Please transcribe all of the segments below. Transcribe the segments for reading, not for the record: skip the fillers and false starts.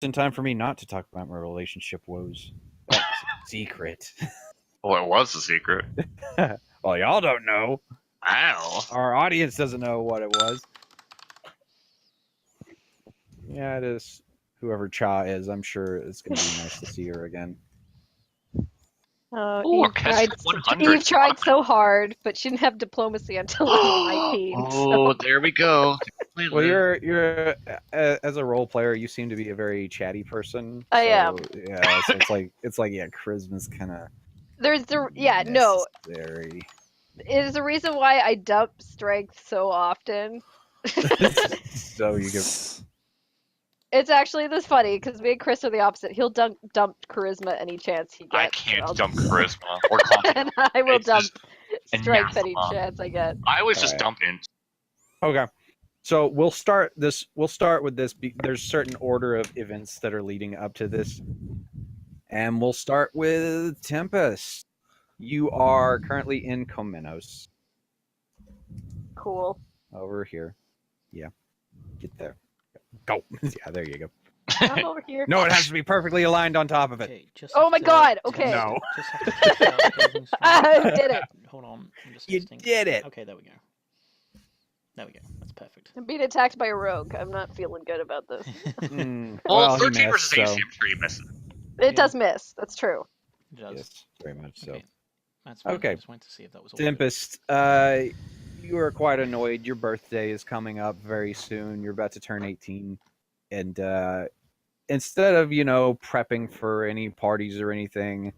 in time for me not to talk about my relationship woes. That's a secret. Well, it was a secret. Well, y'all don't know. Ow. Our audience doesn't know what it was. Yeah, it is. Whoever Cha is, I'm sure it's going to be nice to see her again. Ooh, Orchestra 100. Eve tried so hard, but she didn't have diplomacy until level 19. Oh, there we go. Well, you're as a role player, you seem to be a very chatty person. I am. Yeah, so it's like yeah, charisma's kind of There's the necessary. It is the reason why I dump strength so often. So you give. It's actually this funny because me and Chris are the opposite. He'll dump charisma any chance he gets. I can't dump charisma or and I will dump strength anathema. any chance I get. I always just dump in. Okay. So we'll start with this. There's certain order of events that are leading up to this. And we'll start with Tempest. You are currently in Komenos. Cool. Over here. Yeah. Get there. Go. Yeah, there you go. I'm over here. No, it has to be perfectly aligned on top of it. Okay, Oh my god, okay. No. I did it. Hold on. I'm just You testing. did it. Okay, there we go. There we go. That's perfect. I'm being attacked by a rogue. I'm not feeling good about this. Well, he 13 missed, versus AC, so- I'm sure you missed it. It does miss. That's true. It does. Yes, very much so. Okay. That's fine. Okay. I just wanted to see if that was all. good. Tempest, you are quite annoyed. Your birthday is coming up very soon. You're about to turn 18. And instead of, prepping for any parties or anything,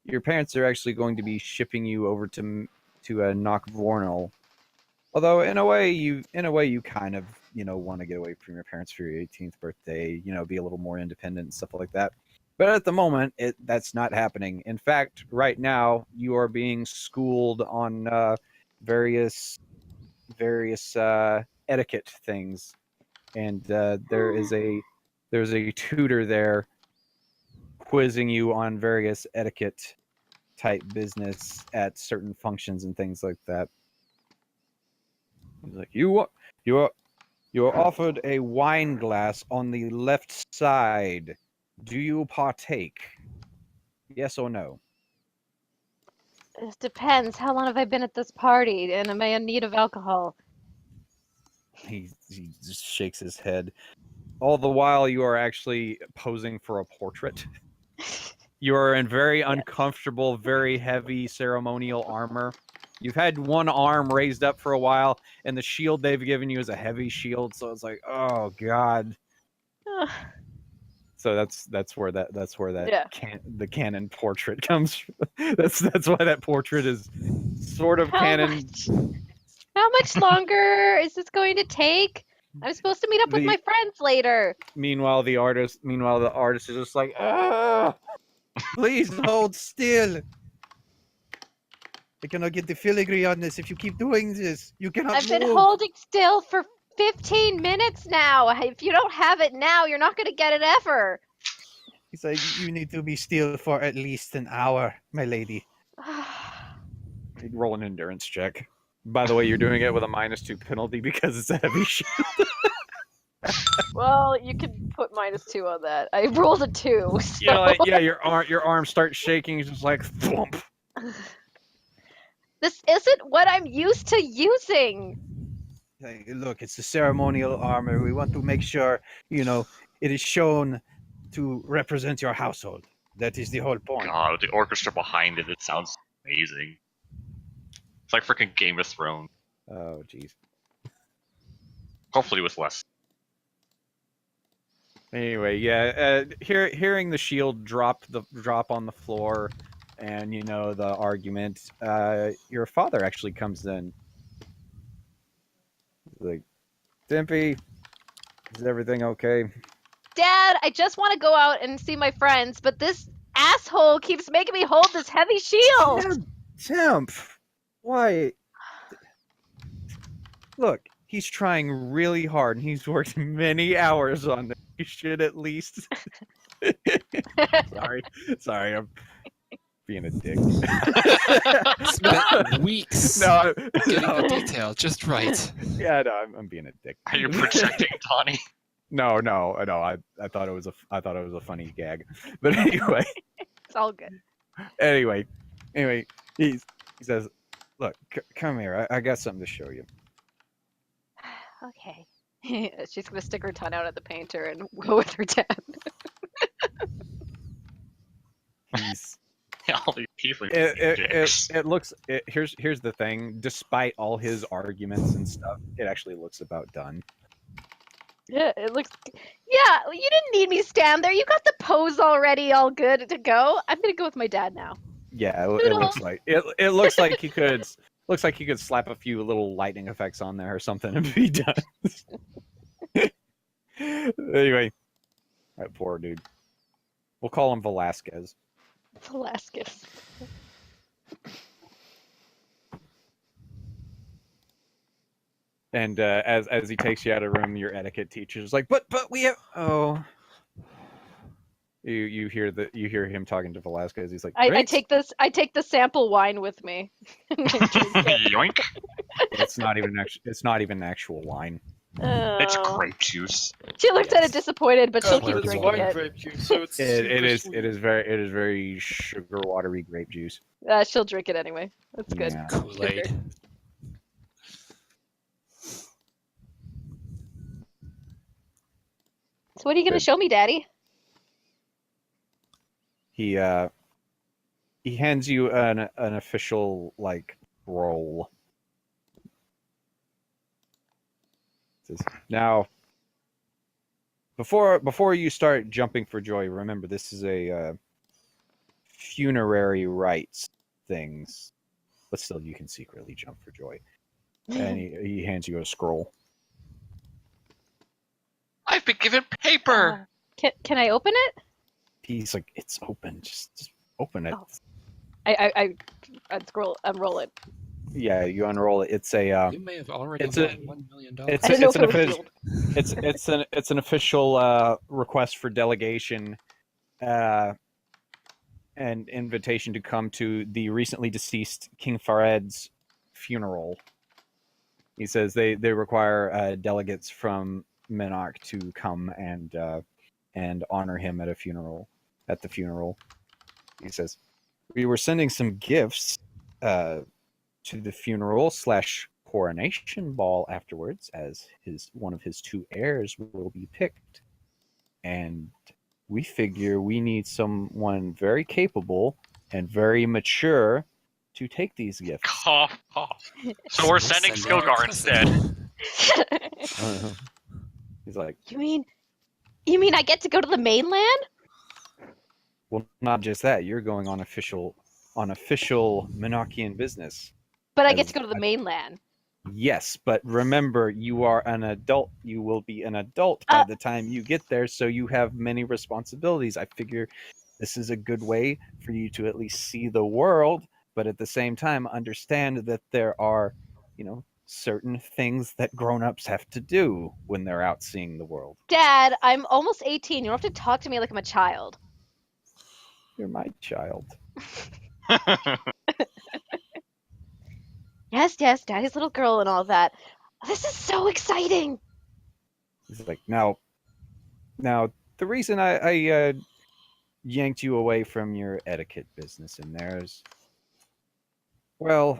your parents are actually going to be shipping you over to Knockvornal. Although in a way you kind of, want to get away from your parents for your 18th birthday, be a little more independent and stuff like that. But at the moment, that's not happening. In fact, right now you are being schooled on various etiquette things, and there's a tutor there quizzing you on various etiquette type business at certain functions and things like that. He's like, you are offered a wine glass on the left side. Do you partake? Yes or no? It depends. How long have I been at this party? And am I in need of alcohol? He just shakes his head. All the while, you are actually posing for a portrait. You are in very uncomfortable, very heavy ceremonial armor. You've had one arm raised up for a while, and the shield they've given you is a heavy shield. So it's like, oh god. So that's where that the canon portrait comes from. That's why that portrait is sort of canon. How much longer is this going to take? I'm supposed to meet up with my friends later. Meanwhile, the artist is just like, please hold still. I cannot get the filigree on this. If you keep doing this, you cannot I've move. been holding still for 15 minutes now. If you don't have it now, you're not going to get it ever. He's like, you need to be still for at least an hour, my lady. Roll an endurance check. By the way, you're doing it with a -2 penalty because it's a heavy shield. Well, you can put -2 on that. I rolled a 2. So. Your arm starts shaking. It's just like thump. This isn't what I'm used to using. Like, look, it's a ceremonial armor. We want to make sure, it is shown to represent your household. That is the whole point. God, the orchestra behind it sounds amazing. It's like freaking Game of Thrones. Oh, jeez. Hopefully with less. Anyway, hearing the shield drop on the floor, and the argument, your father actually comes in. He's like, Dimpy, is everything okay? Dad, I just want to go out and see my friends, but this asshole keeps making me hold this heavy shield. Temp, why? Look, he's trying really hard, and he's worked many hours on this. You should at least. Sorry, I'm being a dick. Spent weeks getting the detail just right. Yeah, no, I'm being a dick. Are you projecting, Tawny? No. I thought it was a funny gag, but anyway, It's all good. anyway, he says, "Look, come here. I got something to show you." Okay. She's gonna stick her tongue out at the painter and go with her dad. He's All these people. it looks here's the thing. Despite all his arguments and stuff, it actually looks about done. Yeah, it looks. Yeah, you didn't need me to stand there. You got the pose already, all good to go. I'm gonna go with my dad now. Yeah, it Doodle. looks like it looks like he could slap a few little lightning effects on there or something and be done. Anyway, that poor dude. We'll call him Velasquez. Velasquez. And as he takes you out of the room, your etiquette teacher's like, but we have you hear him talking to Velasquez. He's like, I take the sample wine with me. Yoink! it's not even actual wine. It's Oh. grape juice. She looks at it disappointed, but she'll God, keep it's drinking wine it. grape juice, so it's It super is sweet. it is very sugar watery grape juice. She'll drink it anyway. That's good. Yeah. Kool-Aid. So what are you gonna Good. show me, Daddy? He hands you an official like roll. Says, now, before you start jumping for joy, remember this is a funerary rites things, but still you can secretly jump for joy. And he hands you a scroll. I've been given paper. Can I open it? He's like, it's open. Just open it. Oh. I unroll it. Yeah, you unroll it. It's a You may have already it's a- won $1 million. it's I didn't know it's if an it was official it's an official request for delegation, and invitation to come to the recently deceased King Fared's funeral. He says they require delegates from Minarch to come and honor him at the funeral. He says, we were sending some gifts to the funeral / coronation ball afterwards, as one of his two heirs will be picked, and we figure we need someone very capable and very mature to take these gifts. Cough, cough. So we're sending Skilgar instead. He's like, You mean I get to go to the mainland? well, not just that, you're going on official Minarchian business. But I get As- to go to the mainland. Yes, but remember, you are an adult. You will be an adult by Uh, the time you get there, so you have many responsibilities. I figure this is a good way for you to at least see the world, but at the same time, understand that there are, certain things that grown-ups have to do when they're out seeing the world. Dad, I'm almost 18. You don't have to talk to me like I'm a child. You're my child. Yes, Daddy's little girl and all that. This is so exciting. He's like, now, the reason I yanked you away from your etiquette business in there is, well,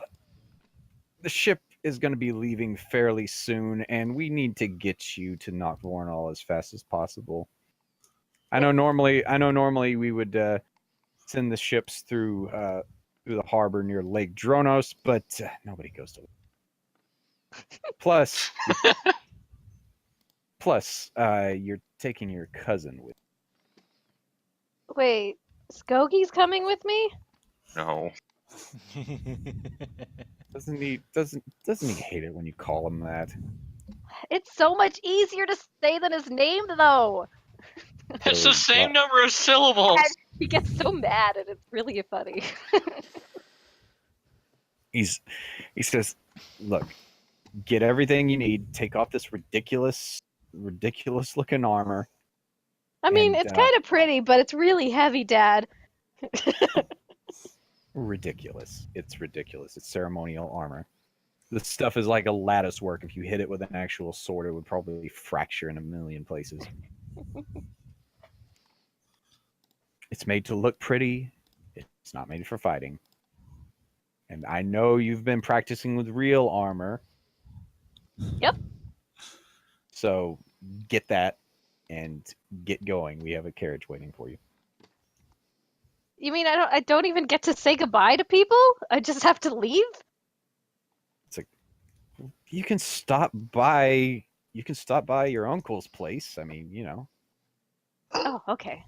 the ship is going to be leaving fairly soon, and we need to get you to Noctvornal as fast as possible. I know normally we would send the ships through the harbor near Lake Dronos, but nobody goes to. Plus, you're taking your cousin with. Wait, Skogie's coming with me? No. Doesn't he hate it when you call him that? It's so much easier to say than his name, though. It's the same number of syllables. He gets so mad, and it's really funny. He says, look, get everything you need, take off this ridiculous looking armor. I mean, And, it's kind of pretty, but it's really heavy, Dad. Ridiculous. It's ridiculous. It's ceremonial armor. This stuff is like a lattice work. If you hit it with an actual sword, it would probably fracture in a million places. It's made to look pretty. It's not made for fighting. And I know you've been practicing with real armor. Yep. So get that and get going. We have a carriage waiting for you. You mean I don't even get to say goodbye to people? I just have to leave? You can stop by. You can stop by your uncle's place. I mean, you know. Oh, okay.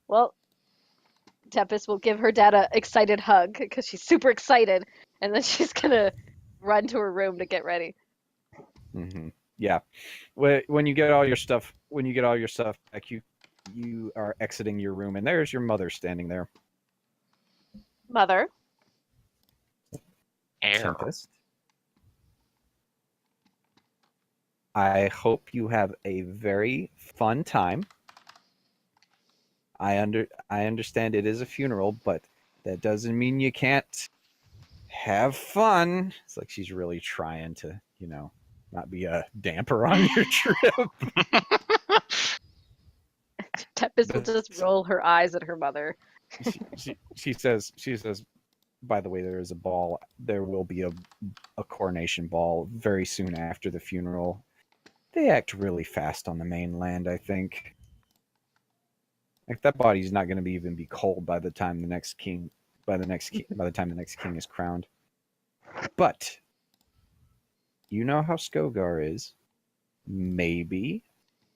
Well, Tempest will give her dad a excited hug because she's super excited, and then she's gonna run to her room to get ready. Mm-hmm. Yeah. When you get all your stuff, back, you are exiting your room, and there's your mother standing there. Mother. Air. Tempest. I hope you have a very fun time. I understand it is a funeral, but that doesn't mean you can't have fun. It's like she's really trying to, you know, not be a damper on your trip. Tempest will just roll her eyes at her mother. She says, by the way, there is a ball. There will be a coronation ball very soon after the funeral. They act really fast on the mainland, I think. Like that body's not going to even be cold by the time the next king by the time the next king is crowned. But you know how Skogar is. Maybe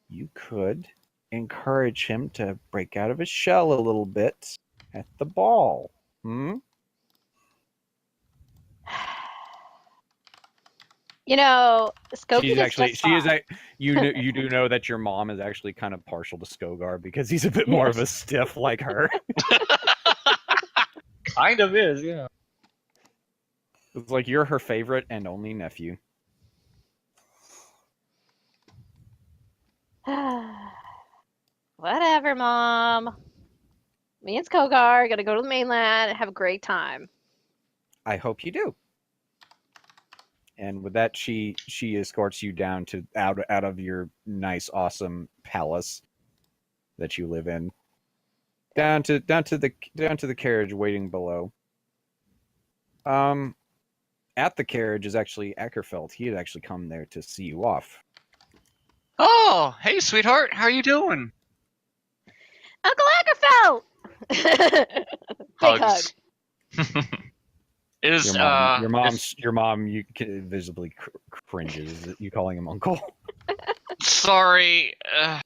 you could encourage him to break out of his shell a little bit at the ball. You know, Skokie She's is actually just she is fine. you do know that your mom is actually kind of partial to Skogar because he's a bit more of a stiff like her. Kind of is, yeah. It's like you're her favorite and only nephew. Whatever, Mom. Me and Skogar are gonna go to the mainland and have a great time. I hope you do. And with that, she escorts you down to out of your nice, awesome palace that you live in, down to the carriage waiting below. At the carriage is actually Eckerfeld. He had actually come there to see you off. Oh, hey, sweetheart. How are you doing? Uncle Ackerfeld! Big hug. Is Your mom, you can visibly cringes at you calling him uncle. sorry. I'm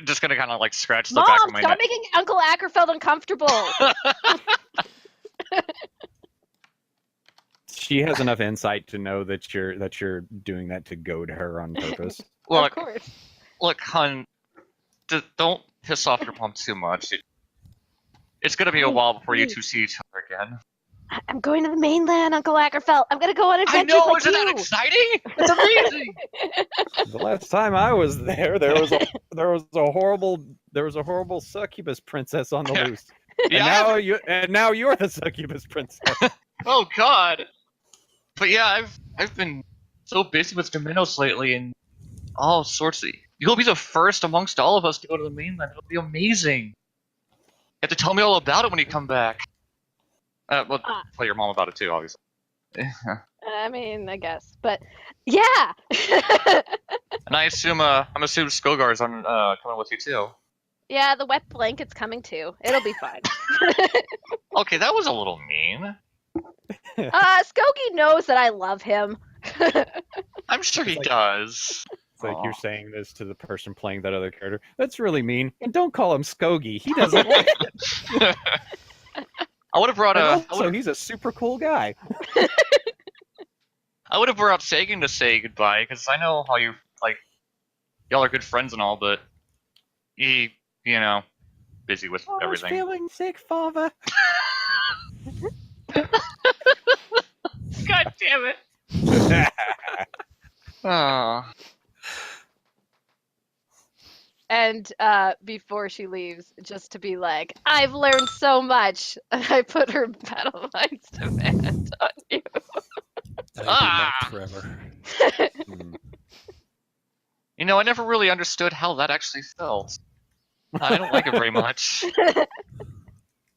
just gonna kind of like scratch the Mom, back of my stop neck. making Uncle Ackerfeld uncomfortable. She has enough insight to know that you're doing that to goad her on purpose. Of Look, course. hun, don't piss off your mom too much. It's gonna be a while before you two see each other again. I'm going to the mainland, Uncle Ackerfeld. I'm gonna go on I adventures know, like isn't you. that exciting? It's amazing. The last time I was there, there was a horrible succubus princess on the loose. Yeah. And now you're the succubus princess. Oh God. But yeah, I've been so busy with Dominos lately, and all sorts of. You'll be the first amongst all of us to go to the mainland. It'll be amazing. You have to tell me all about it when you come back. Well, tell your mom about it too, obviously. I mean, I guess, but yeah. And I assume Skogar's on coming with you too. Yeah, the wet blanket's coming too. It'll be fine. Okay, that was a little mean. Skokie knows that I love him. I'm sure he like- does. It's like you're saying this to the person playing that other character. That's really mean. And don't call him Skogie. He doesn't like it. I would have brought Also, he's a super cool guy. I would have brought Sagan to say goodbye because I know how you like. Y'all are good friends and all, but he, busy with everything. I was feeling sick, father. God damn it! Oh. And before she leaves, just to be like, I've learned so much. And I put her battle lines demand on you. I'd Ah! be locked forever. Mm. You know, I never really understood how that actually felt. I don't like it very much. Is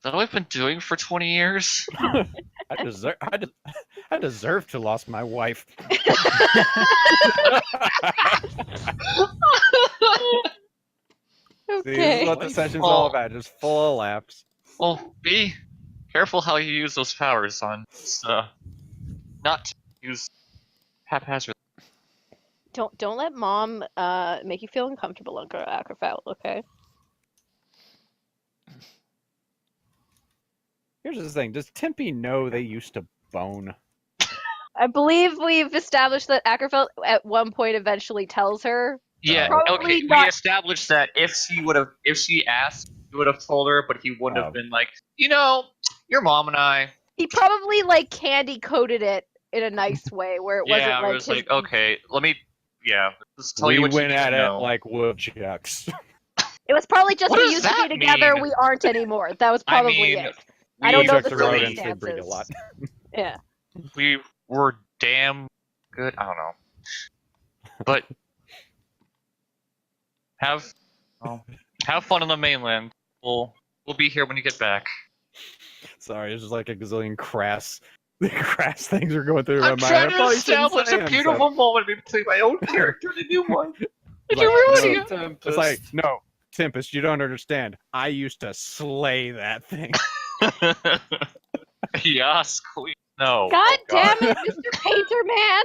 that what I've been doing for 20 years? I deserve to lost my wife. See, this Okay. is what the Wife? session's Oh. all about, just full of laughs. Well, be careful how you use those powers on. Not to use haphazardly. Don't let mom make you feel uncomfortable, Uncle Acrofel, okay? Here's the thing: does Tempe know they used to bone? I believe we've established that Acrofel at one point eventually tells her. Yeah, Probably okay. not- We established that if she asked, he would have told her, but he wouldn't have been like, you know, your mom and I. He probably like candy coated it in a nice way where it wasn't Yeah, like it was his like, okay, let me. Yeah, let's tell we you what went you at need it to know. like woodchucks. It was probably just What we does used to that be together, mean? we aren't anymore. That was I probably mean, it. I don't know Woodchucks the are rodents; they breed a lot. circumstances. Yeah. We were damn good. I don't know, but have fun on the mainland. We'll be here when you get back. Sorry, it's just like a gazillion crass things are going through my I'm mind. trying I to probably shouldn't establish say a them, beautiful moment between my own character and the new one. so. And Like, you're ruining no, it. Tempest. It's like, no, Tempest, you don't understand. I used to slay that thing. Yes, queen. No. God Oh, damn it, Mr. Painter Man!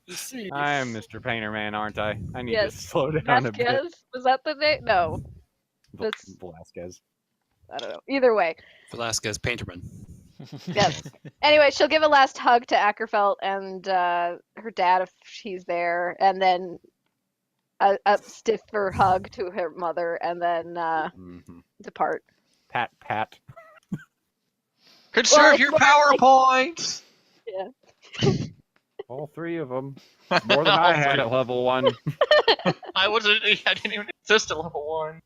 You see, I am Mr. Painter Man, aren't I? I need Yes. to slow down a bit. Vasquez? Was that the name? No. That's- Velasquez. I don't know. Either way. Velasquez Painterman. Yes. Anyway, she'll give a last hug to Ackerfeld and her dad if she's there, and then a stiffer hug to her mother, and then Mm-hmm. depart. Pat. Conserve Well, it's your more like- PowerPoint. All three of them. More than I had at level 1. I didn't even exist at level 1.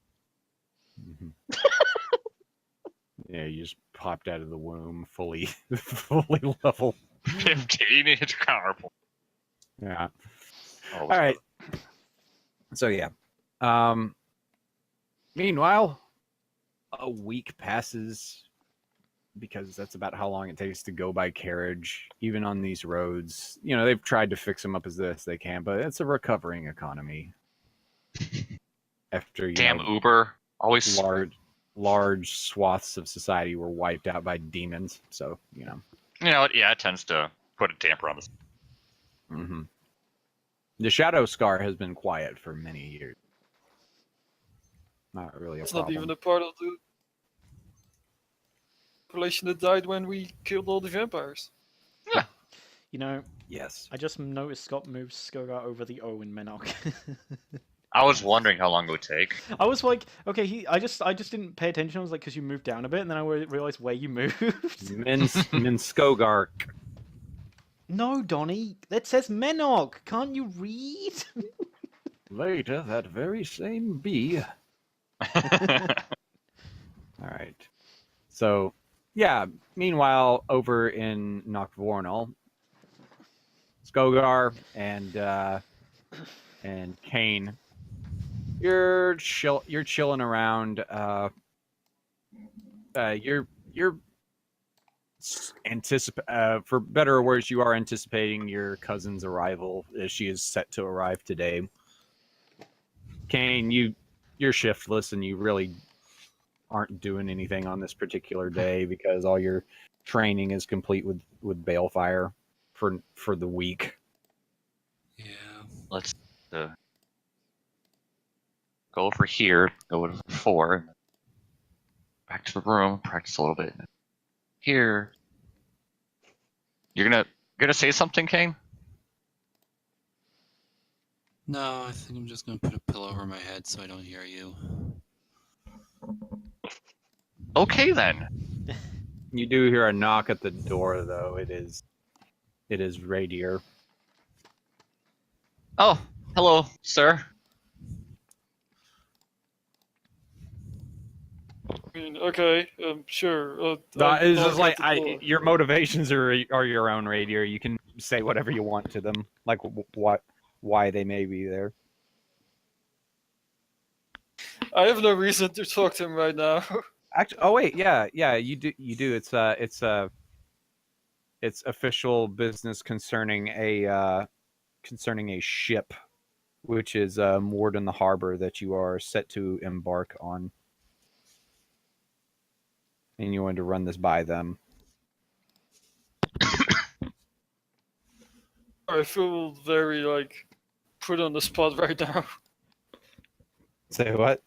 Yeah, you just popped out of the womb fully level. 15-inch PowerPoint. Yeah. Oh, All right. So yeah. Meanwhile, a week passes because that's about how long it takes to go by carriage, even on these roads. You know, they've tried to fix them up as best they can, but it's a recovering economy. After damn Uber. Always. large swaths of society were wiped out by demons, so You know, it tends to put a damper on this. hmm The Shadow Scar has been quiet for many years. Not really a It's problem. not even a part of the population that died when we killed all the vampires. You know, Yes. I just noticed Scott moved Skogar over the O in Menok. I was wondering how long it would take. I was like, okay, I just didn't pay attention. I was like, because you moved down a bit, and then I realized where you moved. Minskogark. No, Donnie, that says Menok. Can't you read? Later, that very same bee. All right. So, yeah. Meanwhile, over in Noctvornal, Skogar and Kane, you're chilling around. For better or worse, you are anticipating your cousin's arrival, as she is set to arrive today. Kane, you're shiftless and you really aren't doing anything on this particular day because all your training is complete with Balefire for the week. Yeah. Let's go over here, go over 4, back to the room, practice a little bit. Here. You're gonna say something, Kane? No, I think I'm just gonna put a pillow over my head so I don't hear you. Okay then. You do hear a knock at the door, though. It is Radier. Oh, hello, sir. I mean, okay, sure. No, I it's knock just like at the door. your motivations are your own, Radier. You can say whatever you want to them, like why they may be there. I have no reason to talk to him right now. Actually, oh wait, yeah, you do. It's official business concerning a ship, which is moored in the harbor that you are set to embark on, and you wanted to run this by them. I feel very like put on the spot right now. Say what?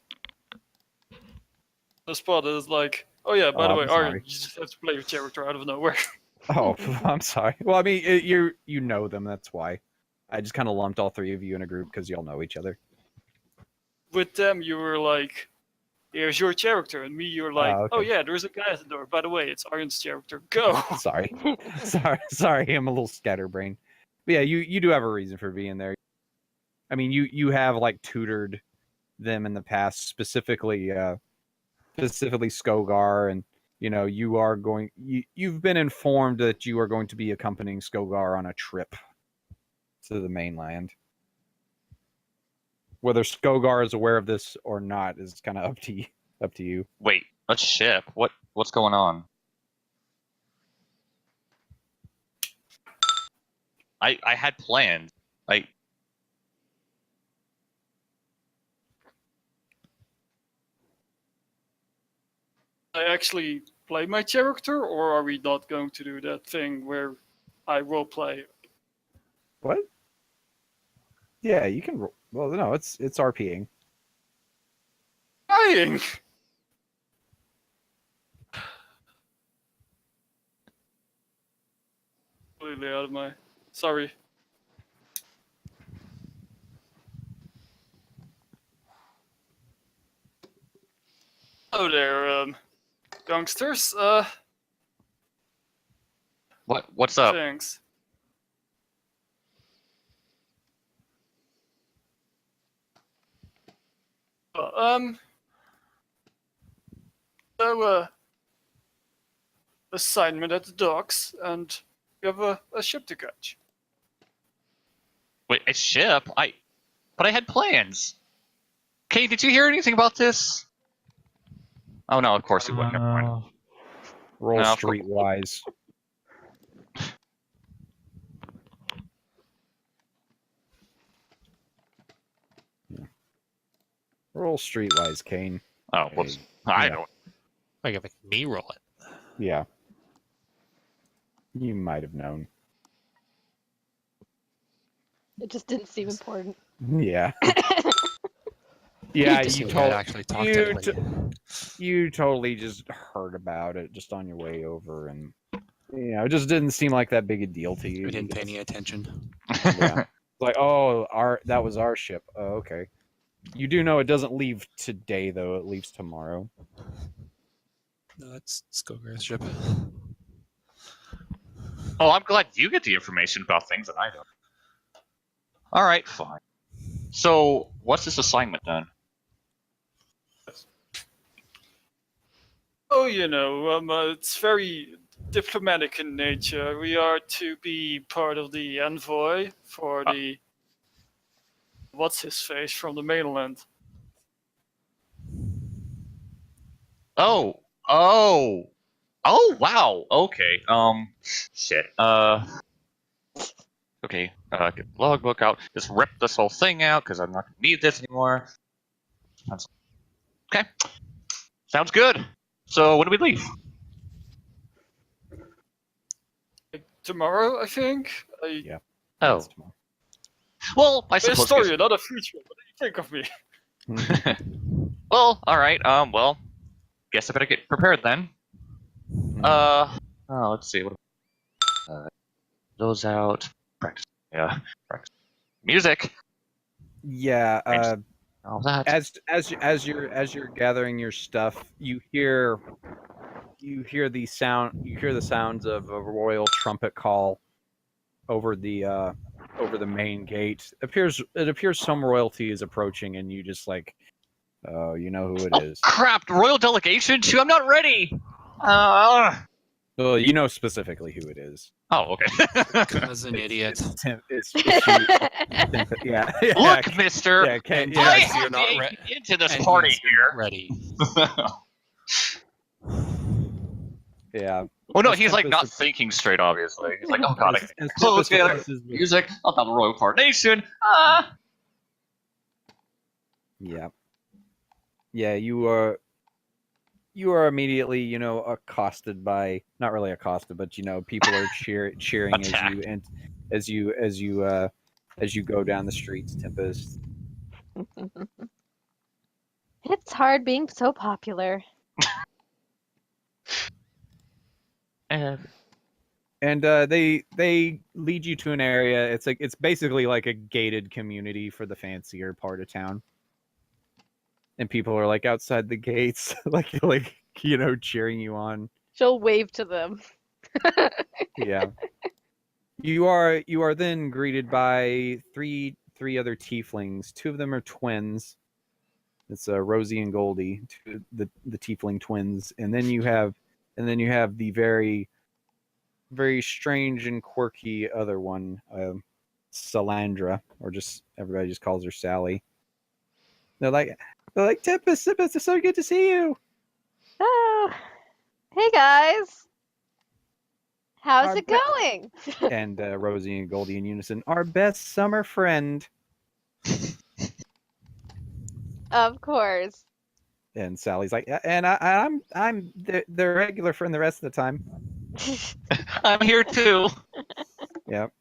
The spot is like, oh yeah, by the I'm way, sorry. Aryan, you just have to play your character out of nowhere. Oh, I'm sorry. Well, I mean, you know them. That's why. I just kind of lumped all three of you in a group because y'all know each other. With them, you were like, here's your character, and me, you're like, Oh, okay. oh yeah, there's a guy at the door. By the way, it's Aryan's character. Go. Sorry, sorry. I'm a little scatterbrained. But yeah, you do have a reason for being there. I mean, you have like tutored them in the past, specifically Skogar, and you are you've been informed that you are going to be accompanying Skogar on a trip to the mainland. Whether Skogar is aware of this or not is kind of up to you. Wait, a ship? What's going on? I had plans. I I actually play my character, or are we not going to do that thing where I role play? What? Yeah, you can. Well, no, it's RPing. Dying. Completely out of my. Sorry. Hello there, youngsters. what's up? Thanks. Well, so, assignment at the docks, and we have a ship to catch. Wait, a ship? But I had plans. Kate, did you hear anything about this? Oh no, of course you wouldn't. Never mind. Roll No, streetwise. Yeah. Roll streetwise, Kane. Oh, whoops. I Yeah. don't. Like if me roll it. Yeah. You might have known. It just didn't seem important. Yeah. Yeah, Just you so we had told actually talked you to anybody. you totally just heard about it just on your way over, and it just didn't seem like that big a deal to you. We didn't pay any attention. Yeah. Like, oh, that was our ship. Oh, okay. You do know it doesn't leave today, though. It leaves tomorrow. No, that's Skogar's ship. Oh, I'm glad you get the information about things that I don't. All right, fine. So, what's this assignment then? Oh, it's very diplomatic in nature. We are to be part of the envoy for the what's his face from the mainland. Oh, wow. Okay. Shit. Okay. Get the logbook out. Just rip this whole thing out because I'm not gonna need this anymore. Okay. Sounds good. So when do we leave? Like, tomorrow, I think. Yeah. Oh. That's tomorrow. Well, I suppose. Historia, not a future. What do you think of me? Well, all right. Well, guess I better get prepared then. Let's see. Those out. Practice. Yeah. Practice. Music. Yeah. All that. As you're gathering your stuff, you hear the sounds of a royal trumpet call over the over the main gate. It appears some royalty is approaching, and you just like, oh, you know who it is. Crap! Royal delegation? Shoot, I'm not ready. Well, you know specifically who it is. Oh, okay. Cousin idiot. It's yeah. Look, Mister. Yeah, And yeah, I yes, have you're not the re- into this And party yes, you're not here. ready. yeah. Oh no, This he's like Tempest not is- thinking straight. Obviously, he's like, oh god, I As gotta close Tempest together. approaches with- Music. I'll have the royal coronation. Yeah. Yeah, you are immediately, you know, accosted by, not really accosted, but you know, people are cheering Attacked. as you go down the streets, Tempest. It's hard being so popular. And they lead you to an area. It's basically like a gated community for the fancier part of town. And people are like outside the gates, like you know, cheering you on. She'll wave to them. Yeah. You are then greeted by three other tieflings. Two of them are twins. It's Rosie and Goldie, the tiefling twins, and then you have the very very strange and quirky other one, Salandra, or just everybody just calls her Sally. They're like Tempest, it's so good to see you. Oh, hey guys. How's Our it be- going? And Rosie and Goldie in unison, our best summer friend. Of course. And Sally's like, and I'm the regular friend the rest of the time. I'm here too. Yep.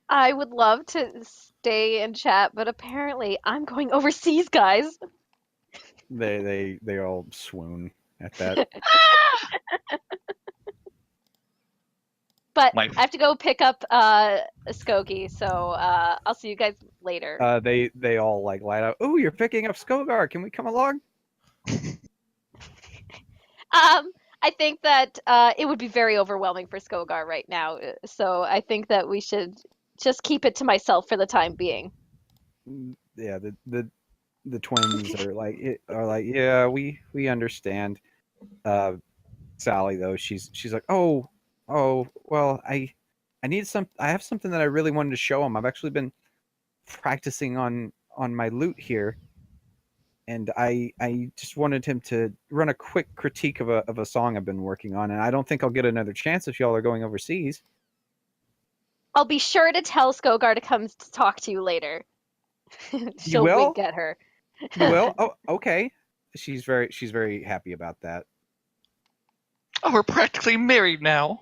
I would love to stay and chat, but apparently I'm going overseas, guys. They all swoon at that. But My- I have to go pick up Skokie, so I'll see you guys later. They all like light up. Oh, you're picking up Skogar. Can we come along? I think that it would be very overwhelming for Skogar right now, so I think that we should just keep it to myself for the time being. Yeah, the twins are like, yeah, we understand. Sally though, she's like, oh, well, I have something that I really wanted to show him. I've actually been practicing on my lute here, and I just wanted him to run a quick critique of a song I've been working on, and I don't think I'll get another chance if y'all are going overseas. I'll be sure to tell Skogar to come to talk to you later. She'll will? wink at her. You will? Oh, okay. She's very happy about that. Oh, we're practically married now.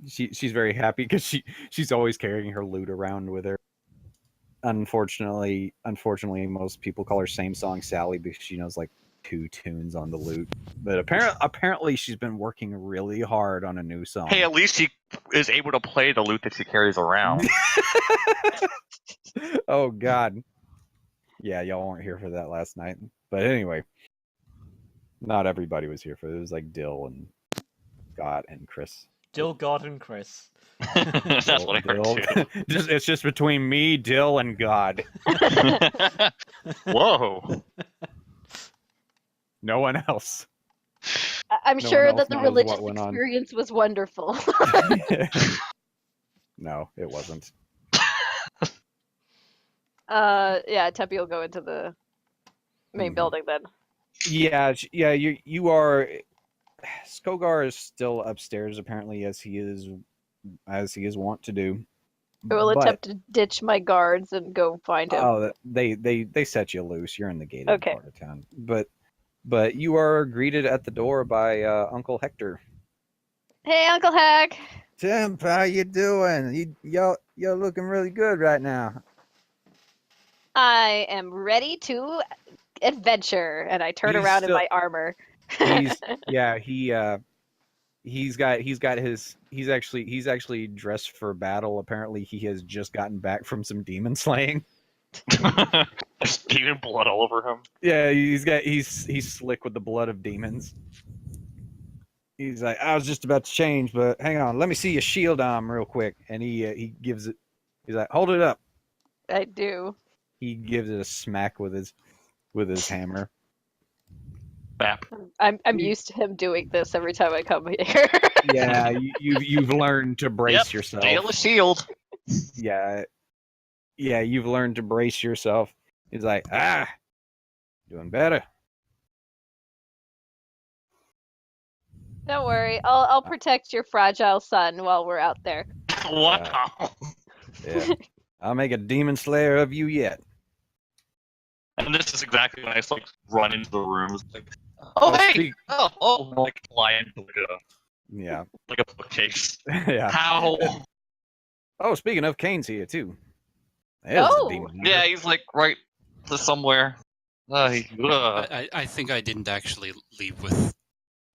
She's very happy because she's always carrying her lute around with her. Unfortunately, most people call her Same Song Sally because she knows like 2 tunes on the lute. But apparently she's been working really hard on a new song. Hey, at least she is able to play the lute that she carries around. Oh God. Yeah, y'all weren't here for that last night. But anyway, not everybody was here for it. It was like Dill and Scott and Chris. Dill, God, and Chris. That's what I heard Dill. It's just between me, Dill, and God. too. Whoa. No one else. I'm No sure one that else the knows religious what went on. experience was wonderful. No, it wasn't. Yeah, Tempe will go into the main Mhm. building then. Yeah, you are. Skogar is still upstairs apparently, as he is wont to do. I will But- attempt to ditch my guards and go find him. Oh, they set you loose. You're in the gated Okay. part of town. But you are greeted at the door by Uncle Hector. Hey, Uncle Hack. Tim, how you doing? You're looking really good right now. I am ready to adventure, and I turn He's around in still- my armor. He's actually dressed for battle. Apparently he has just gotten back from some demon slaying. There's demon blood all over him. Yeah, he's slick with the blood of demons. he's like, I was just about to change, but hang on, let me see your shield arm real quick. And he gives it. He's like, hold it up. I do. He gives it a smack with his hammer. Bap. I'm used to him doing this every time I come here. Yeah, you've learned to brace Yep, yourself. Steal the shield. Yeah, you've learned to brace yourself. He's like, doing better. Don't worry, I'll protect your fragile son while we're out there. Wow. Yeah, I'll make a demon slayer of you yet. And this is exactly when I just, like, run into the rooms. Like, oh, Oh, hey! speak- Like, fly into Yeah, like a bookcase. yeah. How? Oh, speaking of, Kane's here too. There's the Oh! demon. Yeah, he's, like, right to somewhere. Ugh. I think I didn't actually leave with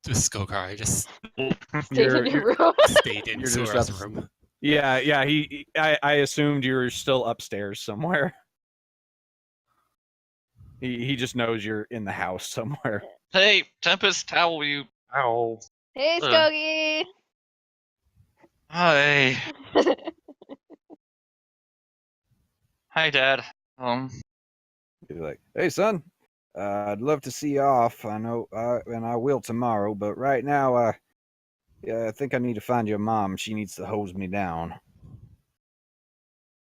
Skokar. I just Stay in your room. stayed in You're just Sora's up- room. Yeah. I assumed you were still upstairs somewhere. He just knows you're in the house somewhere. Hey, Tempest, how are you? Ow. Hey, Ugh. Skogie! Hi. Hi, Dad. He's like, hey, son, I'd love to see you off. I know, and I will tomorrow. But right now, yeah, I think I need to find your mom. She needs to hose me down.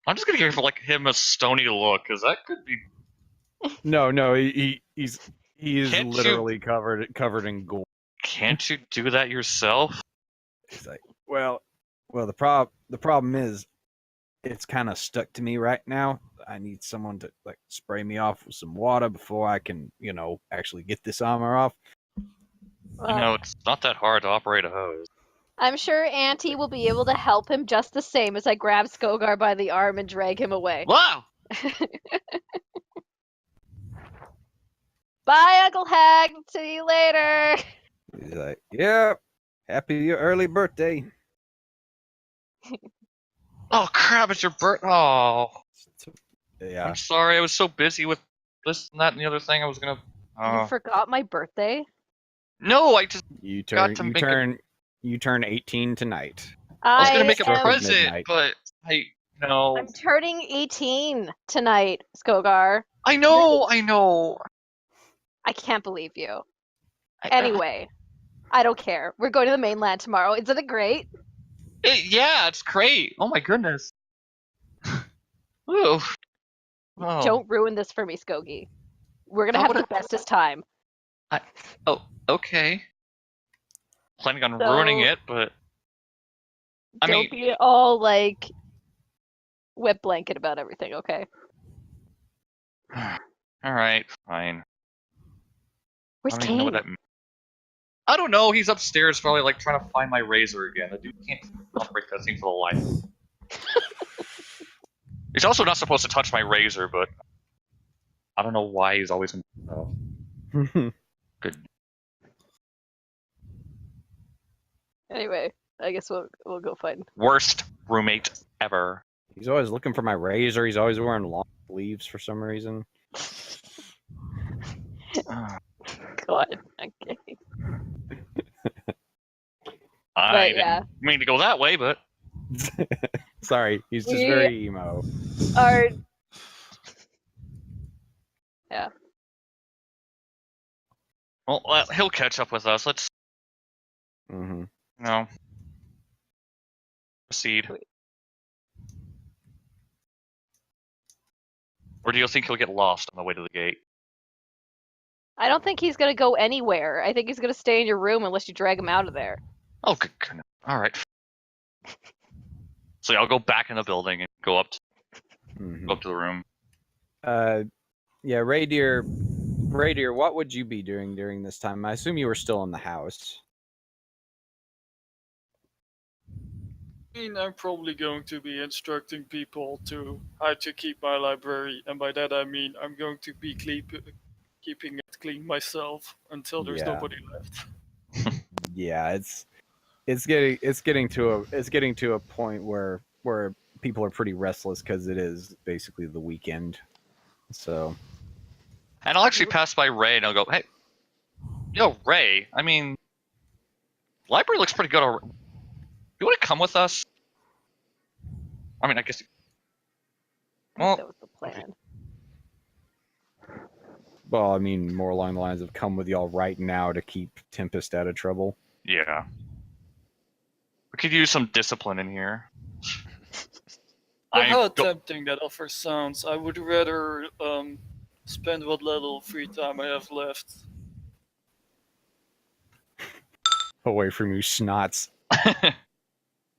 I'm just gonna give him a stony look, because that could be. No, he is Can't you- literally covered in gold. Can't you do that yourself? He's like, well, the problem is, it's kind of stuck to me right now. I need someone to like spray me off with some water before I can, actually get this armor off. Well, It's not that hard to operate a hose. I'm sure Auntie will be able to help him just the same as I grab Skogar by the arm and drag him away. Wow! Bye, Uncle Hag. See you later. He's like, yeah, happy early birthday. Oh crap! It's your birth. Yeah, I'm sorry. I was so busy with this and that and the other thing. I was gonna. You forgot my birthday? No, I just you Got turn to make you turn 18 tonight. I was gonna make a Start at present, midnight. but no. I'm turning 18 tonight, Skogar. I know. I can't believe you. Anyway, I don't care. We're going to the mainland tomorrow. Isn't it great? Yeah, it's great. Oh my goodness. Ooh. Oh. Don't ruin this for me, Skogie. We're gonna How have would the bestest time. Oh, okay. Planning on ruining So- it, but Don't be all like wet blanket about everything, okay? all right, fine. Where's I don't even know what Kane? that means. I don't know. He's upstairs, probably like trying to find my razor again. The dude can't break that thing for the life. He's also not supposed to touch my razor, but I don't know why he's always in. Oh, good. Anyway, I guess we'll go find. Worst roommate ever. He's always looking for my razor. He's always wearing long sleeves for some reason. God, okay. I But didn't yeah, mean to go that way, but Sorry, he's just We- very emo. our well, he'll catch up with us. Let's Hmm proceed. Wait. Or do you think he'll get lost on the way to the gate? I don't think he's gonna go anywhere. I think he's gonna stay in your room unless you drag him out of there. Oh, good goodness. All right. So yeah, I'll go back in the building and go up to the room. Yeah, Raydeer, what would you be doing during this time? I assume you were still in the house. I mean, I'm probably going to be instructing people to how to keep my library, and by that I mean I'm going to be keeping it clean myself until there's Yeah. nobody left. Yeah, it's getting to a point where people are pretty restless because it is basically the weekend. So And I'll actually pass by Ray and I'll go, hey, yo, Ray, I mean, Library looks pretty good already. You want to come with us? I mean, I guess. I think Well, that was the plan. Well, I mean, more along the lines of come with y'all right now to keep Tempest out of trouble. yeah. We could use some discipline in here. How tempting that offer sounds. I would rather spend what little free time I have left. Away from you, snots.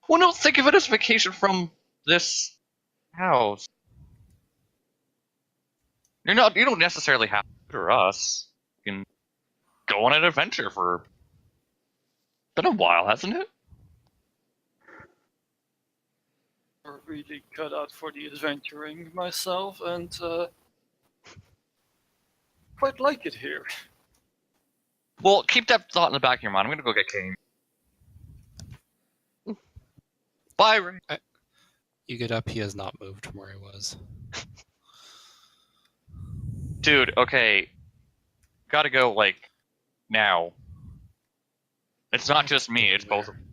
Well, no, think of it as vacation from this house. You don't necessarily have to for us. You can go on an adventure for. Been a while, hasn't it? Or really cut out for the adventuring myself, and quite like it here. Well, keep that thought in the back of your mind. I'm gonna go get Kane. Bye, Ray. You get up, he has not moved from where he was. Dude, okay. Gotta go, like, now. It's not just me, it's both of them.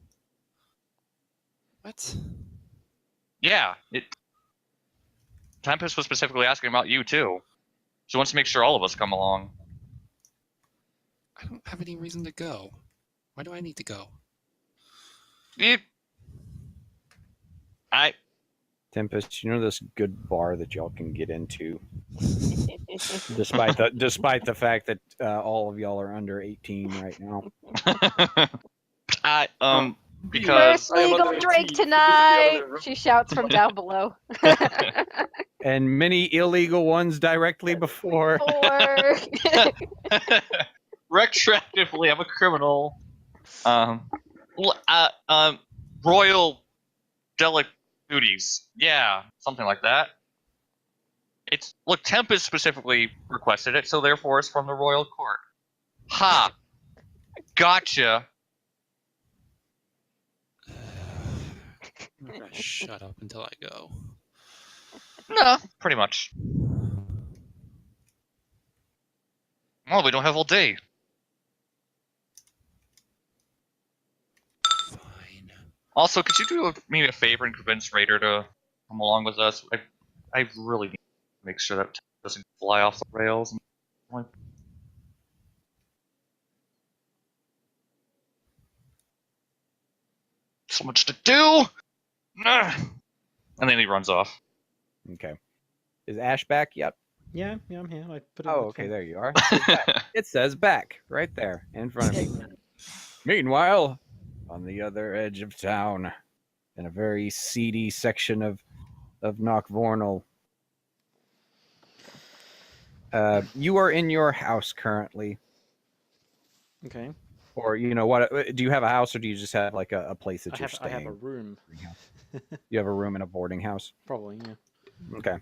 What? Yeah, Tempest was specifically asking about you, too. She wants to make sure all of us come along. I don't have any reason to go. Why do I need to go? Tempest, you know this good bar that y'all can get into, despite the fact that all of y'all are under 18 right now. Because... First legal under drink 18 tonight! together. She shouts from down below. And many illegal ones directly before. Or... Retroactively, I'm a criminal. Royal delic duties. Yeah, something like that. Look, Tempest specifically requested it, so therefore it's from the royal court. Ha! Gotcha. I'm gonna shut up until I go. No, pretty much. Well, we don't have all day. Fine. Also, could you do me a favor and convince Raider to come along with us? I really need to make sure that doesn't fly off the rails. So much to do! Ugh. And then he runs off. Okay. Is Ash back yet? Yeah, I'm here. I put it in Oh, the okay, thing. there you are. It says back right there in front of me. Meanwhile, on the other edge of town, in a very seedy section of Knockvornal, you are in your house currently. Okay. Or, you know, what? Do you have a house, or do you just have, like, a place that you're I have a staying? room. You have a room in a boarding house? Probably, yeah. Okay.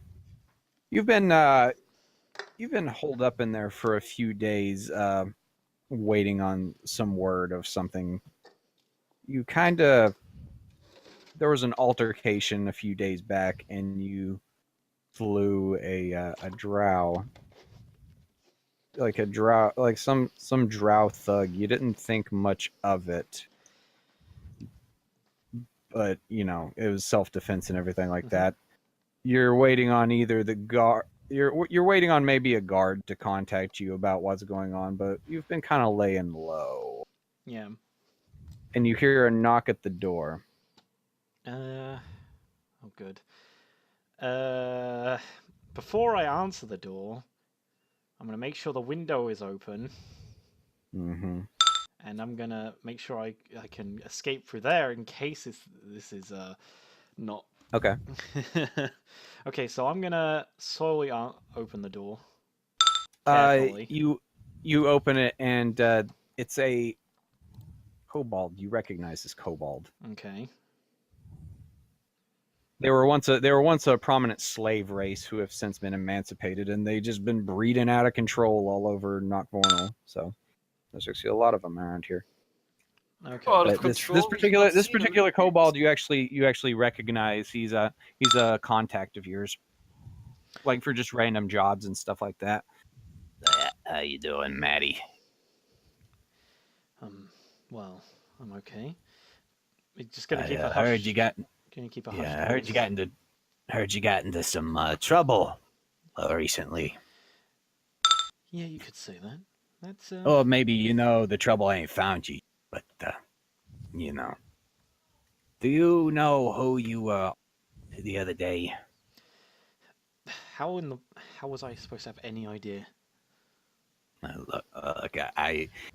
You've been holed up in there for a few days, waiting on some word of something. You there was an altercation a few days back, and you flew a drow. Like some drow thug. You didn't think much of it, but you know it was self-defense and everything like that. You're waiting on either the guard. You're waiting on maybe a guard to contact you about what's going on, but you've been kind of laying low. Yeah. And you hear a knock at the door. Oh, good. Before I answer the door, I'm gonna make sure the window is open, Mm-hmm. and I'm gonna make sure I can escape through there in case this is not. Okay. Okay, so I'm gonna slowly open the door. Carefully. You open it, and it's a kobold. You recognize this kobold. Okay. They were once a prominent slave race who have since been emancipated, and they've just been breeding out of control all over Knockvornal. So there's actually a lot of them around here. Okay. Out of But this control. particular kobold, you actually recognize. He's a contact of yours, like for just random jobs and stuff like that. How you doing, Maddie? Well, I'm okay. We're just gonna I keep a hush. heard you got. Gonna keep a hush. Yeah, I heard you voice. got into. Heard you got into some trouble recently. Yeah, you could say that. That's Or maybe the trouble ain't found you, but you know. Do you know who you were the other day? how was I supposed to have any idea? Look,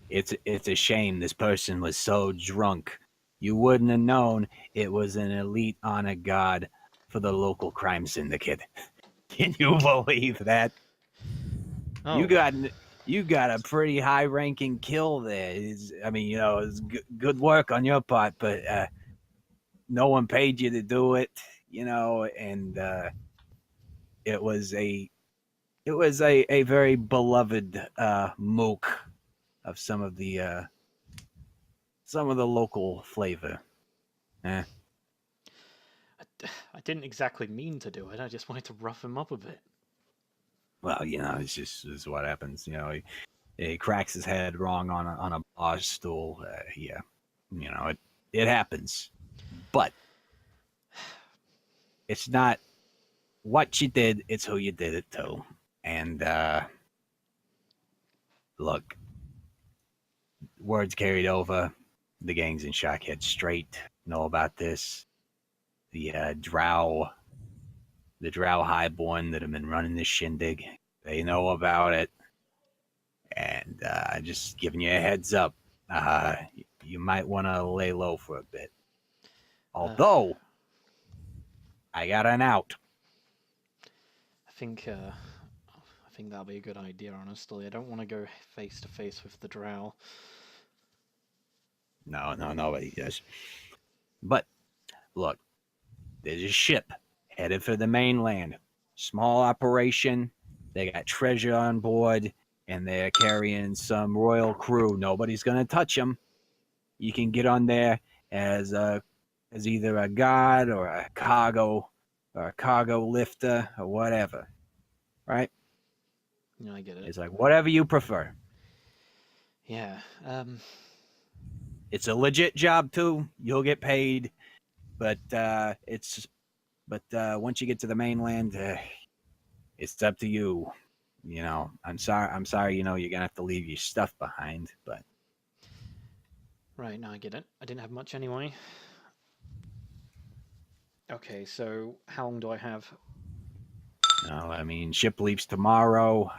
it's a shame this person was so drunk. You wouldn't have known it was an elite honor guard for the local crime syndicate. Can you believe that? Oh, You got a pretty high-ranking kill there. It's good work on your part, but no one paid you to do it, and it was a very beloved mook of some of the local flavor. I didn't exactly mean to do it. I just wanted to rough him up a bit. Well, it's what happens. He cracks his head wrong on a bar stool. Yeah, it happens, but it's not what you did; it's who you did it to. And look, words carried over. The gangs in Shockhead Strait know about this. The Drow Highborn that have been running this shindig, they know about it. And just giving you a heads up, you might want to lay low for a bit. Although, I got an out. I think that'll be a good idea. Honestly, I don't want to go face to face with the Drow. No, nobody does. But look, there's a ship headed for the mainland. Small operation. They got treasure on board, and they're carrying some royal crew. Nobody's gonna touch them. You can get on there as either a guard or a cargo lifter or whatever. Right? No, I get it. It's like whatever you prefer. Yeah. It's a legit job too. You'll get paid, but once you get to the mainland, it's up to you. I'm sorry. You're gonna have to leave your stuff behind, but Right, now I get it. I didn't have much anyway. Okay, so how long do I have? Ship leaves tomorrow.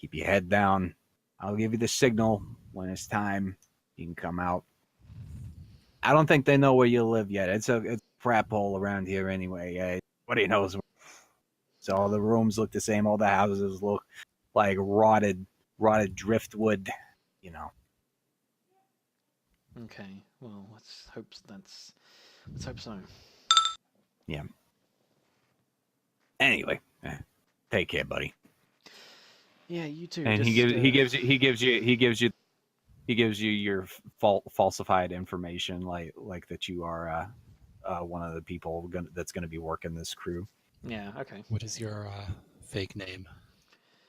Keep your head down. I'll give you the signal when it's time. You can come out. I don't think they know where you live yet. It's a crap hole around here anyway. Nobody knows. So all the rooms look the same. All the houses look like rotted driftwood. Okay, well, let's hope so. Yeah. Anyway, take care, buddy. Yeah, you too. And he gives you your falsified information, like that you are one of the people that's going to be working this crew. Yeah. Okay. What is your fake name?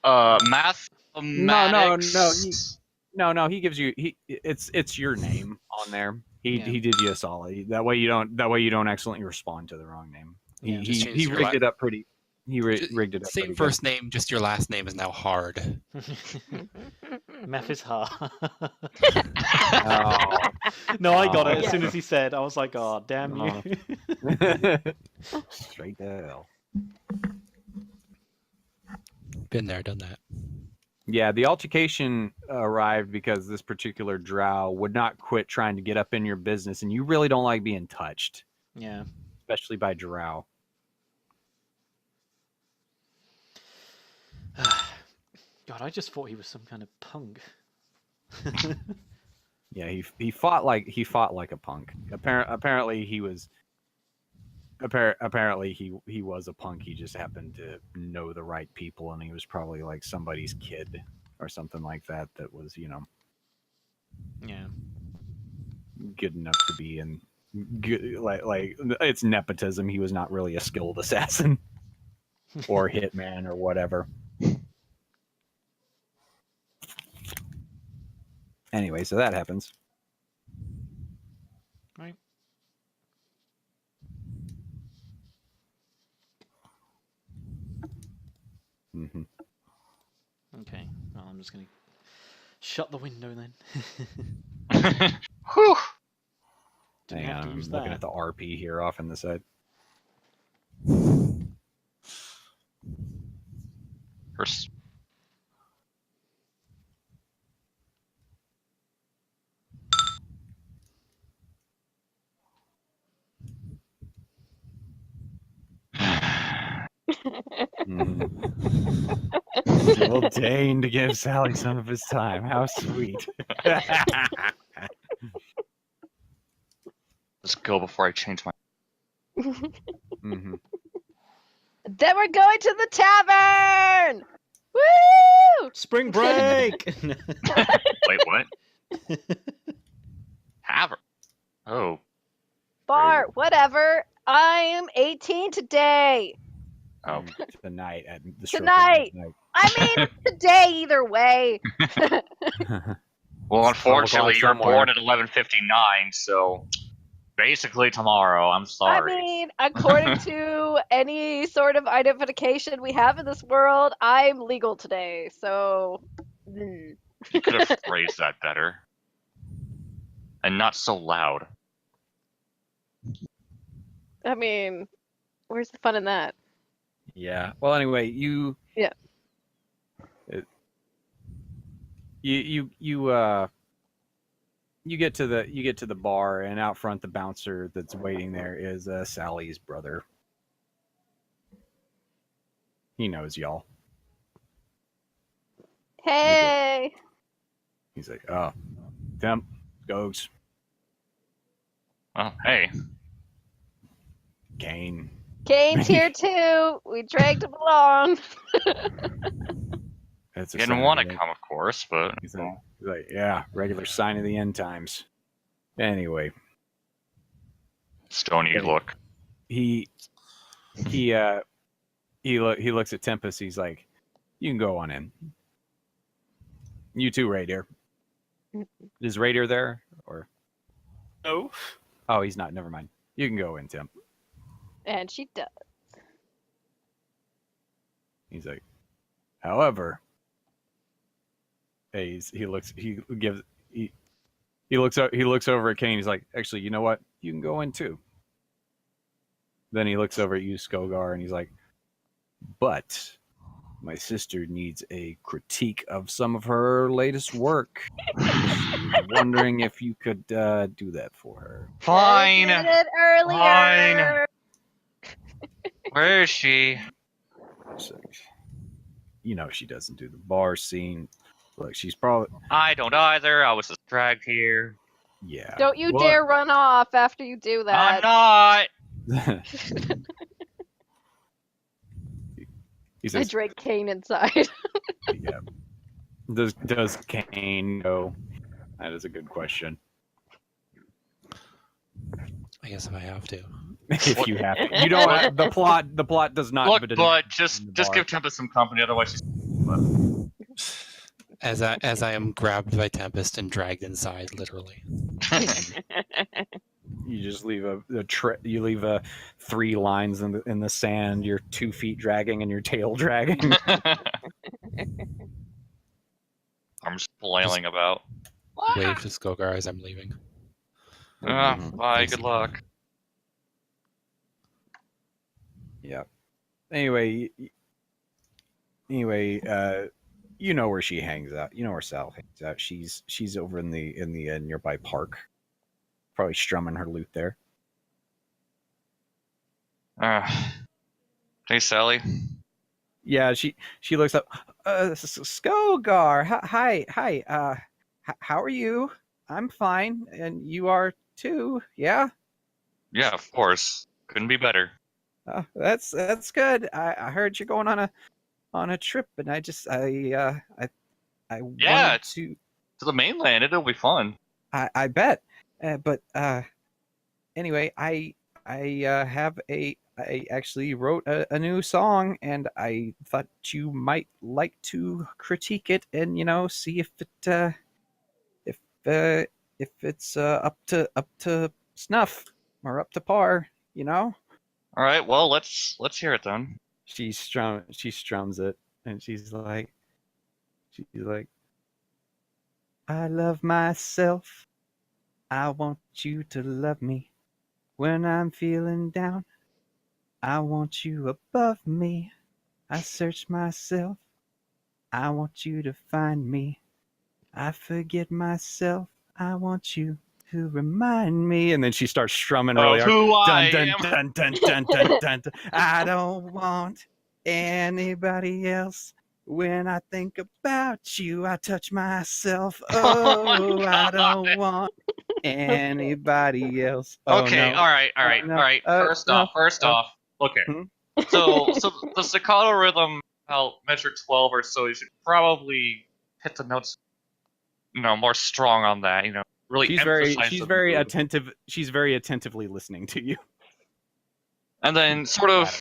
Mathematics. No. He gives you it's your name on there. He did you a solid. That way you don't accidentally respond to the wrong name. Yeah, He rigged it up pretty. He rigged it up. Same pretty first name, just your last name is now hard. Meth is hard. Oh. No, I got it as Yeah. soon as he said. I was like, "Oh, damn you!" Good. Straight to hell. Been there, done that. Yeah, the altercation arrived because this particular drow would not quit trying to get up in your business, and you really don't like being touched, Yeah. especially by drow. God, I just thought he was some kind of punk. Yeah, he fought like a punk. Apparently he was he was a punk. He just happened to know the right people, and he was probably like somebody's kid or something like that. That was Yeah. good enough to be in good like it's nepotism. He was not really a skilled assassin or hitman or whatever. Anyway, so that happens. Right. Mm-hmm. Okay. Well, I'm just gonna shut the window then. Whew. Didn't Hang have on, to I'm use looking that. at the RP here off on the side. First. Mhm. Still deign to give Sally some of his time. How sweet. Let's go before I change my. hmm Then we're going to the tavern! Woo! Spring break. Wait, what? Tavern. Oh. Bart, whatever. I'm 18 today. Oh. Tonight at the stroke Tonight. of midnight. I mean, today either way. Well, unfortunately, you were somewhere. born at 11:59, so basically tomorrow. I'm I sorry. mean, according to any sort of identification we have in this world, I'm legal today. So, You could have phrased that better. And not so loud. I mean, where's the fun in that? Yeah. Well, anyway, you. Yeah. You get to the bar, and out front, the bouncer that's waiting there is Sally's brother. He knows y'all. Hey! He's like, oh, Temp, Gogs, Oh, hey. Kane. Kane's here too. We dragged him along. That's a Didn't sign want of to the- come, of course, but He's like, yeah, regular sign of the end times. Anyway, stony Hey. look. he looks at Tempest. He's like, you can go on in. You too, Raider. Is Raider there or? No. Oh, he's not. Never mind. You can go in, Tim. And she does. He's like, however, he looks over at Kane. He's like, actually, you know what? You can go in too. Then he looks over at you, Skogar, and he's like, but my sister needs a critique of some of her latest work. She's wondering if you could do that for her. Fine. I did it earlier. Where is she? So, you know she doesn't do the bar scene. Look, she's probably I don't either. I was just dragged here. yeah. Don't you Well, dare run off after you do I'm that. not. He I says, drag Kane inside. yeah. Does Kane know? That is a good question. I guess if I have to. If you have to. You don't have, the plot does not. Look, but bud, just bar. give Tempest some company, otherwise she's. As I am grabbed by Tempest and dragged inside, literally. You just leave you leave 3 lines in the sand. You're 2 feet dragging and your tail dragging. I'm just flailing about. Wave to Skogar as I'm leaving. Bye, good luck. Yeah. Anyway, you know where she hangs out. You know where Sal hangs out. She's over in the nearby park, probably strumming her lute there. Hey, Sally. Yeah, she looks up. Skogar, hi. How are you? I'm fine, and you are too. Yeah. Yeah, of course. Couldn't be better. That's good. I heard you're going on a trip, and I Yeah, wanted to. To the mainland, it'll be fun. I bet. But anyway, I actually wrote a new song, and I thought you might like to critique it and see if it's up to snuff or up to par, you know? All right, well, let's hear it then. She strums it, and she's like, I love myself. I want you to love me. When I'm feeling down, I want you above me. I search myself. I want you to find me. I forget myself. I want you to remind me. And then she starts strumming really hard. Who I Dun, am. dun, dun, dun, dun, dun, dun. I don't want anybody else. When I think about you, I touch myself. Oh my I God. don't want anybody else. Oh, Okay, no. all right, no, all right. First no, off. Okay. Hmm? So the staccato rhythm, about measure 12 or so, you should probably hit the notes, more strong on that. Really She's emphasize the very mood. attentive. She's very attentively listening to you. And then sort of,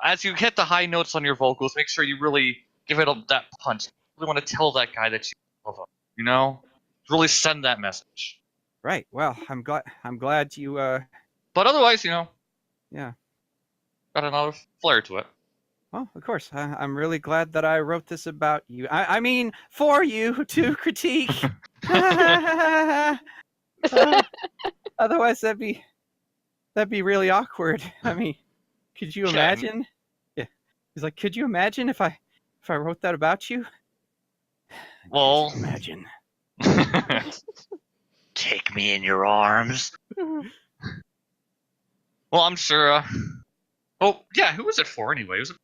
as you hit the high notes on your vocals, make sure you really give it that punch. You really want to tell that guy that you love him. Really send that message. Right. Well, I'm glad you But otherwise, yeah. got another flair to it. Well, of course. I'm really glad that I wrote this about you. I mean, for you to critique. Otherwise, that'd be really awkward. I mean, could you Yeah. imagine? Yeah. He's like, could you imagine if I wrote that about you? Well, Could you imagine. Take me in your arms. Well, I'm sure. Oh, yeah. Who was it for anyway? Was it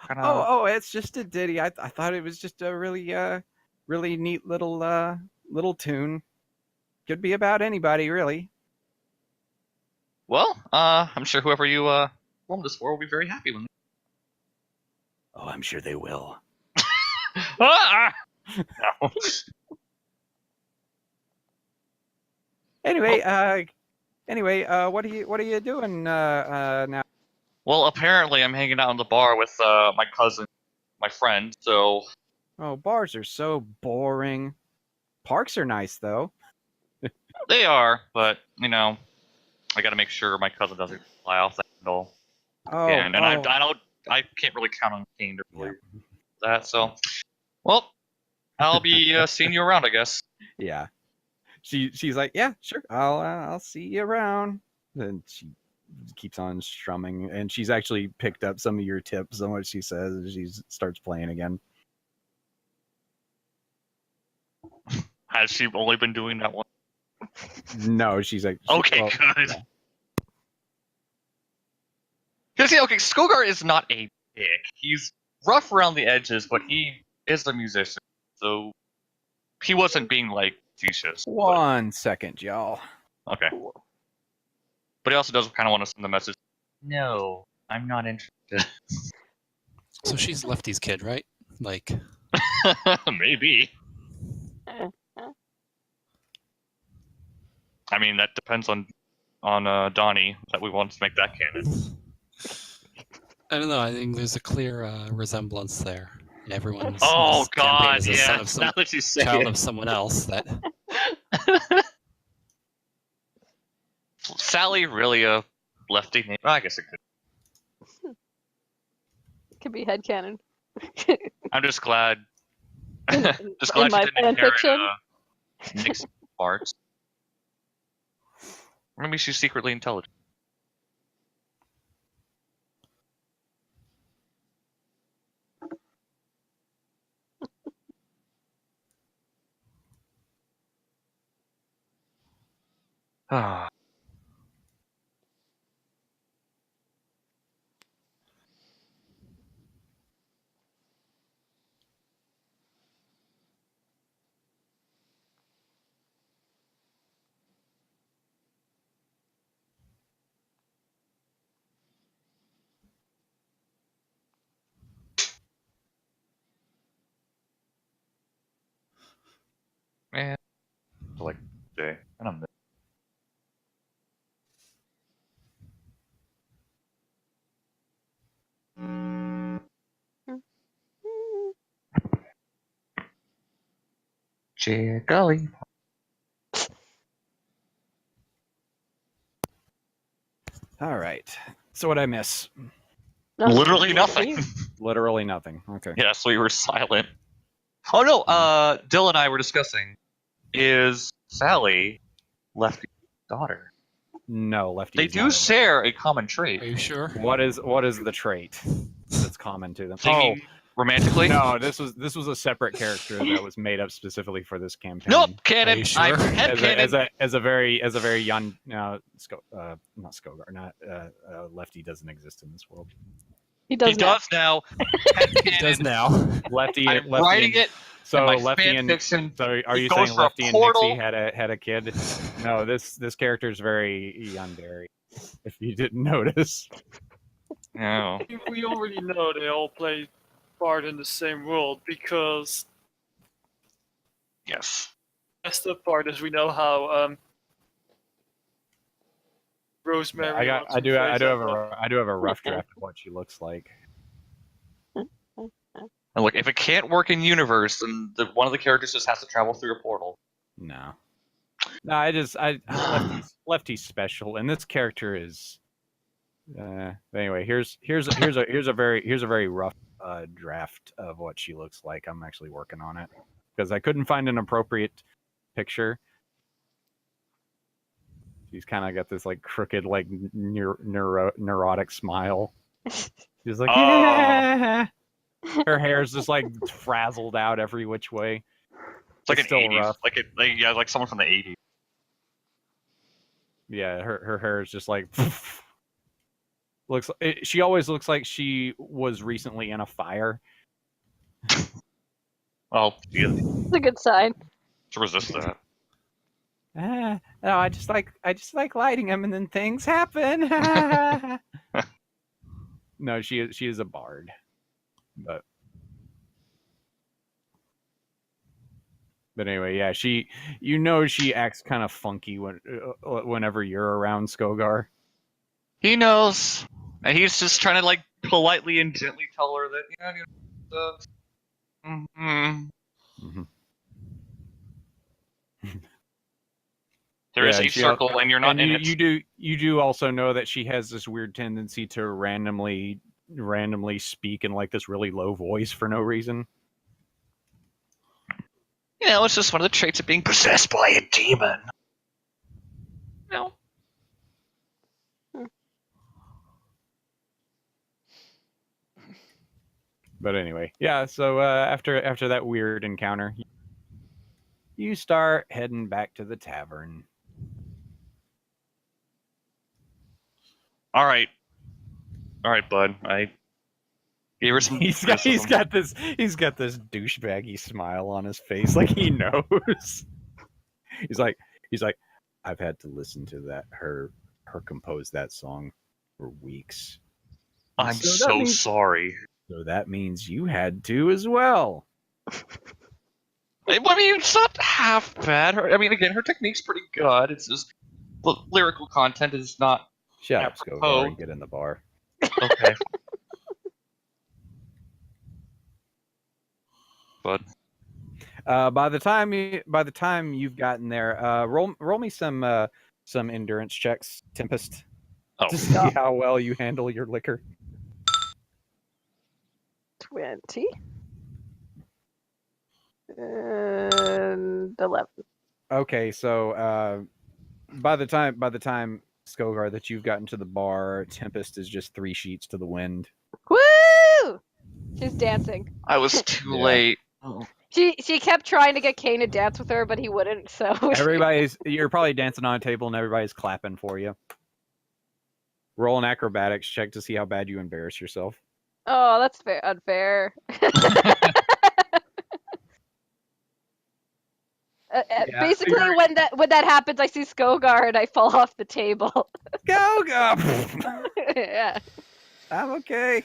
kinda... Oh, it's just a ditty. I thought it was just a really neat little tune. Could be about anybody, really. Well, I'm sure whoever you formed this for will be very happy when. Oh, I'm sure they will. No. Anyway, what are you doing now? Well, apparently I'm hanging out in the bar with my cousin, my friend. So Oh, bars are so boring. Parks are nice though. they are, but I got to make sure my cousin doesn't fly off the handle. Oh, And I can't really count on Kane to believe that. So, well, I'll be seeing you around, I guess. Yeah. She's like, yeah, sure. I'll see you around. And she keeps on strumming, and she's actually picked up some of your tips on what she says as she starts playing again. Has she only been doing that one? No, she's like, Okay, well, good. Because okay, Skogar is not a dick. He's rough around the edges, but he is a musician, so he wasn't being like facetious. 1 second, y'all. Okay. But he also does kind of want to send the message. No, I'm not interested. So she's Lefty's kid, right? Like, Maybe. I mean, that depends on Donnie that we want to make that canon. I don't know. I think there's a clear resemblance there. Everyone's Oh campaign God, is the son yeah. of some Now that you say child it. of someone else. That Sally really a lefty name? Well, I guess it could. Could be headcanon. I'm just glad. In Just glad my she didn't inherit fanfiction? Nick's parts. Maybe she's secretly intelligent. Ah. Man, like day, and I'm. Jiggly. All right. So what I miss? Literally nothing. Literally nothing. Okay. Yes, we were silent. Oh no, Dill and I were discussing, is Sally Lefty's daughter? No, Lefty. They is do not in share a common Are trait. you sure? it. What is the trait that's common to them? Singing romantically? No, this was a separate character that was made up specifically for this campaign. Nope, Are canon. you sure? I'm As a very young not Skogar, not Lefty doesn't exist in this world. He He does now. does now. It does now. Lefty, I'm Lefty writing and, it. so in my Lefty fan and fiction. so are He you goes saying for a Lefty and portal. Nixie had a kid? No, this character is very yandere. If you didn't notice. No. We already know they all play part in the same world because Yes. that's the part is we know how Rosemary. I do have a rough draft of what she looks like. And look, if it can't work in universe, then one of the characters just has to travel through a portal. No, Lefty's special, and this character is. Anyway, here's a very rough draft of what she looks like. I'm actually working on it because I couldn't find an appropriate picture. She's kind of got this like crooked, like neurotic smile. She's like, yeah. Her hair's just like frazzled out every which way. It's like It's an still 80s, rough. like someone from the 80s. Yeah, her hair is just like she always looks like she was recently in a fire. Well, yeah, It's a good sign. to resist that. No, I just like lighting them and then things happen. No, she is a bard, but anyway, yeah, she acts kind of funky whenever you're around Skogar. He knows, and he's just trying to like politely and gently tell her that there is Yeah, a circle, and you're not and in it. you do also know that she has this weird tendency to randomly speak in like this really low voice for no reason. You know, it's just one of the traits of being possessed by a demon. No. But anyway, yeah. So after that weird encounter, you start heading back to the tavern. All right, bud. I gave her some. He's got this douchebaggy smile on his face, like he knows. He's like, I've had to listen to her compose that song for weeks. I'm So that so means- sorry. So that means you had to as well. I mean, it's not half bad. I mean, again, her technique's pretty good. It's just the lyrical content is not Shut up, apropos. Skogar, and get in the bar. Okay. But By the time you've gotten there, roll me some endurance checks, Tempest, oh, to see how well you handle your liquor. 20. And 11. Okay, so by the time Skogar that you've gotten to the bar, Tempest is just 3 sheets to the wind. Woo! She's dancing. I was too Yeah. late. She kept trying to get Kane to dance with her, but he wouldn't. So You're probably dancing on a table and everybody's clapping for you. Roll an acrobatics check to see how bad you embarrass yourself. Oh, that's unfair. Yeah, Basically, you're- when that happens, I see Skogar and I fall off the table. Go! Yeah. I'm okay.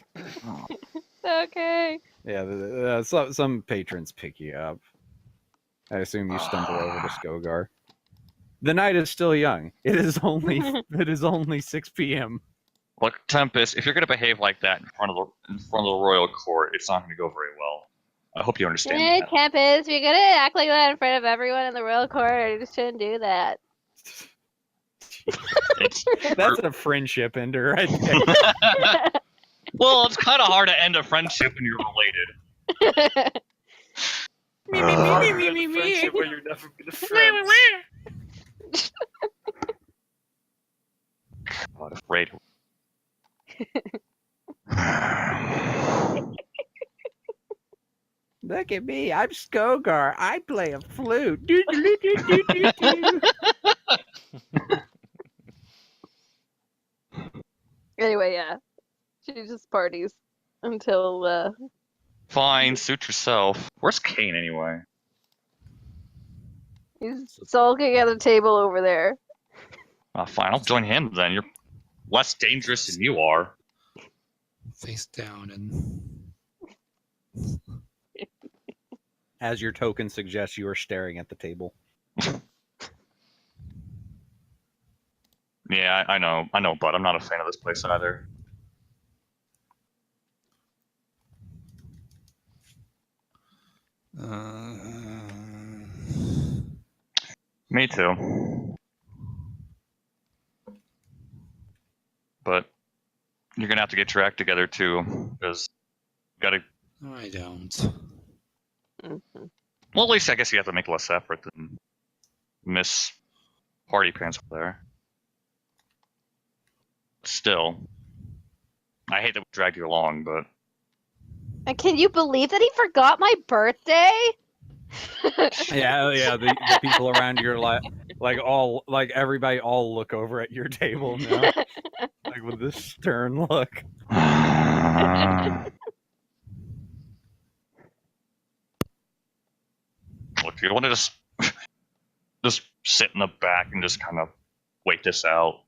Okay. Yeah, some patrons pick you up. I assume you stumble over to Skogar. The night is still young. It is only 6 p.m. Look, Tempest, if you're gonna behave like that in front of the royal court, it's not gonna go very well. I hope you understand Hey, that. Tempest, you're gonna act like that in front of everyone in the royal court. You just shouldn't do that. That's a friendship ender right there. Well, it's kind of hard to end a friendship when you're related. Hard to end a friendship when you've never been friends. What afraid? Look at me, I'm Skogar. I play a flute. Do, do, do, do, do, do. Anyway, yeah. She just parties until Fine, suit yourself. Where's Kane anyway? he's sulking at the table over there. Fine, I'll join him then. You're less dangerous than you are. Face down and As your token suggests, you are staring at the table. Yeah, I know, but I'm not a fan of this place either. Me too. But you're gonna have to get your act together too, because you gotta. I don't. Mhm. Well, at least I guess you have to make less effort than Miss Party Pants over there. Still, I hate that we dragged you along, but And can you believe that he forgot my birthday? Yeah, the people around you are like everybody all look over at your table now, like with this stern look. Look, you want to just sit in the back and just kind of wait this out.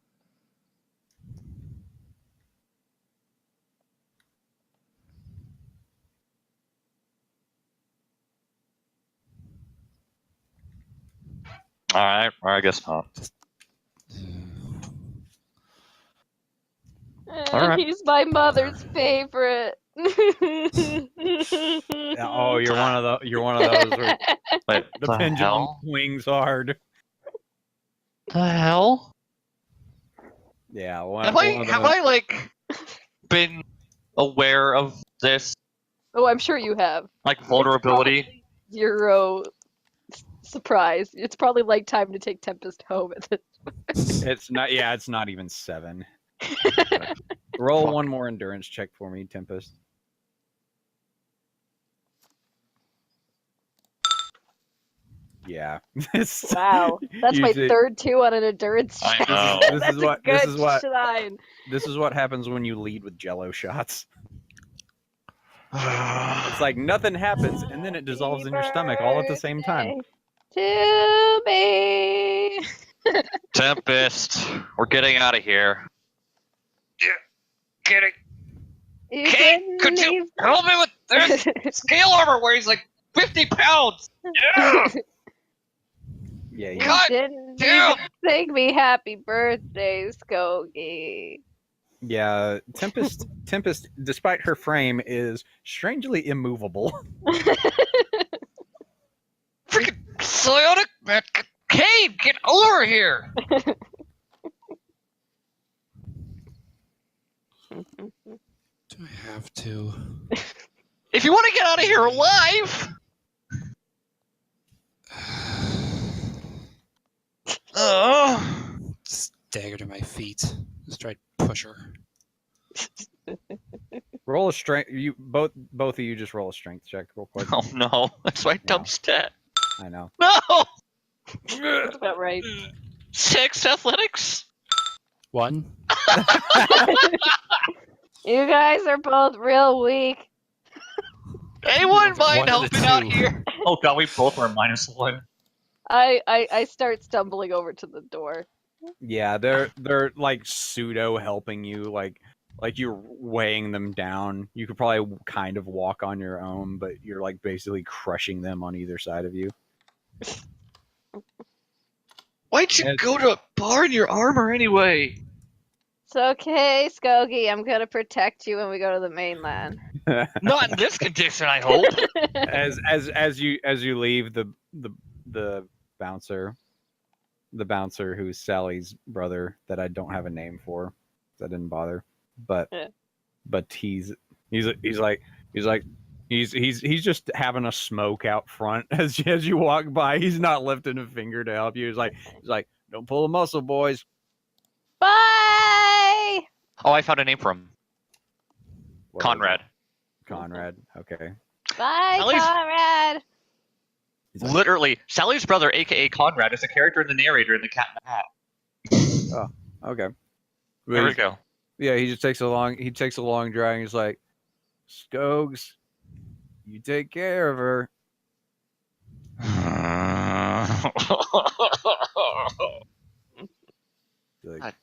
All right, or I guess not. Alright. He's my mother's favorite. Oh, you're one of those where Wait, the pendulum hell? swings hard. The hell? Yeah, one Have of I like been aware of this Oh, I'm sure you have. like vulnerability? Zero surprise. It's probably like time to take Tempest home at this. It's not. Yeah, it's not even 7. Roll one more endurance check for me, Tempest. Yeah. Wow, that's You my did- third 2 on an endurance I check. know. This That's is what- a good this is what- sign. This is what happens when you lead with Jello shots. It's like nothing happens, and then it dissolves in your stomach all at the same time. To me. Tempest, we're getting out of here. Yeah, getting. You Kate, didn't could you leave- help me with this? Scale armor weighs like 50 pounds. Yeah. Yeah, You yeah. God didn't damn. even sing me happy birthday, Skokie. Yeah, Tempest, despite her frame, is strangely immovable. Freaking psionic man. Cade, get over here. Do I have to? If you want to get out of here alive. Oh. Stagger to my feet. Just try to push her. Roll a strength. You both of you just roll a strength check real quick. Oh no, that's my dumb stat. I know. No. That's about right. 6 athletics. 1. You guys are both real weak. Anyone mind One of the helping out two. here? Oh god, we both are -1. I start stumbling over to the door. Yeah, they're like pseudo helping you, like you're weighing them down. You could probably kind of walk on your own, but you're like basically crushing them on either side of you. Why'd you Yes. go to a bar in your armor anyway? It's okay, Skokie. I'm gonna protect you when we go to the mainland. Not in this condition, I hope. as you leave, the bouncer the bouncer who's Sally's brother that I don't have a name for. I didn't bother, but Yeah. but he's just having a smoke out front as you walk by. He's not lifting a finger to help you. He's like, don't pull a muscle, boys. Bye. Oh, I found a name for him. What was Conrad. it? Conrad. Okay. Bye, Sally's- Conrad. He's like, Literally, Sally's brother, aka Conrad, is a character in the narrator in The Cat in the Hat. okay. There we go. Yeah, he just takes a long drive and he's like, Skogs, you take care of her. He's like,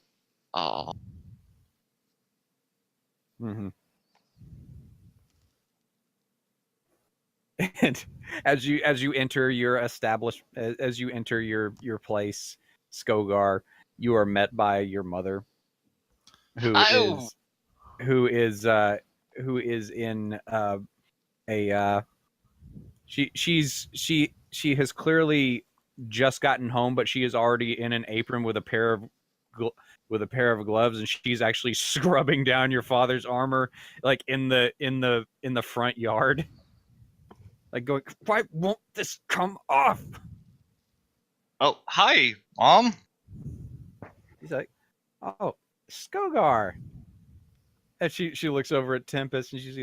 Oh. mm-hmm. And as you enter your your place, Skogar, you are met by your mother, who Oh. is in she has clearly just gotten home, but she is already in an apron with a pair of gloves, and she's actually scrubbing down your father's armor, like in the front yard, like going, why won't this come off? Oh, hi, Mom. He's like, oh, Skogar. And she looks over at Tempest, and she's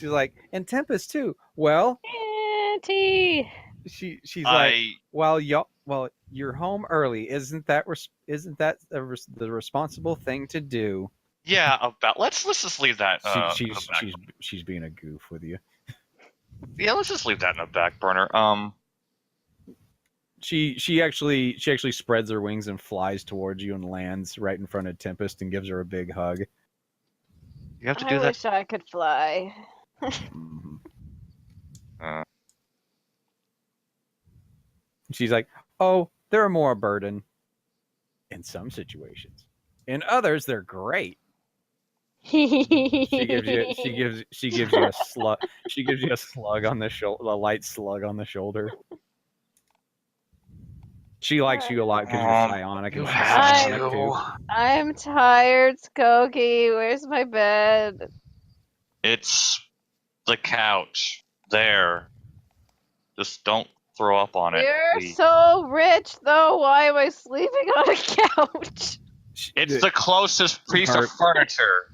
like, and Tempest too. Well, Auntie. she's like, well, you're home early. Isn't that the responsible thing to do? Yeah, about let's just leave that. She's being a goof with you. Yeah, let's just leave that in the back burner. She actually spreads her wings and flies towards you and lands right in front of Tempest and gives her a big hug. You have to I do that. wish I could fly. Mhm. Uh, She's like, oh, they're more a burden in some situations. In others, they're great. She gives you a slug. She gives you a slug on the shoulder, a light slug on the shoulder. She likes you a lot because you're psionic and she's psionic too. I'm tired, Skokie. Where's my bed? It's the couch there. Just don't throw up on it. You're please. so rich, though. Why am I sleeping on a couch? It's the closest piece of furniture.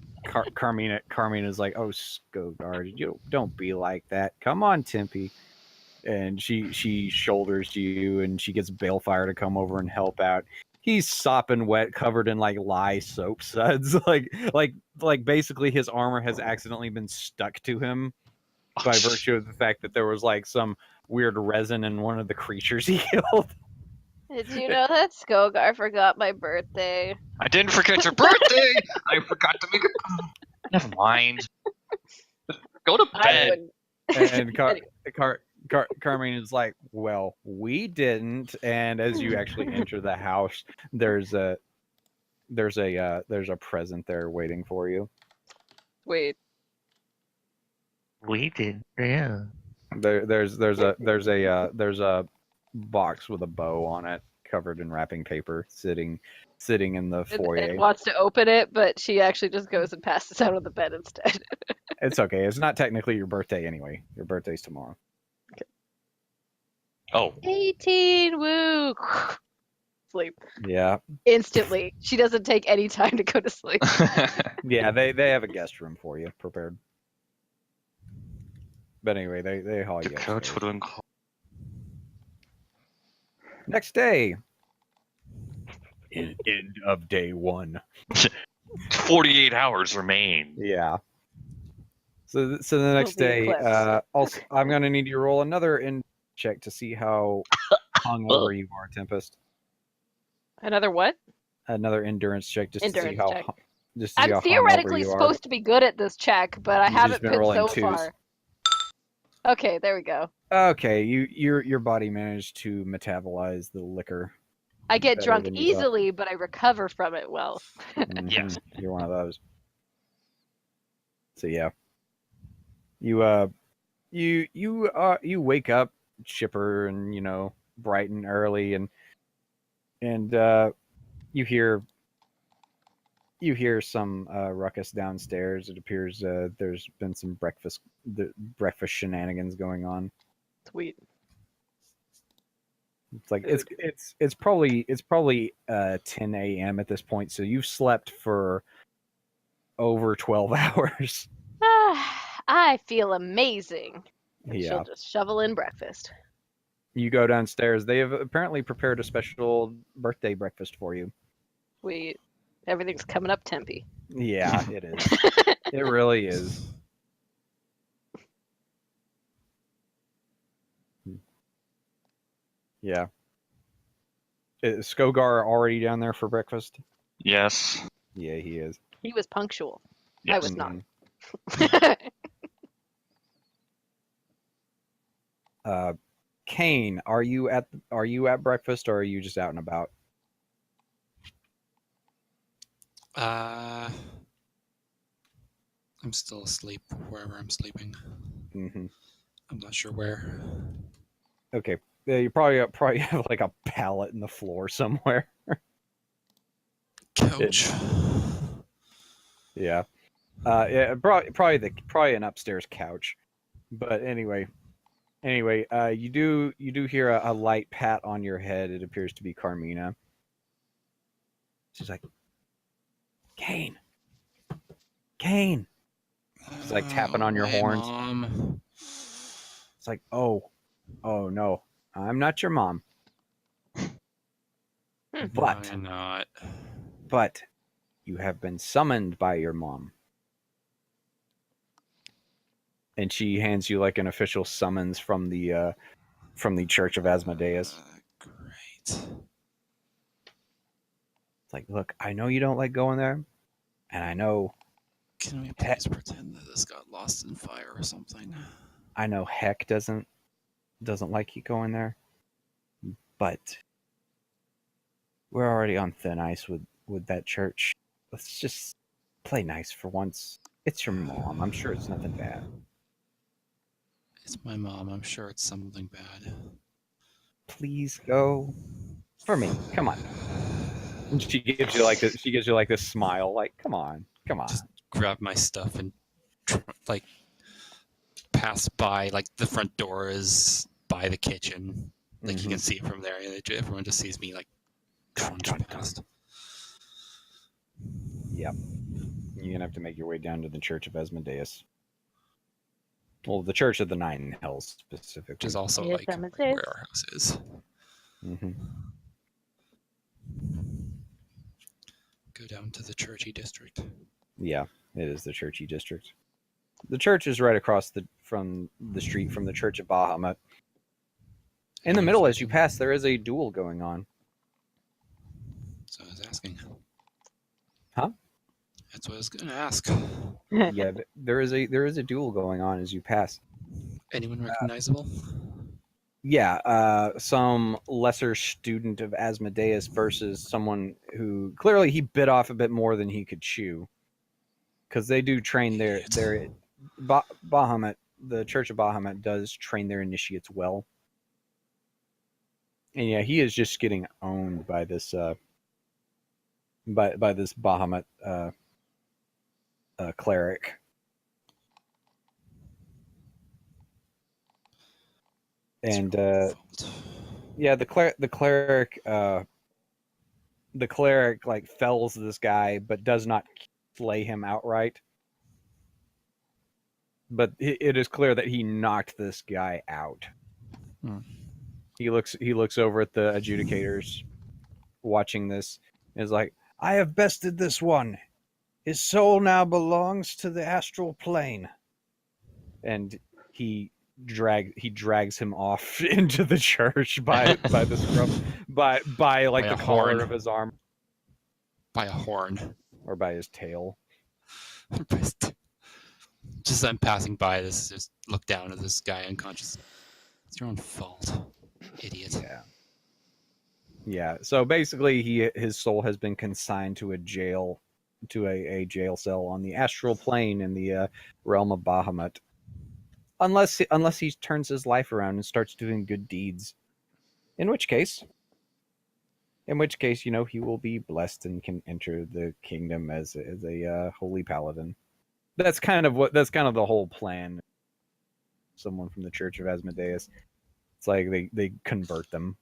Carmina's like, oh, Skogar, you don't be like that. Come on, Tempe. And she shoulders you, and she gets Balefire to come over and help out. He's sopping wet, covered in like lye soap suds. like basically his armor has accidentally been stuck to him by virtue of the fact that there was like some weird resin in one of the creatures he killed. Did you know that Skogar forgot my birthday? I didn't forget your birthday. I forgot to make it. Never mind. Go to I bed. would. Anyway. Carmine is like, well, we didn't. And as you actually enter the house, there's a present there waiting for you. Wait. We did. Yeah. There's a box with a bow on it, covered in wrapping paper, sitting in the foyer. And wants to open it, but she actually just goes and passes out on the bed instead. It's okay. It's not technically your birthday anyway. Your birthday's tomorrow. Oh. 18, woo! Sleep. Yeah. Instantly. She doesn't take any time to go to sleep. Yeah, they have a guest room for you prepared. But anyway, they haul The you. coach upstairs. would call. Next day. End of day one. 48 hours remain. Yeah. So the next be day, eclipsed. also I'm gonna need you to roll another check to see how hungover you are, Tempest. Another what? Another endurance check just to see Endurance how check. just to see I'm how theoretically hungover you are. supposed to be good at this check, but I You've haven't just been been rolling so twos. far. Okay, there we go. Okay, your body managed to metabolize the liquor. I get Better drunk than you thought. easily, but I recover from it well. Mhm, Yes. You're one of those. So yeah. You wake up chipper and bright and early, and and you hear some ruckus downstairs. It appears there's been some breakfast shenanigans going on. Sweet. It's like it's probably 10 a.m. at this point, so you've slept for over 12 hours. I feel amazing. Yeah. She'll just shovel in breakfast. You go downstairs. They have apparently prepared a special birthday breakfast for you. Sweet. Everything's coming up Tempe. Yeah, it is. It really is. Yeah. Is Skogar already down there for breakfast? Yes. Yeah, he is. He was punctual. I Yes. was not. Kane, are you at breakfast, or are you just out and about? I'm still asleep wherever I'm sleeping. Mm-hmm. I'm not sure where. Okay. Yeah, you probably have like a pallet in the floor somewhere. Couch. Yeah. Yeah, probably an upstairs couch. But anyway, you do hear a light pat on your head. It appears to be Carmina. She's like, Kane. She's like tapping on your Hey, horns. Mom. It's like, oh no, I'm not your mom. No, you're not. But you have been summoned by your mom. And she hands you like an official summons from the Church of Asmodeus. Great. It's like, look, I know you don't like going there, and I know Can we please pretend that this got lost in fire or something? Heck doesn't like you going there, but we're already on thin ice with that church. Let's just play nice for once. It's your mom. I'm sure it's nothing bad. It's my mom. I'm sure it's something bad. Please go for me. Come on. And she gives you like this smile. Like, come on. Just grab my stuff and like pass by. Like the front door is by the kitchen. Like you can see it from there. And everyone just sees me like crunch past. Yep. You're gonna have to make your way down to the Church of Asmodeus. Well, the Church of the Nine Hells specifically. Which is also Yes, like Asmodeus. where our house is. Mm-hmm. Go down to the churchy district. Yeah, it is the churchy district. The church is right across from the street from the Church of Bahamut. In the middle, as you pass, there is a duel going on. So I was asking. Huh? That's what I was gonna ask. Yeah, there is a duel going on as you pass. Anyone recognizable? Yeah, some lesser student of Asmodeus versus someone who clearly he bit off a bit more than he could chew. Because they do train Bahamut, the Church of Bahamut does train their initiates well. And yeah, he is just getting owned by this by this Bahamut cleric. And yeah, the cleric like fells this guy, but does not slay him outright. But it is clear that he knocked this guy out. Hmm. He looks over at the adjudicators, watching this, and is like, "I have bested this one. His soul now belongs to the astral plane." And he drags him off into the church by the scruff, by like By the a collar horn. of his arm By a horn. or by his tail. Just as I'm passing by, just look down at this guy unconscious. It's your own fault, idiot. Yeah. So basically, his soul has been consigned to a jail, a jail cell on the astral plane in the realm of Bahamut. Unless he turns his life around and starts doing good deeds, in which case In which case, you know, he will be blessed and can enter the kingdom as a holy paladin. That's kind of the whole plan. Someone from the Church of Asmodeus. It's like they convert them,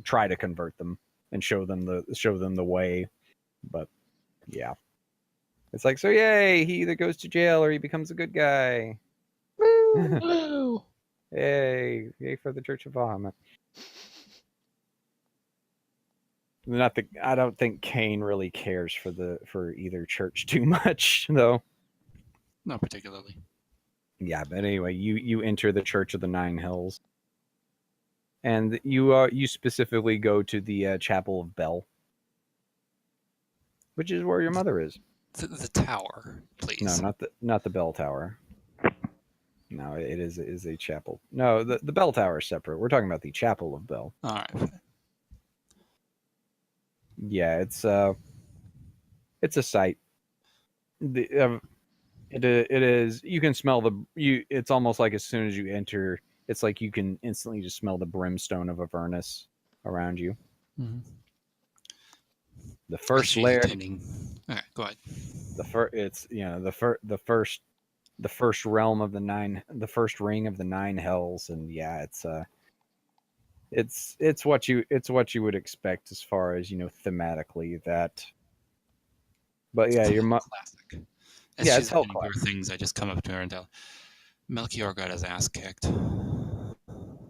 try to convert them, and show them the way. But yeah, it's like, so yay! He either goes to jail or he becomes a good guy. Woo! Yay for the Church of Bahamut. I don't think Kane really cares for either church too much, though. Not particularly. Yeah, but anyway, you enter the Church of the Nine Hills, and you specifically go to the Chapel of Bell, which is where your mother is. The tower, please. No, not the bell tower. No, it is a chapel. No, the bell tower is separate. We're talking about the Chapel of Bell. All right. Yeah, it's a sight. It is. You can smell it's almost like as soon as you enter, it's like you can instantly just smell the brimstone of Avernus around you. Mm-hmm. The first layer. All right, go ahead. The first realm of the first ring of the nine hells, and yeah, it's what you would expect as far as, you know, thematically that. But yeah, your classic. As yeah, she's it's hell doing her things, I just come up to her and tell Melchior got his ass kicked.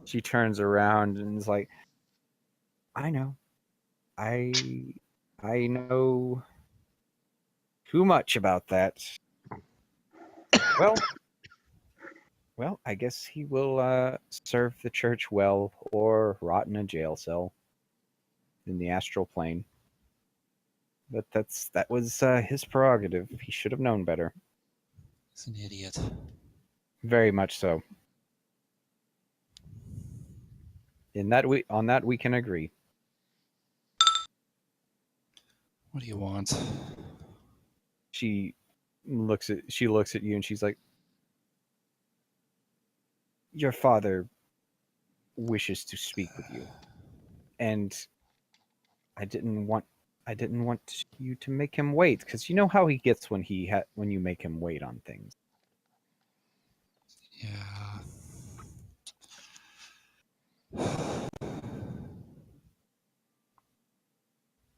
She turns around and is like, I know. I know too much about that. Well, I guess he will serve the church well or rot in a jail cell in the astral plane. But that was his prerogative. He should have known better. He's an idiot. Very much so. On that we can agree. What do you want? She looks at you and she's like, your father wishes to speak with you, and I didn't want you to make him wait, because you know how he gets when you make him wait on things. Yeah.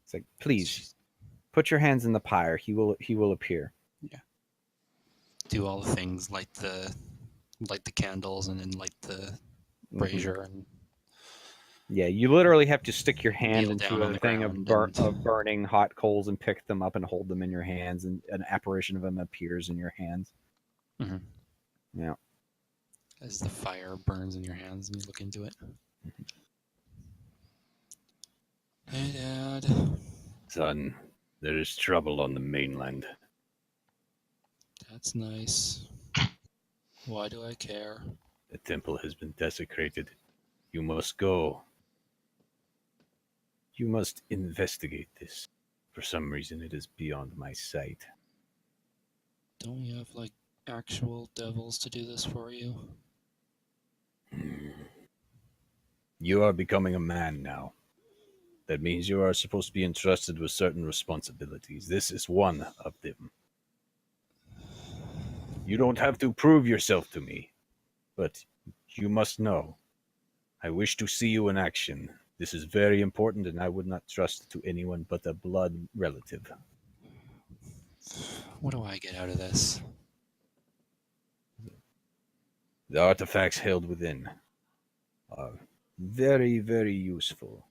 It's like, please put your hands in the pyre. He will appear. Yeah. Do all the things, light the candles, and then light the brazier, and yeah, you literally have to stick your hand kneel down into on a the thing of ground burning hot coals and pick them up and hold them in your hands, and an apparition of him appears in your hands. Mhm. Yeah. As the fire burns in your hands and you look into it. Hey, Dad. Son, there is trouble on the mainland. That's nice. Why do I care? The temple has been desecrated. You must go. You must investigate this. For some reason, it is beyond my sight. Don't we have, like, actual devils to do this for you? You are becoming a man now. That means you are supposed to be entrusted with certain responsibilities. This is one of them. You don't have to prove yourself to me, but you must know. I wish to see you in action. This is very important, and I would not trust it to anyone but a blood relative. What do I get out of this? The artifacts held within are very, very useful.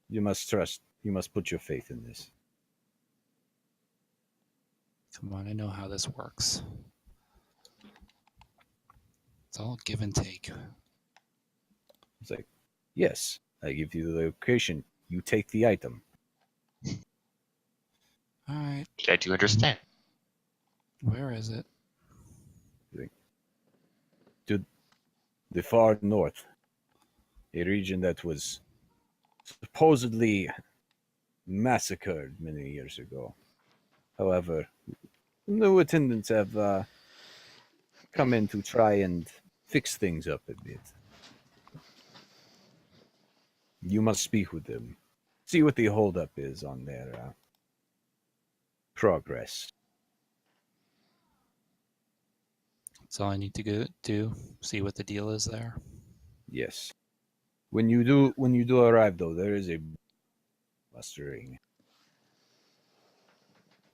You must trust. You must put your faith in this. Come on, I know how this works. It's all give and take. It's like, yes, I give you the location. You take the item. Alright, I do understand. where is it? To the far north, a region that was supposedly massacred many years ago. However, new attendants have come in to try and fix things up a bit. You must speak with them. See what the holdup is on their progress. That's all I need to go do. See what the deal is there. Yes. When you do arrive, though, there is a mustering,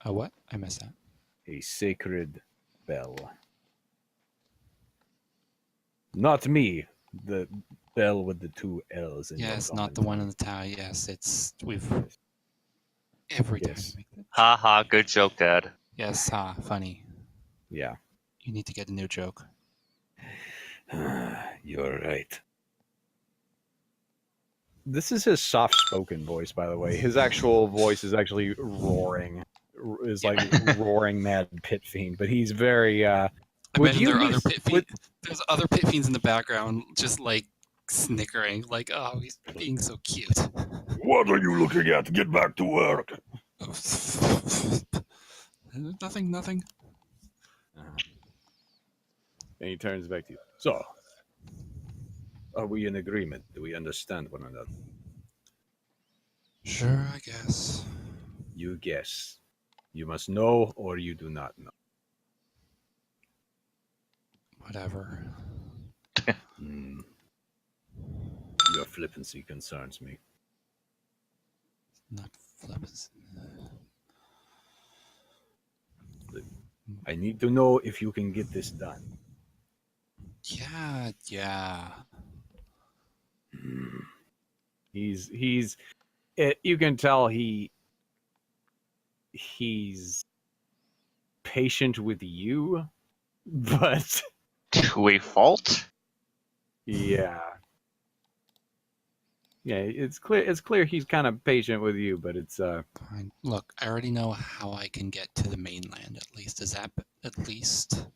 Oh, what? I missed that. a sacred bell. Not me. The bell with the two L's. Yes, not the one in the tower. Yes, it's every time. Yes. I make that. Ha ha, good joke, Dad. Yes, funny. Yeah. You need to get a new joke. You're right. This is his soft-spoken voice, by the way. His actual voice is actually roaring. Is like roaring mad pit fiend, but he's very. I Would imagine you there are be- other pit would- fiends. There's other pit fiends in the background, just like snickering, like, oh, he's being so cute. What are you looking at? Get back to work. Nothing. And he turns back to you. So, are we in agreement? Do we understand one another? Sure, I guess. You guess. You must know, or you do not know. Whatever. Your flippancy concerns me. Not flippers. I need to know if you can get this done. Yeah. He's you can tell he's patient with you, but To a fault? yeah, it's clear he's kind of patient with you, but it's Fine. Look, I already know how I can get to the mainland, at least. Is that at least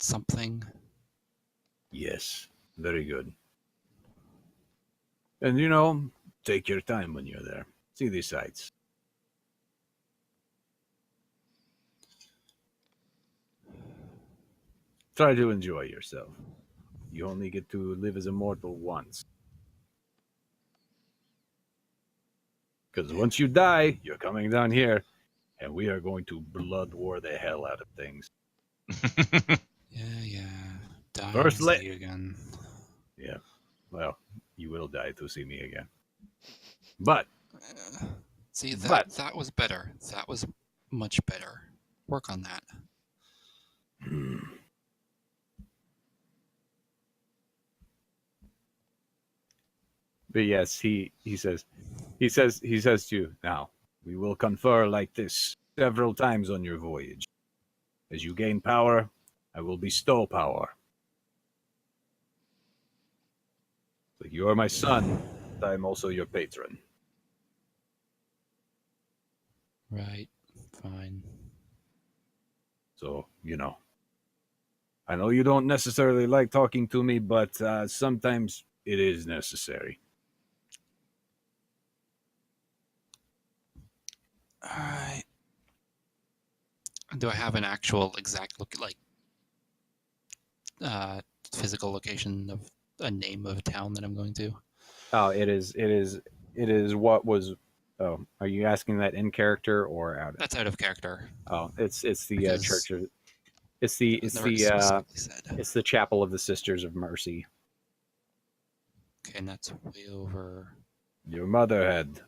something? yes, very good. And take your time when you're there. See these sights. Try to enjoy yourself. You only get to live as a mortal once. Because once you die, you're coming down here, and we are going to blood war the hell out of things. Yeah. Die First and let- see you again. Yeah. Well, you will die to see me again. But See, But- that was better. That was much better. Work on that. But yes, he says to you, now, we will confer like this several times on your voyage. As you gain power, I will bestow power. But you are my son, and I am also your patron. Right. Fine. So, I know you don't necessarily like talking to me, but sometimes it is necessary. Alright. Do I have an actual exact look, like, physical location of a name of a town that I'm going to? Oh, it is what was. Oh, are you asking that in character or out? That's out of character. Oh, it's the Because church of. It's the It was never specifically said. it's the chapel of the Sisters of Mercy. Okay, and that's way over Your mother had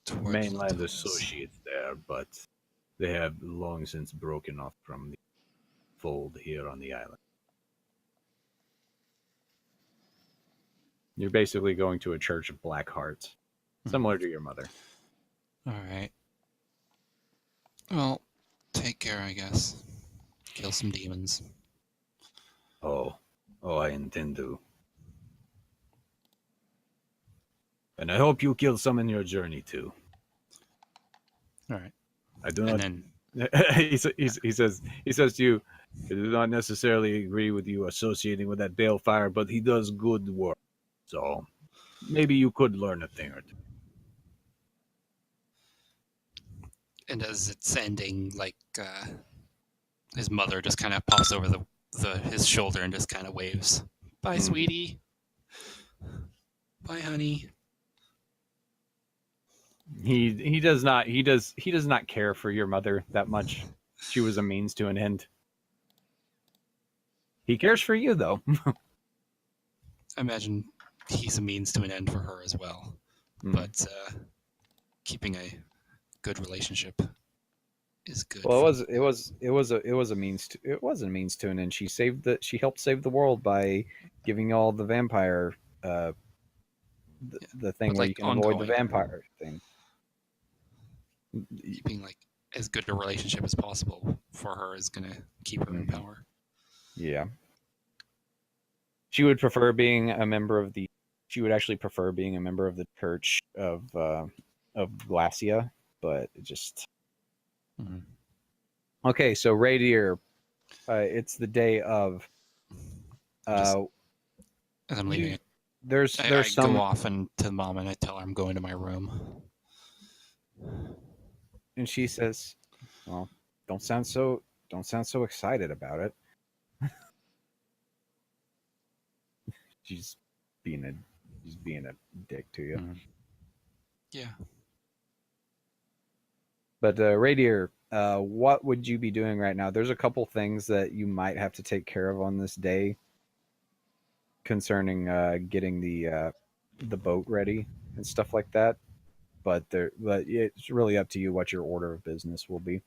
towards mainland Latonis. associates there, but they have long since broken off from the fold here on the island. You're basically going to a church of Black Hearts, similar to your mother. Alright. Well, take care, I guess. Kill some demons. Oh, I intend to. And I hope you kill some in your journey too. Alright. I do And not. then he says to you, I do not necessarily agree with you associating with that balefire, but he does good work. So maybe you could learn a thing or two. and as it's ending, like his mother just kind of pops over his shoulder and just kind of waves. Bye, sweetie. Bye, honey. He does not care for your mother that much. She was a means to an end. He cares for you though. I imagine he's a means to an end for her as well. Mm. But keeping a good relationship is good. Well, for- it was a means to an end. She helped save the world by giving you all the vampire the thing But, where like, you can avoid the ongoing. vampire thing. Keeping like as good a relationship as possible for her is gonna keep her in Mhm. power. Yeah. She would prefer being a member of the. She would actually prefer being a member of the Church of Glacia, but it just. Mhm. Okay, so Radier, it's the day of. Just- Uh, As I'm you- leaving, there's I some, go off and to mom and I tell her I'm going to my room. and she says, "Well, don't sound so excited about it." she's being a dick to you. Mhm. Yeah. But Radier, what would you be doing right now? There's a couple things that you might have to take care of on this day concerning getting the boat ready and stuff like that. But it's really up to you what your order of business will be.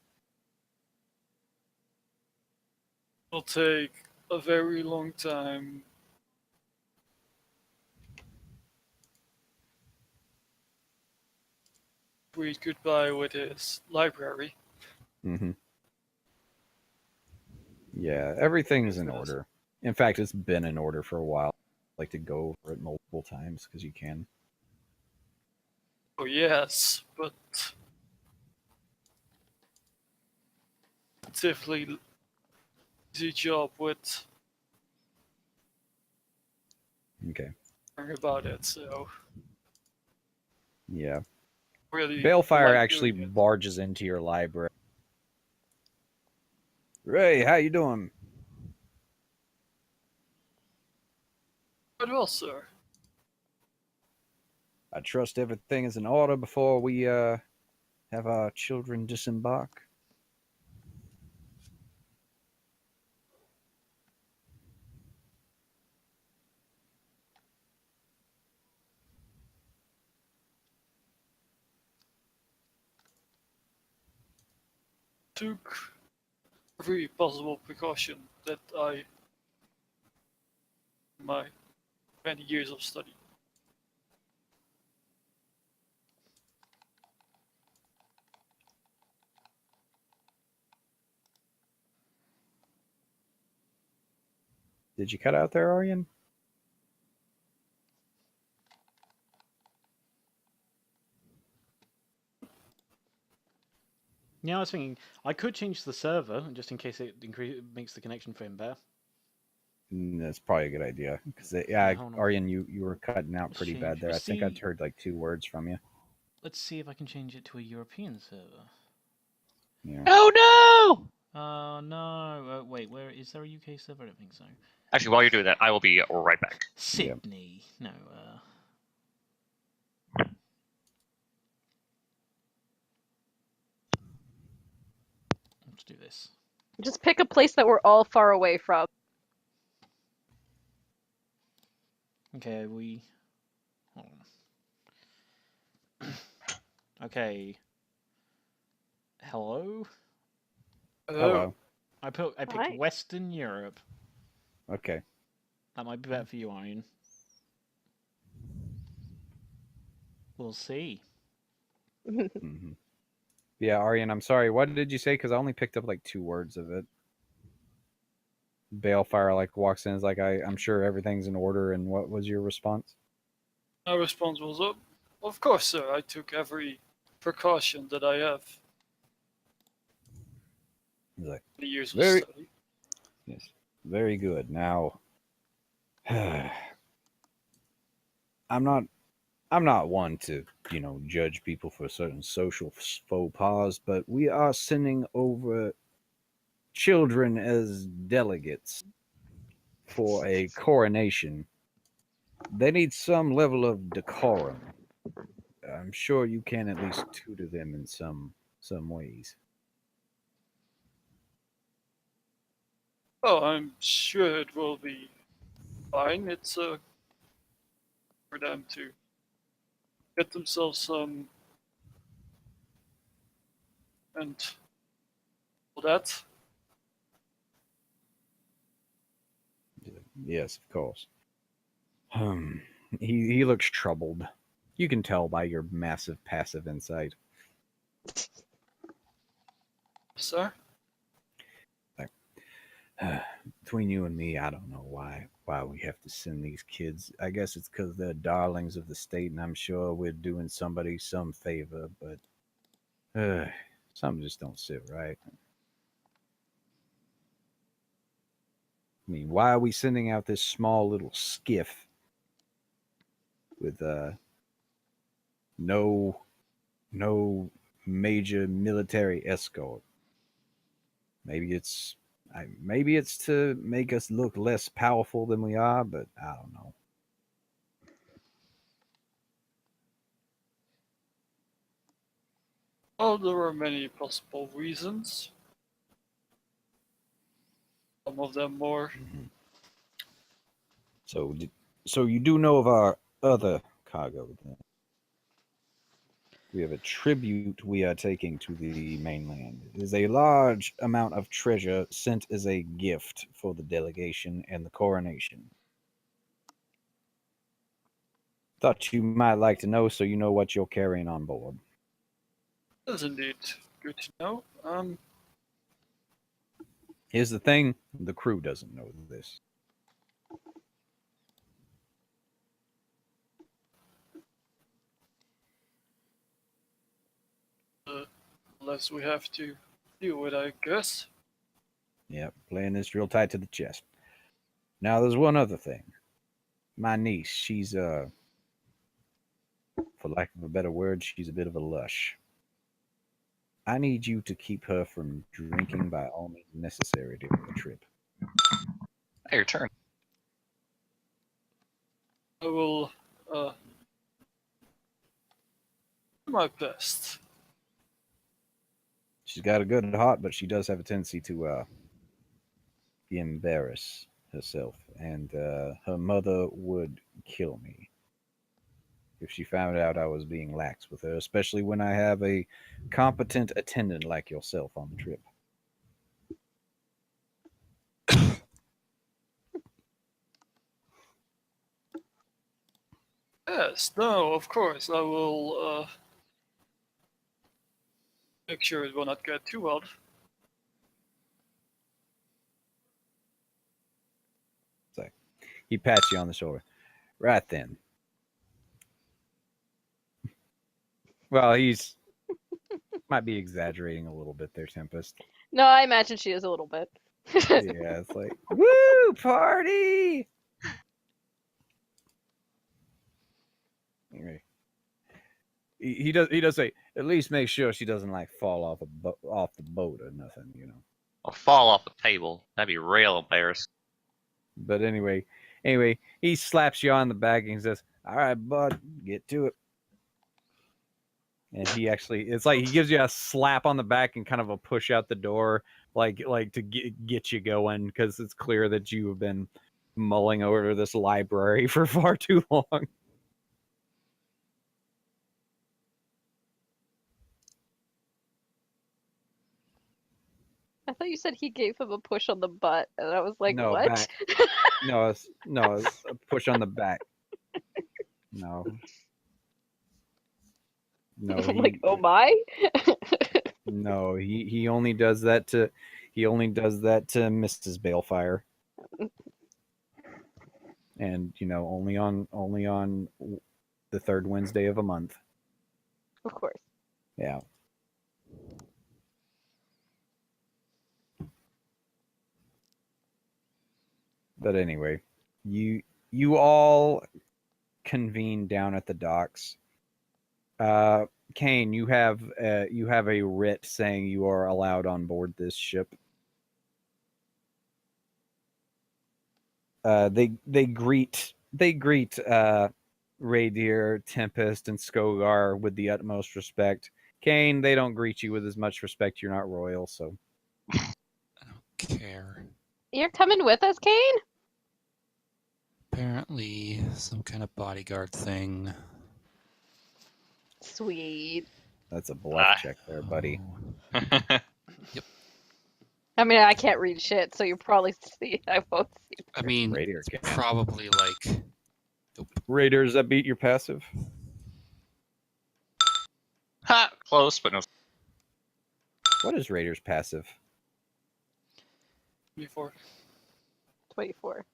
It'll take a very long time. Read goodbye with his library. Mm-hmm. Yeah, everything's in order. In fact, it's been in order for a while. I like to go over it multiple times because you can. Oh yes, but definitely easy job with Okay. hearing about it. So Yeah. really, Balefire like actually doing it. barges into your library. Ray, how you doing? Quite well, sir. I trust everything is in order before we have our children disembark. Took every possible precaution that my many years of study. Did you cut out there, Aryan? Yeah, I was thinking I could change the server just in case it makes the connection for him better. That's probably a good idea because hold on. Aryan, you were cutting out Let's pretty change- bad there. I let's think I see. heard like 2 words from you. Let's see if I can change it to a European server. Yeah. Oh no! No. Wait, where is there a UK server? I don't think so. Actually, while you're doing that, I will be right back. Sydney. No. Let's do this. Just pick a place that we're all far away from. Okay, we. Hold on. Okay. Hello. Hello. I picked Hi. Western Europe. Okay. That might be better for you, Iron. We'll see. hmm Yeah, Aryan, I'm sorry. What did you say? Because I only picked up like 2 words of it. Balefire like walks in, is like, I'm sure everything's in order. And what was your response? My response was, "Oh, of course, sir. I took every precaution that I have." He's like, The years Very- of study. yes, very good. Now, I'm not one to, judge people for certain social faux pas, but we are sending over children as delegates for a coronation they need some level of decorum. I'm sure you can at least tutor them in some ways. Oh, I'm sure it will be fine. It's for them to get themselves some and all that. Yes, of course. Um, he looks troubled. You can tell by your massive passive insight. Sir? Between you and me, I don't know why we have to send these kids. I guess it's because they're darlings of the state, and I'm sure we're doing somebody some favor. But some just don't sit right. I mean, why are we sending out this small little skiff with no major military escort? Maybe it's to make us look less powerful than we are, but I don't know. Oh, there are many possible reasons. Some of them more. So you do know of our other cargo then? We have a tribute we are taking to the mainland. It is a large amount of treasure sent as a gift for the delegation and the coronation. Thought you might like to know so you know what you're carrying on board. That's indeed good to know. Here's the thing, the crew doesn't know this. Unless we have to deal with, I guess. Yep, playing this real tight to the chest. Now there's one other thing. My niece, she's for lack of a better word, she's a bit of a lush. I need you to keep her from drinking by all means necessary during the trip. Your turn. I will do my best. She's got a good heart, but she does have a tendency to embarrass herself, and her mother would kill me if she found out I was being lax with her, especially when I have a competent attendant like yourself on the trip. Yes, no, of course. I will make sure it will not get too odd. He pats you on the shoulder. Right then. Well, he's might be exaggerating a little bit there, Tempest. No, I imagine she is a little bit. Yeah, it's like, woo, party! Anyway, he does say, at least make sure she doesn't like fall off the boat or nothing, you know. I'll fall off the table. That'd be real embarrassing. But anyway, he slaps you on the back and says, "All right, bud, get to it." And he actually, it's like he gives you a slap on the back and kind of a push out the door, like to get you going, because it's clear that you have been mulling over this library for far too long. I thought you said he gave him a push on the butt, and I was like, No, what? back. No, it's a push on the back. No. No, I'm like, oh my? no, he only does that to Mrs. Balefire. And only on the third Wednesday of a month. Of course. Yeah. But anyway, you all convene down at the docks. Kane, you have a writ saying you are allowed on board this ship. They greet they greet Radier, Tempest, and Skogar with the utmost respect. Kane, they don't greet you with as much respect. You're not royal, so I don't care. You're coming with us, Kane? Apparently, some kind of bodyguard thing. Sweet. that's a bluff Ah. check there, buddy. Oh, I mean, I can't read shit, so you probably see. I won't see. I mean, Radier it's can. probably like Raiders that beat your passive. Ha! Close, but no. What is Raiders passive? Before. 24.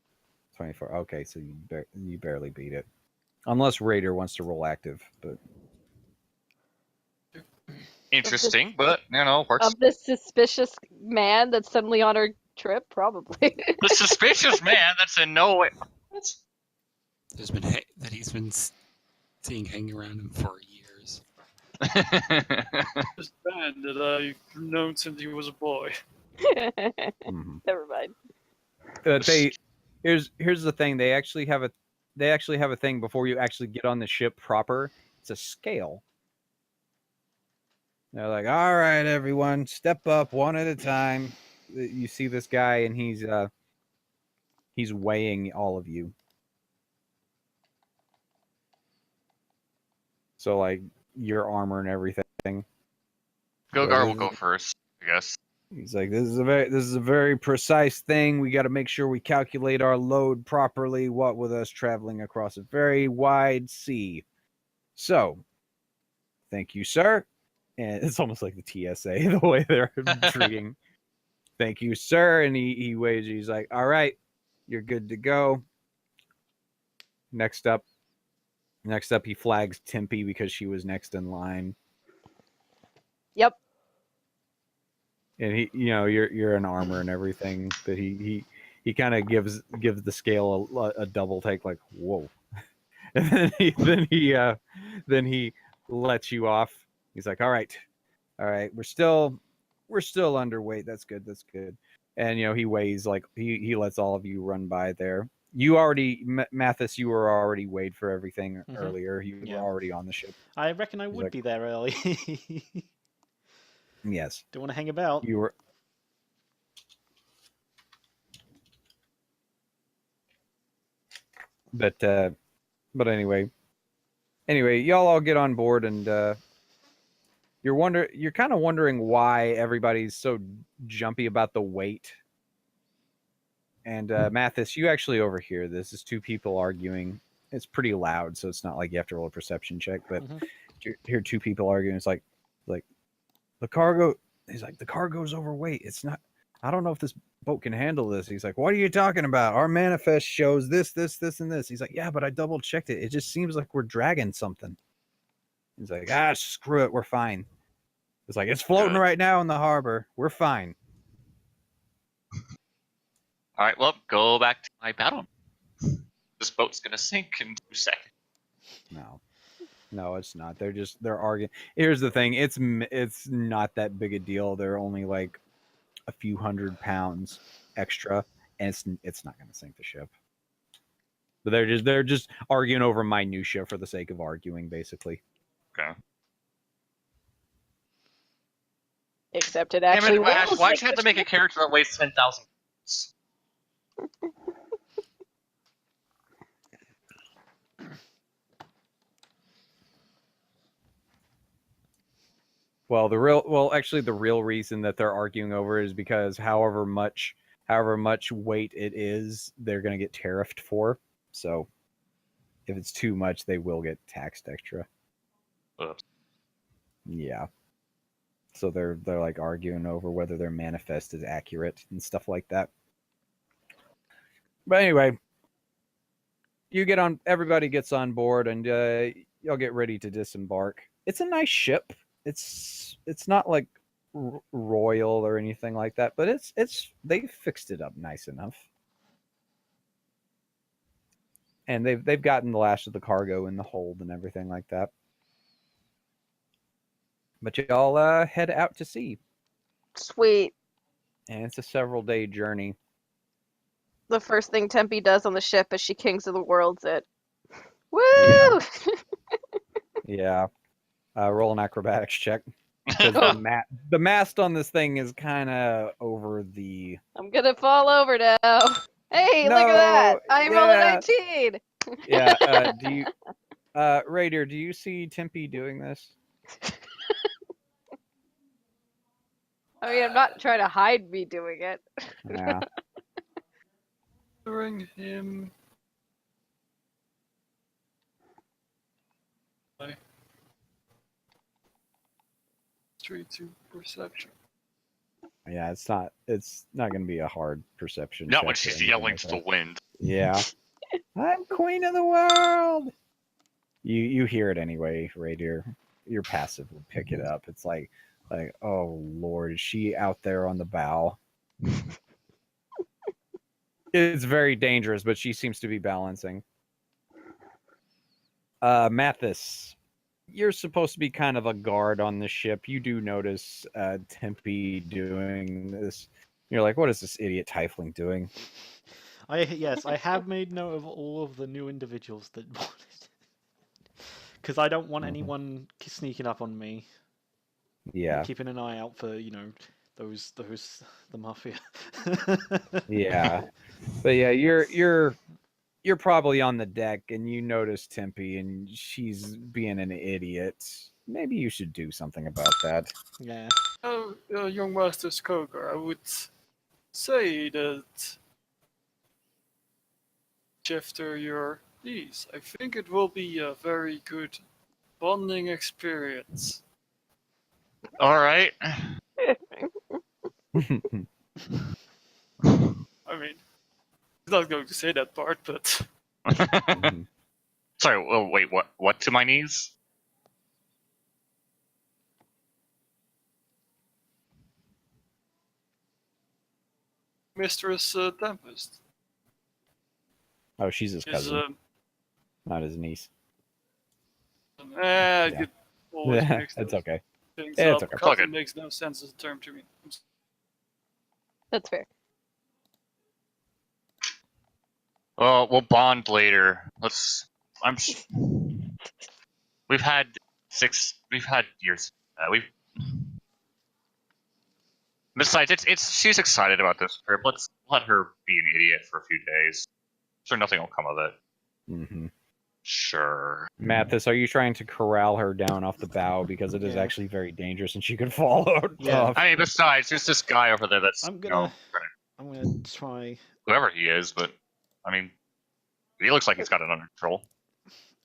24. Okay, so you barely beat it, unless Raider wants to roll active. But Interesting, but works. Of this suspicious man that's suddenly on our trip, probably. The suspicious man that's in no way. What? there's been that he's been seeing hanging around him for years. This man that I've known since he was a boy. mhm. Never mind. Here's the thing. They actually have a thing before you actually get on the ship proper. It's a scale. They're like, all right, everyone, step up one at a time. You see this guy, and he's weighing all of you. So like your armor and everything. Gogar will go first, I guess. He's like, this is a very precise thing. We got to make sure we calculate our load properly. What with us traveling across a very wide sea. So, thank you, sir. And it's almost like the TSA, the way they're intriguing. Thank you, sir. And he waves. He's like, all right, you're good to go. Next up, he flags Tempe because she was next in line. Yep. And he, you're in armor and everything, but he kind of gives the scale a double take, like whoa, and then he lets you off. He's like, all right, we're still underweight. That's good. And he weighs, like he lets all of you run by there. You already, Mathis, you were already weighed for everything earlier. You were already on the ship. I reckon I would like- be there early. Yes, Don't want to hang about. you were. But anyway, y'all all get on board, and you're kind of wondering why everybody's so jumpy about the weight. And Mathis, you actually overhear this. Is two people arguing. It's pretty loud, so it's not like you have to roll a perception check. But you hear two people arguing. It's like the cargo. He's like, the cargo's overweight. It's not. I don't know if this boat can handle this. He's like, what are you talking about? Our manifest shows this, and this. He's like, yeah, but I double checked it. It just seems like we're dragging something. He's like, screw it. We're fine. It's like, it's floating right now in the harbor. We're fine. All right, well, go back to my battle. This boat's gonna sink in 2 seconds. No, it's not. They're arguing. Here's the thing. It's not that big a deal. They're only like a few 100 pounds extra, and it's not going to sink the ship. But they're just arguing over minutia for the sake of arguing, basically. Okay. Except it Damn actually it, Ash, will why'd sink you have the to make a ship. character that weighs 10,000 pounds? Actually, the real reason that they're arguing over is because however much weight it is, they're going to get tariffed for. So if it's too much, they will get taxed extra. Oops. Yeah. So they're like arguing over whether their manifest is accurate and stuff like that. But anyway, everybody gets on board, and y'all get ready to disembark. It's a nice ship. It's not like royal or anything like that, but they fixed it up nice enough. And they've gotten the last of the cargo in the hold and everything like that. But y'all head out to sea. Sweet. And it's a several-day journey. the first thing Tempe does on the ship as she Kings of the Worlds it. Woo! Yeah. Yeah. Roll an acrobatics check. 'Cause the mast on this thing is kind of over the. I'm gonna fall over now. Hey, look at that! No, I'm rolling yeah. 19. Yeah. Do you, Raider? Do you see Tempe doing this? I mean, I'm not trying to hide me doing it. Yeah. During him. Straight to perception. Yeah. It's not. It's not going to be a hard perception. Not check when or she's anything yelling like to that. the wind. Yeah. I'm queen of the world. You hear it anyway, Raider. Your passive will pick it up. It's like oh lord, is she out there on the bow? It's very dangerous, but she seems to be balancing. Mathis, you're supposed to be kind of a guard on the ship. You do notice Tempe doing this. You're like, what is this idiot tiefling doing? Yes, I have made note of all of the new individuals that wanted. Because I don't want anyone sneaking up on me. Yeah. Keeping an eye out for, those the mafia. Yeah. But yeah, you're probably on the deck and you notice Tempe and she's being an idiot. Maybe you should do something about that. Yeah. Oh, young Master Skogar, I would say that after your these, I think it will be a very good bonding experience. All right. I mean, he's not going to say that part, but Sorry. Oh, wait. What? What to my knees? Mistress Tempest Oh, she's his is cousin, not his niece. I Yeah. get always Yeah, mixed it's those okay. things Yeah, up. it's okay. It's all Cousin good. makes no sense as a term to me. That's fair. Well, we'll bond later. Let's. We've had years. We've. Besides, she's excited about this trip. Let's let her be an idiot for a few days. Sure, nothing will come of it. Mm-hmm. Sure. Mathis, are you trying to corral her down off the bow because it is Yeah. actually very dangerous and she could fall out? Yeah. off? I mean, besides, there's this guy over there that's I'm gonna try. whoever he is, but I mean, he looks like he's got it under control.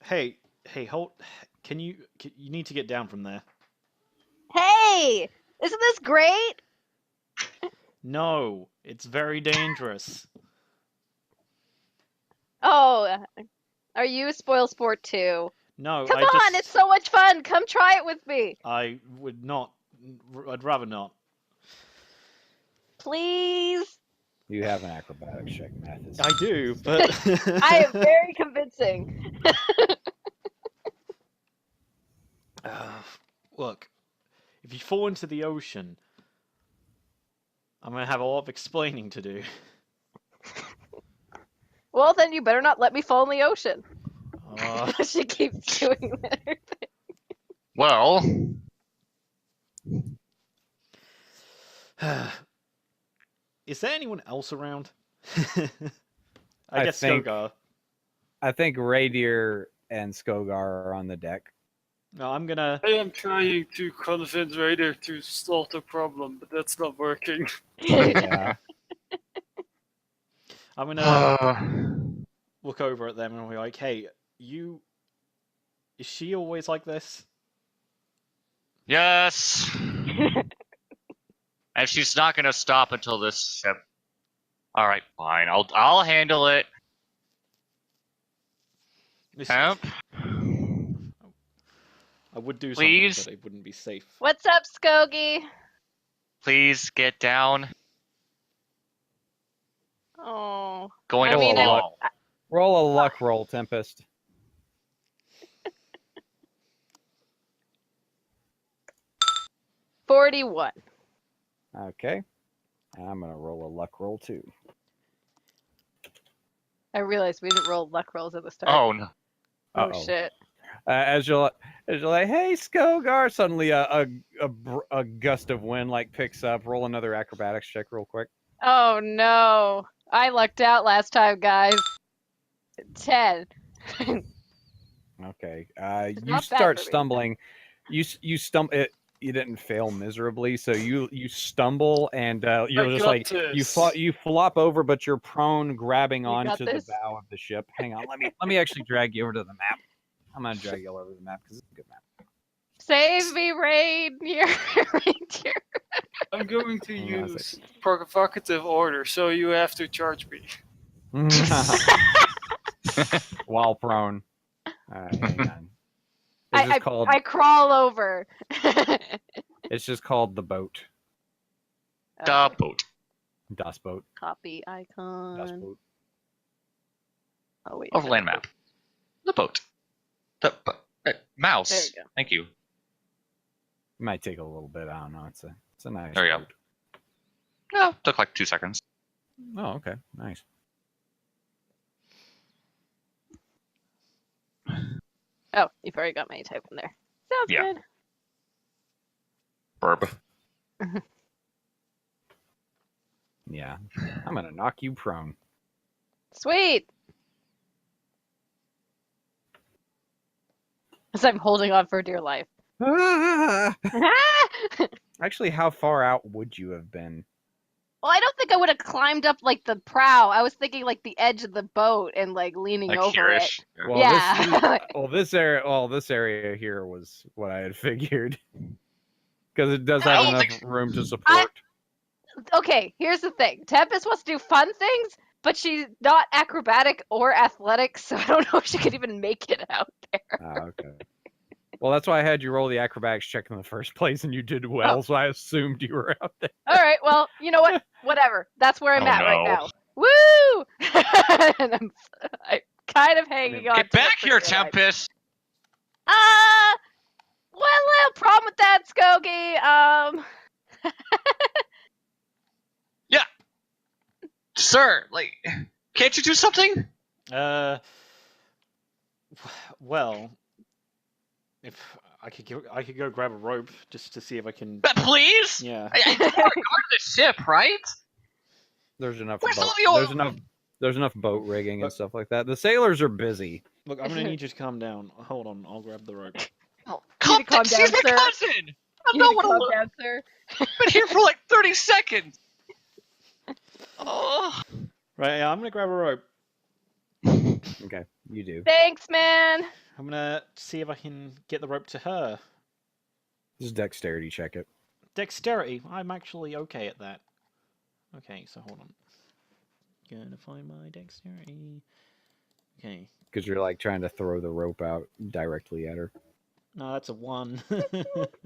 Hey, hold. You need to get down from there. Hey, isn't this great? No, it's very dangerous. Oh, are you spoil sport too? No, Come on, it's so much fun. Come try it with me, I would not. I'd rather not. please. You have an acrobatics check, Mathis. I do, but I am very convincing. Look, if you fall into the ocean, I'm gonna have a lot of explaining to do. Well, then you better not let me fall in the ocean. Uh, She keeps doing that. Well, is there anyone else around? I guess think- Skogar. I think Radier and Skogar are on the deck. No, I'm gonna. I am trying to convince Raider to solve the problem, but that's not working. Yeah. I'm gonna look over at them and be like, "Hey, you. Is she always like this?" yes. And she's not gonna stop until this ship. All right, fine. I'll handle it. This- Temp, I would do Please? something, but it wouldn't be safe. What's up, Skogie? please get down. Oh, Going I to mean, fall. Roll a luck roll, Tempest. $41. Okay. I'm gonna roll a luck roll too. I realized we didn't roll luck rolls at the start. Oh no. Oh Uh-oh. shit. As you're like, hey, Skogar, suddenly a gust of wind like picks up. Roll another acrobatics check real quick. Oh no. I lucked out last time, guys. 10. Okay. It's You not bad start for me. stumbling. You stumble. You didn't fail miserably, so you stumble and you're I just got like this. you flop over, but you're prone, grabbing You got onto the this? bow of the ship. Hang on, let me actually drag you over to the map. I'm gonna drag you all over the map because it's a good map. Save me, reindeer. Reindeer. I'm going to Hang on a use provocative order, so you have to charge me. While prone. Hang on. It's just called. I crawl over. It's just called the boat. Da Okay, boat. Das Boat. Copy Das icon. Boat. Oh wait. Overland map. The boat. The mouse. There you go. Thank you. It might take a little bit. I don't know. It's a nice. There you go. boat. No, took like 2 seconds. Oh, okay. Nice. Oh, you've already got my type in there. Sounds Yeah. good. Burb. Yeah. I'm gonna knock you prone. Sweet. As I'm holding on for dear life. Ah! Well, Actually, how far out would you have been? I don't think I would have climbed up like the prow. I was thinking like the edge of the boat and like leaning Like over here-ish. it. Well, Yeah. this area here was what I had figured. Because it does have I don't enough room to support. Okay, here's the thing. Tempest wants to do fun things, but she's not acrobatic or athletic, so I don't know if she could even make it out there. Ah, okay. Well, that's why I had you roll the acrobatics check in the first place, and you did well, so I assumed you were out there. All right, well, you know what? Whatever. That's where I'm Oh, at right no. now. Woo! And I'm kind of hanging on. Get to it back for here, dear life. Tempest! One little problem with that, Skogie. Sir, like, can't you do something? Well, if I could go grab a rope just to see if I can. Please? Yeah. You're a guard of the ship, right? There's enough. Where's boat, all the old- There's enough boat rigging and stuff like that. The sailors are busy. Look, I'm gonna need you to calm down. Hold on, I'll grab the rope. Oh, You need to calm she's down, my sir. cousin! I'm You not need to one calm of down, sir. been here for like 30 seconds! Oh. Right, yeah, I'm gonna grab a rope. Okay, you do. Thanks, man. I'm gonna see if I can get the rope to her. Just dexterity check it. Dexterity. I'm actually okay at that. Okay, so hold on. Gonna find my dexterity. Okay. Because you're like trying to throw the rope out directly at her. No, that's a 1.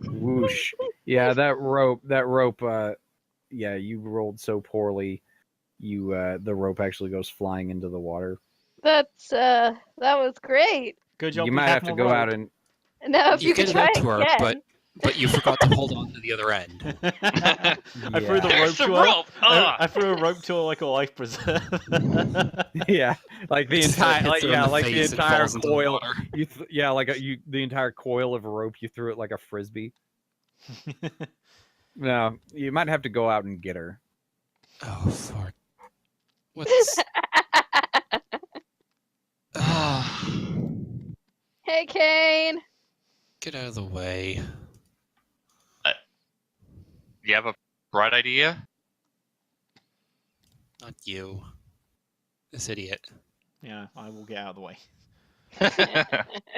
Whoosh. Yeah, that rope. Yeah, you rolled so poorly. The rope actually goes flying into the water. That was great. Good job. You we might have to more go rope. out and. Now, if you get could it try out to her, again. but you forgot to hold on to the other end. I threw the Yeah. rope There's the to her. rope! I threw a rope to her like a life preserver. Yeah, like the Just entire, hits like her in yeah, the like the face and entire falls into the coil. water. The entire coil of rope. You threw it like a frisbee. No, you might have to go out and get her. Oh, fuck. What's... Ah, Hey, Kane. get out of the way. You have a bright idea? Not you. This idiot. Yeah, I will get out of the way.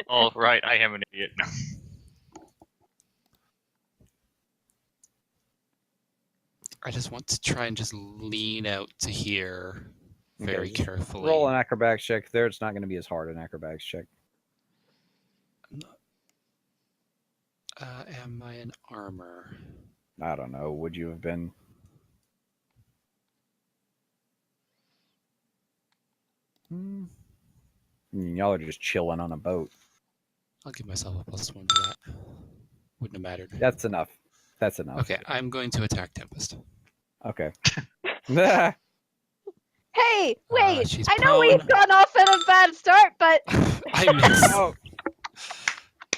Oh, right, I am an idiot. I just want to try and just lean out to here very Okay, just carefully. Roll an acrobatics check there. It's not going to be as hard an acrobatics check. Am I in armor? I don't know. Would you have been? Y'all are just chilling on a boat. I'll give myself a +1 to that. Wouldn't have mattered. That's enough. That's enough. Okay, I'm going to attack Tempest. Okay. Hey, Hey, wait! she's I know prone. we've gone off at a bad start, but I missed. Oh.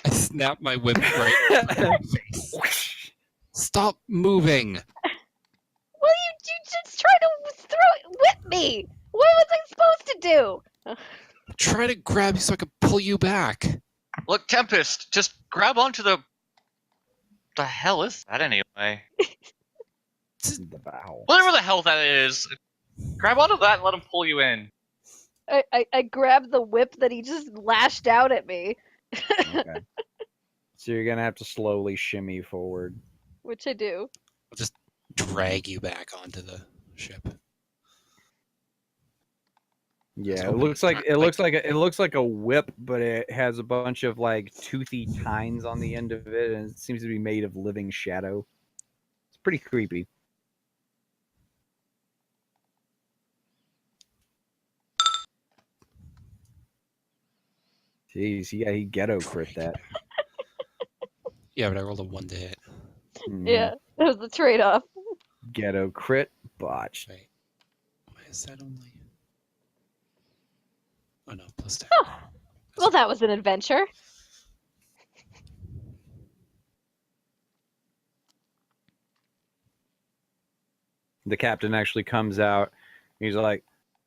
I snapped my whip right in my face. Stop moving. well, you just tried to whip me. What was I supposed to do? Try to grab you so I can pull you back. Look, Tempest, just grab onto the. The hell is that anyway? Wow. Whatever the hell that is, grab onto that and let him pull you in. I grabbed the whip that he just lashed out at me, Okay. So you're gonna have to slowly shimmy forward. which I do. I'll just drag you back onto the ship. Yeah, hoping it looks like a whip, but it has a bunch of like toothy tines on the end of it, and it seems to be made of living shadow. It's pretty creepy. Jeez, he ghetto crit that. Yeah, but I rolled a 1 to hit. Mhm. Yeah, that was the trade-off. Ghetto crit botched. Wait, why is that only? Oh no, plus 10. Oh, well, that was an adventure. The captain actually comes out. He's like,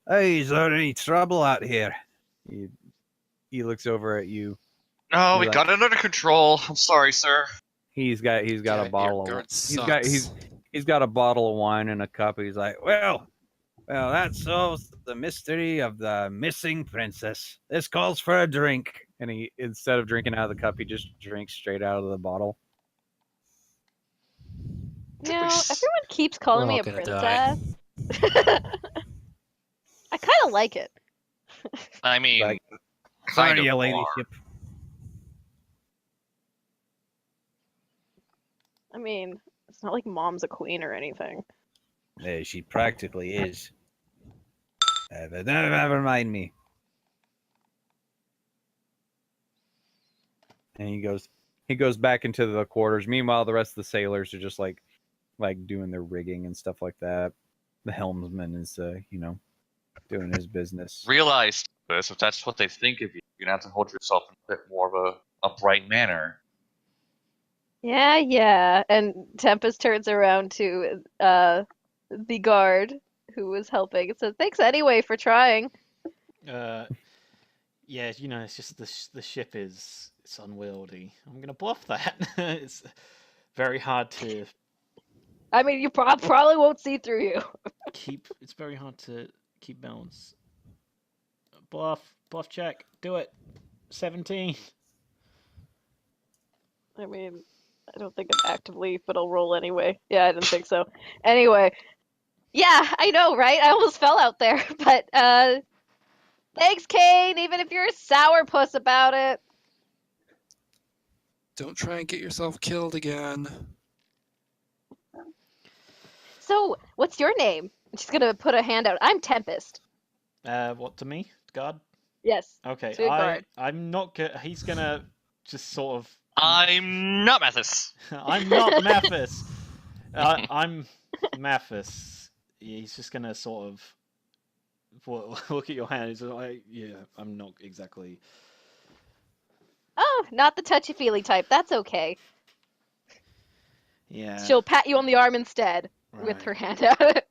"Hey, is there any trouble out here?" He looks over at you. No, He's we like- got it under control. I'm sorry, sir. He's got Yeah, a bottle your of guard he's got a bottle of wine and a cup. He's like, well, that solves the mystery of the missing princess. This calls for a drink. And he, instead of drinking out of the cup, he just drinks straight out of the bottle. You know, everyone keeps calling We're me all a gonna die. princess. I kind of like it. I mean, Like, kind sorry, of your are. ladyship. I mean, it's not like mom's a queen or anything. She practically is. But never mind me. And he goes back into the quarters. Meanwhile, the rest of the sailors are just like doing their rigging and stuff like that. The helmsman is doing his business. Realize this, if that's what they think of you, you're gonna have to hold yourself in a bit more of a upright manner. Yeah. And Tempest turns around to the guard who was helping and says, "Thanks anyway for trying." Yeah, you know, it's just the ship is it's unwieldy. I'm gonna bluff that. It's very hard to I mean, you probably won't see through you. keep. It's very hard to keep balance. Bluff check. Do it. 17. I mean, I don't think I'm actively, but I'll roll anyway. Yeah, I didn't think so. Anyway, yeah, I know, right? I almost fell out there, but thanks, Kane. Even if you're a sourpuss about it. Don't try and get yourself killed again. So, what's your name? She's gonna put a hand out. I'm Tempest. What to me? God? Yes. Okay, To a guard. I'm not good. He's gonna just sort of. I'm not Mathis. I'm not Mathis. I'm Mathis. He's just gonna sort of look at your hand. He's like, yeah, I'm not exactly. Oh, not the touchy-feely type. That's okay. Yeah. She'll pat you on the arm instead with Right. her hand out.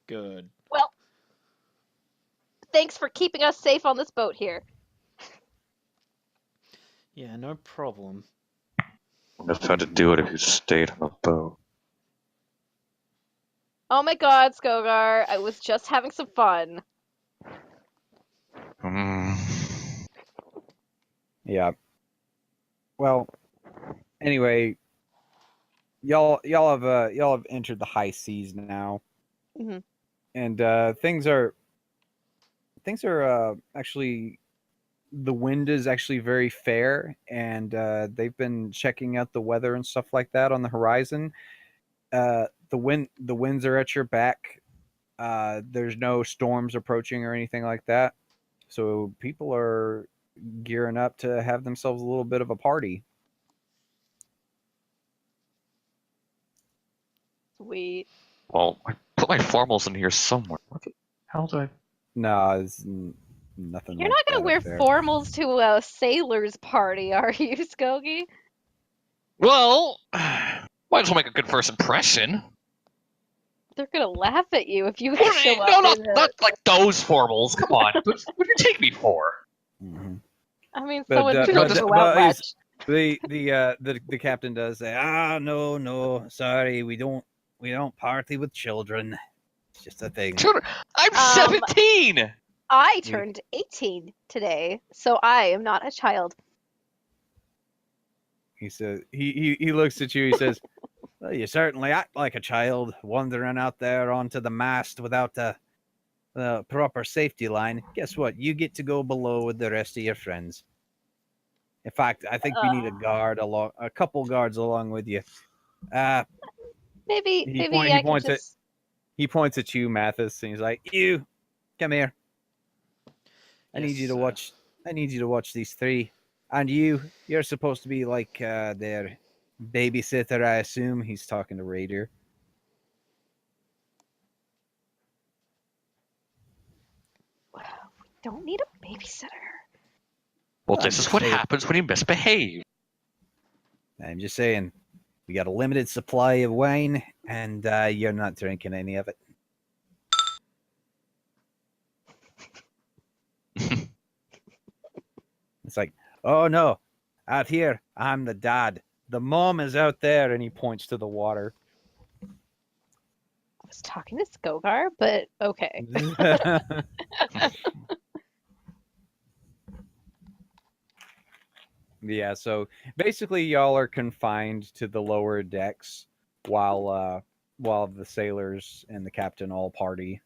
Good. Well, thanks for keeping us safe on this boat here. Yeah, no problem. I just had to do it if you stayed on the boat. Oh my god, Skogar, I was just having some fun. Yeah. Well, anyway, y'all have entered the high seas now, Mhm. and things are actually, the wind is actually very fair, and they've been checking out the weather and stuff like that on the horizon. The winds are at your back. There's no storms approaching or anything like that, so people are gearing up to have themselves a little bit of a party. Sweet. Well, I put my formals in here somewhere. What the hell do I? No, nothing. You're like not gonna that wear up there. formals to a sailor's party, are you, Skokie? Well, might as well make a good first impression. They're gonna laugh at you if you What- show no, up not in a... not like those formals. Come on, what do you take me for? Mhm. I mean, But, someone who but- doesn't go but out he's- much. The captain does say, no, sorry, we don't party with children. It's just a thing. Children, I'm 17. I turned 18 today, so I am not a child. He says he looks at you. He says, well, you certainly act like a child wandering out there onto the mast without the proper safety line. Guess what? You get to go below with the rest of your friends. In fact, I think we need a couple guards along with you. Maybe He I can points just... He points at you, Mathis, and he's like, "You, come here. I need you to watch. I need you to watch these three. And you're supposed to be like their babysitter, I assume." He's talking to Raider. Don't need a babysitter. Well, I'm this is just what saying- happens when you misbehave. I'm just saying, we got a limited supply of wine, and you're not drinking any of it. It's like, oh no, out here, I'm the dad. The mom is out there, and he points to the water. I was talking to Skogar, but okay. Yeah, so basically y'all are confined to the lower decks while the sailors and the captain all party.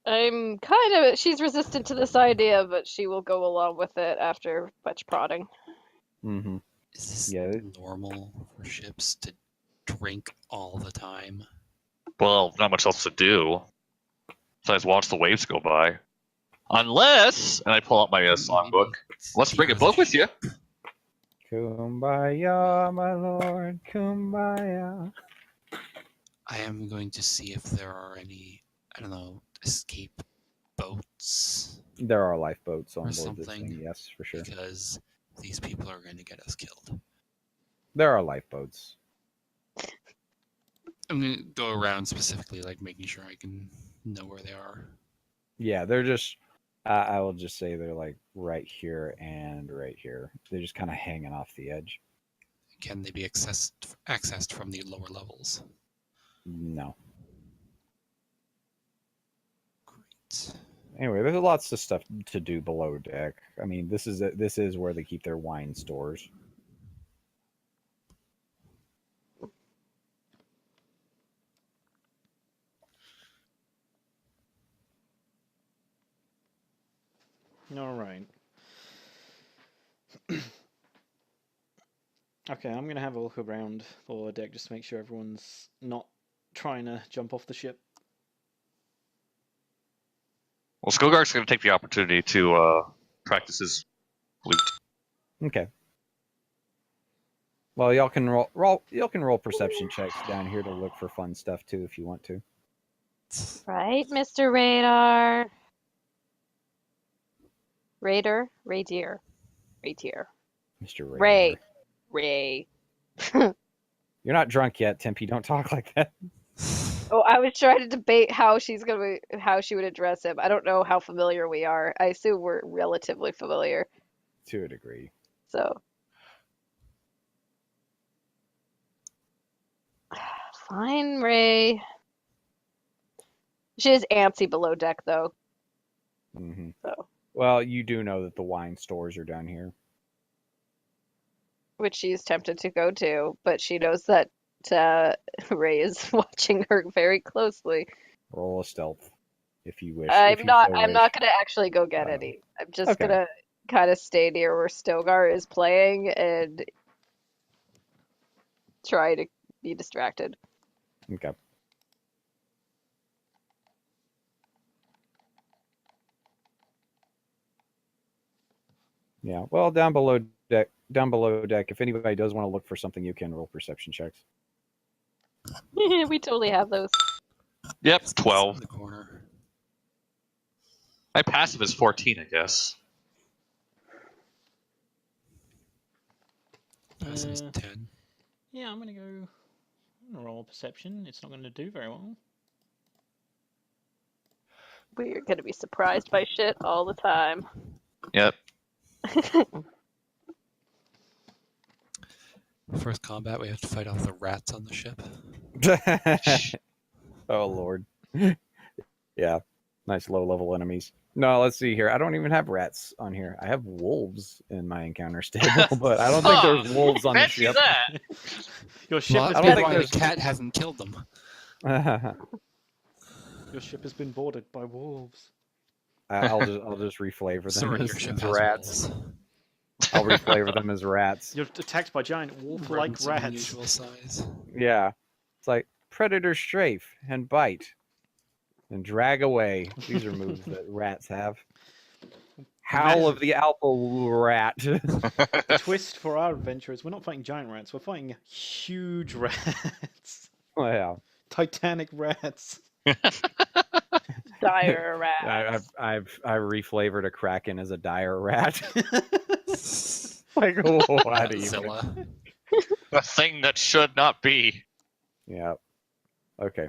I'm kind of... She's resistant to this idea, but she will go along with it after much prodding. Mm-hmm. Is this Yeah. normal for ships to drink all the time? Well, not much else to do besides watch the waves go by. Unless, and I pull out my songbook. Let's bring a book with you. Kumbaya, my lord, kumbaya. I am going to see if there are any, I don't know, escape boats, There are lifeboats on Or board this something. thing, yes, for sure. because these people are going to get us killed. There are lifeboats. I'm going to go around specifically, like making sure I can know where they are. Yeah, they're just. I will just say they're like right here and right here. They're just kind of hanging off the edge. Can they be accessed from the lower levels? No. Great. Anyway, there's lots of stuff to do below deck. I mean, this is where they keep their wine stores. All right. Okay, I'm gonna have a look around the lower deck just to make sure everyone's not trying to jump off the ship. Well, Skogar's going to take the opportunity to practice his flute. Okay. Well, y'all can roll perception checks down here to look for fun stuff too, if you want to. Right, Mr. Radar? Raider? Radier. Ratier. Mr. Ray. Radar. Ray. You're not drunk yet, Tempe. Don't talk like that. Oh, I was trying to debate how she would address him. I don't know how familiar we are. I assume we're relatively familiar. To a degree. So. Fine, Ray. She is antsy below deck, though. Hmm. So, Well, you do know that the wine stores are down here. which she's tempted to go to, but she knows that Ray is watching her very closely. Roll a stealth, if you wish. I'm if you not. so I'm wish. not gonna actually go get Oh. any. I'm just Okay. gonna kind of stay near where Stogar is playing and try to be distracted. Okay. Yeah. Well, down below deck. If anybody does want to look for something, you can roll perception checks. We totally have those. Yep, It's 12. in the corner. My passive is 14, I guess. Passive is Uh, 10. Yeah, I'm gonna roll perception. It's not gonna do very well. We're gonna be surprised by shit all the time. Yep. First combat, we have to fight off the rats on the ship. Oh Lord. Yeah. Nice low level enemies. No, let's see here. I don't even have rats on here. I have wolves in my encounter stable, but I don't think there's wolves on the Fancy ship. that. Your ship Well, has I I don't don't been think think the cat hasn't killed them. your ship has been boarded by wolves. I'll just reflavor them Sorry, your as ship has rats. wolves. I'll reflavor them as rats. You're attacked by giant wolf-like Rodents of rats. unusual size. Yeah. It's like predator strafe and bite and drag away. These are moves that rats have. Howl of the alpha rat. The twist for our adventure is we're not fighting giant rats. We're fighting huge rats, Yeah. titanic rats. Dire rat. I reflavored a kraken as a dire rat. Like what even? Godzilla. The thing that should not be. Yeah. Okay.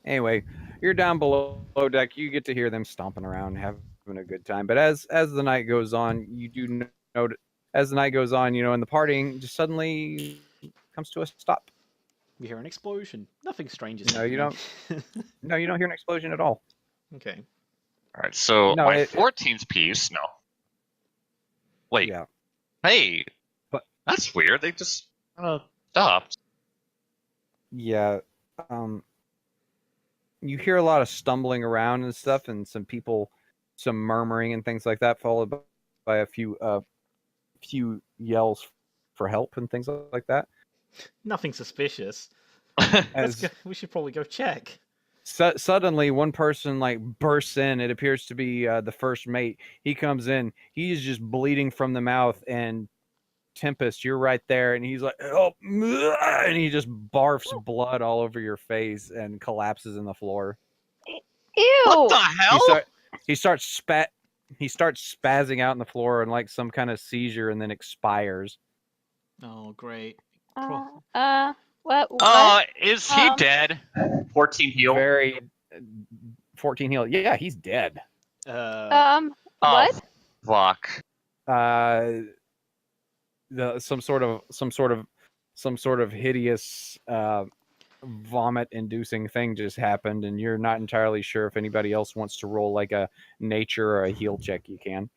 Anyway, you're down below deck. You get to hear them stomping around, having a good time. But as the night goes on, you do note as the night goes on, and the partying just suddenly comes to a stop. We hear an explosion. Nothing strange is No, you happening. No, you don't hear an explosion at all. Okay. Alright, so No, my it- 14th piece. No. Wait. Yeah. Hey. But- That's weird. They just kind of stopped. Yeah. You hear a lot of stumbling around and stuff, and some people, some murmuring and things like that, followed by a few yells for help and things like that. Nothing suspicious. As We should probably go check. suddenly, one person bursts in. It appears to be the first mate. He comes in. He's just bleeding from the mouth, and Tempest, you're right there, and he's like, "Help!" And he just barfs blood all over your face and collapses in the floor. Ew! What the hell? He starts spazzing out on the floor in like some kind of seizure, and then expires. Oh, great. What? Is he dead? 14 heal. Very 14 heal. Yeah, he's dead. Oh, What? fuck. Some sort of hideous vomit-inducing thing just happened, and you're not entirely sure if anybody else wants to roll like a nature or a heal check. You can.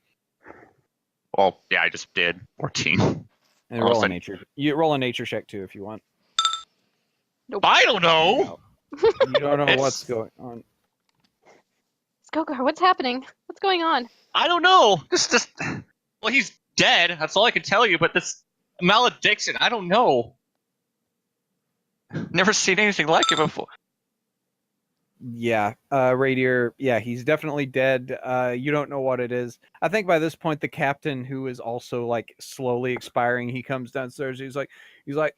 Well, yeah, I just did. 14. And roll a Awesome. nature. You roll a nature check too if you want. I don't know. You don't know It's- what's going on. Skogar, what's happening? What's going on? I don't know. Just. Well, he's dead. That's all I can tell you. But this malediction, I don't know. Never seen anything like it before. Yeah, Radier. Yeah, he's definitely dead. You don't know what it is. I think by this point, the captain, who is also like slowly expiring, he comes downstairs. He's like, "You're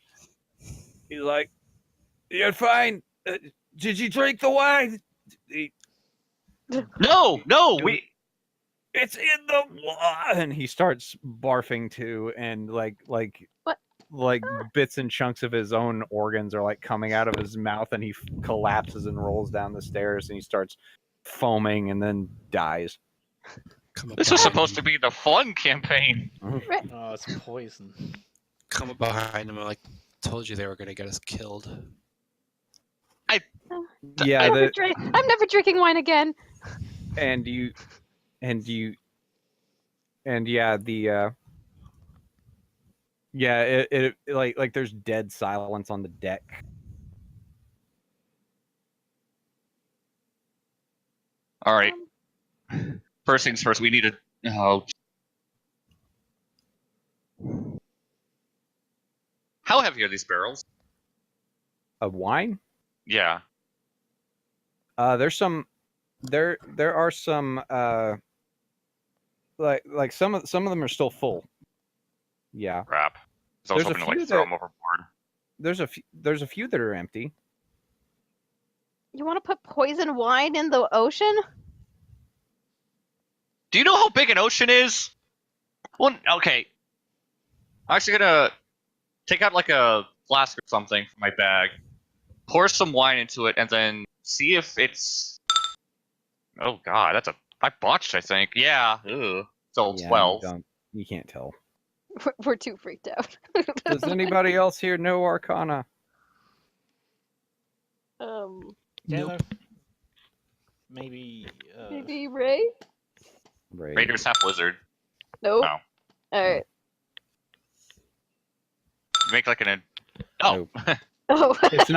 fine. Did you drink the wine? No, we. It's in the wine." And he starts barfing too, and like What? bits and chunks of his own organs are like coming out of his mouth, and he collapses and rolls down the stairs, and he starts foaming and then dies. Come up This was behind supposed to him. be the fun campaign. Oh, it's poison. Come up behind him. Like, told you they were gonna get us killed. Yeah, I'm never drinking wine again. and yeah, it like there's dead silence on the deck. All right. First things first, we need to. Oh. How heavy are these barrels? Of wine? Yeah. There are some like some of them are still full. Yeah. Crap. So I was There's a hoping to like few throw that- them overboard. There's a few that are empty. You want to put poison wine in the ocean? Do you know how big an ocean is? Well, okay. I'm actually gonna take out like a flask or something from my bag, pour some wine into it, and then see if it's. Oh god, I botched. I think. Yeah. Ugh. So Yeah, 12. You can't tell. We're too freaked out. Does anybody else here know Arcana? Yeah, Nope. maybe. Maybe Ray? Right. Raider's half wizard. Nope. No. Alright. Make like an. Oh. Oh. It's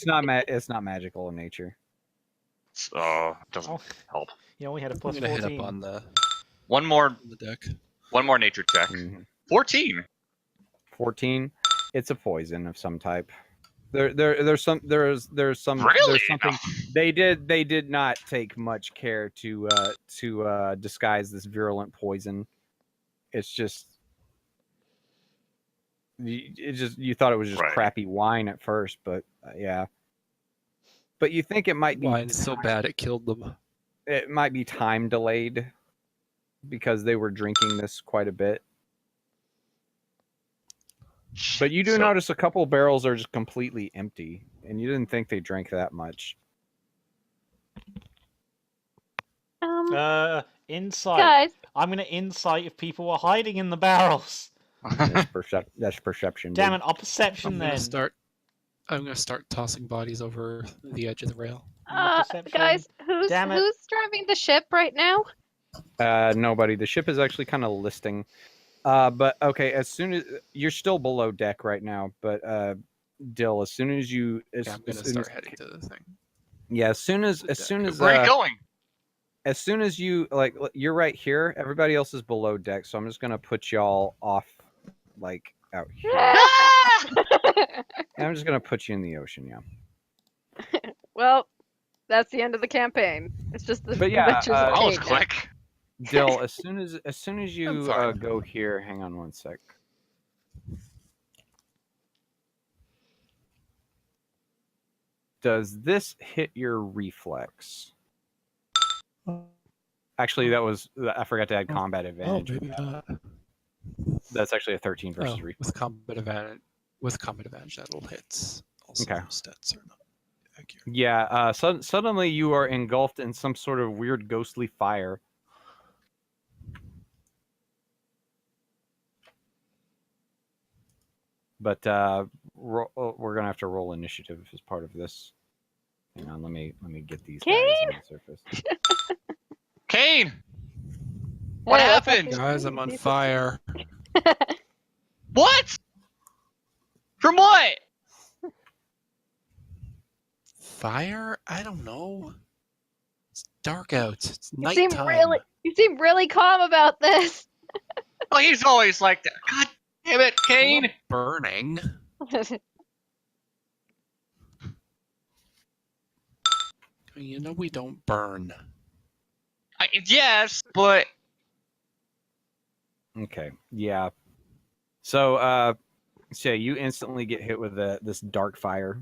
not magical in nature. So doesn't Oh, help. you only had a I'm plus gonna hit 14. up on the One more deck. nature check. Mhm. 14. 14. It's a poison of some type. There's some Really? there's something they did not take much care to disguise this virulent poison. It's just you thought it was just Right. crappy wine at first, but yeah. But you think it might be Wine is so bad it killed them. it might be time delayed because they were drinking this quite a bit. But you do So- notice a couple barrels are just completely empty, and you didn't think they drank that much. Insight. Guys, I'm gonna insight if people are hiding in the barrels. That's perception. Damn dude. it, I'll perception I'm then. gonna start tossing bodies over the edge of the rail. Perception. guys, who's Damn it. who's driving the ship right now? Nobody. The ship is actually kind of listing. But okay, as soon as you're still below deck right now, but Dill, as soon as you, Yeah, I'm gonna start heading to the thing. yeah, as soon as Where are you going? as soon as you you're right here. Everybody else is below deck, so I'm just gonna put y'all off, like out here. And I'm just gonna put you in the ocean. Yeah. Well, that's the end of the campaign. It's just the But yeah, adventures of That was Kate now. quick. Dill, as soon as you fine. go here, hang on one sec. Does this hit your reflex? Actually, I forgot to add combat Oh, advantage. maybe not. That's actually a 13 versus Oh, reflex. with combat advantage, that'll hit. Also, Okay. those stats are not accurate. Yeah. Suddenly you are engulfed in some sort of weird ghostly fire. But we're gonna have to roll initiative as part of this. Hang on, let me get these guys on the surface. Kane! What Hey, what's up, happened? dude? Guys, I'm on fire. What? From what? Fire? I don't know. It's dark out. It's You seem nighttime. really calm about this. Oh, he's always like that. God damn it, Kane! Burning. You know we don't burn. Yes, but Okay. Yeah. So so you instantly get hit with this dark fire.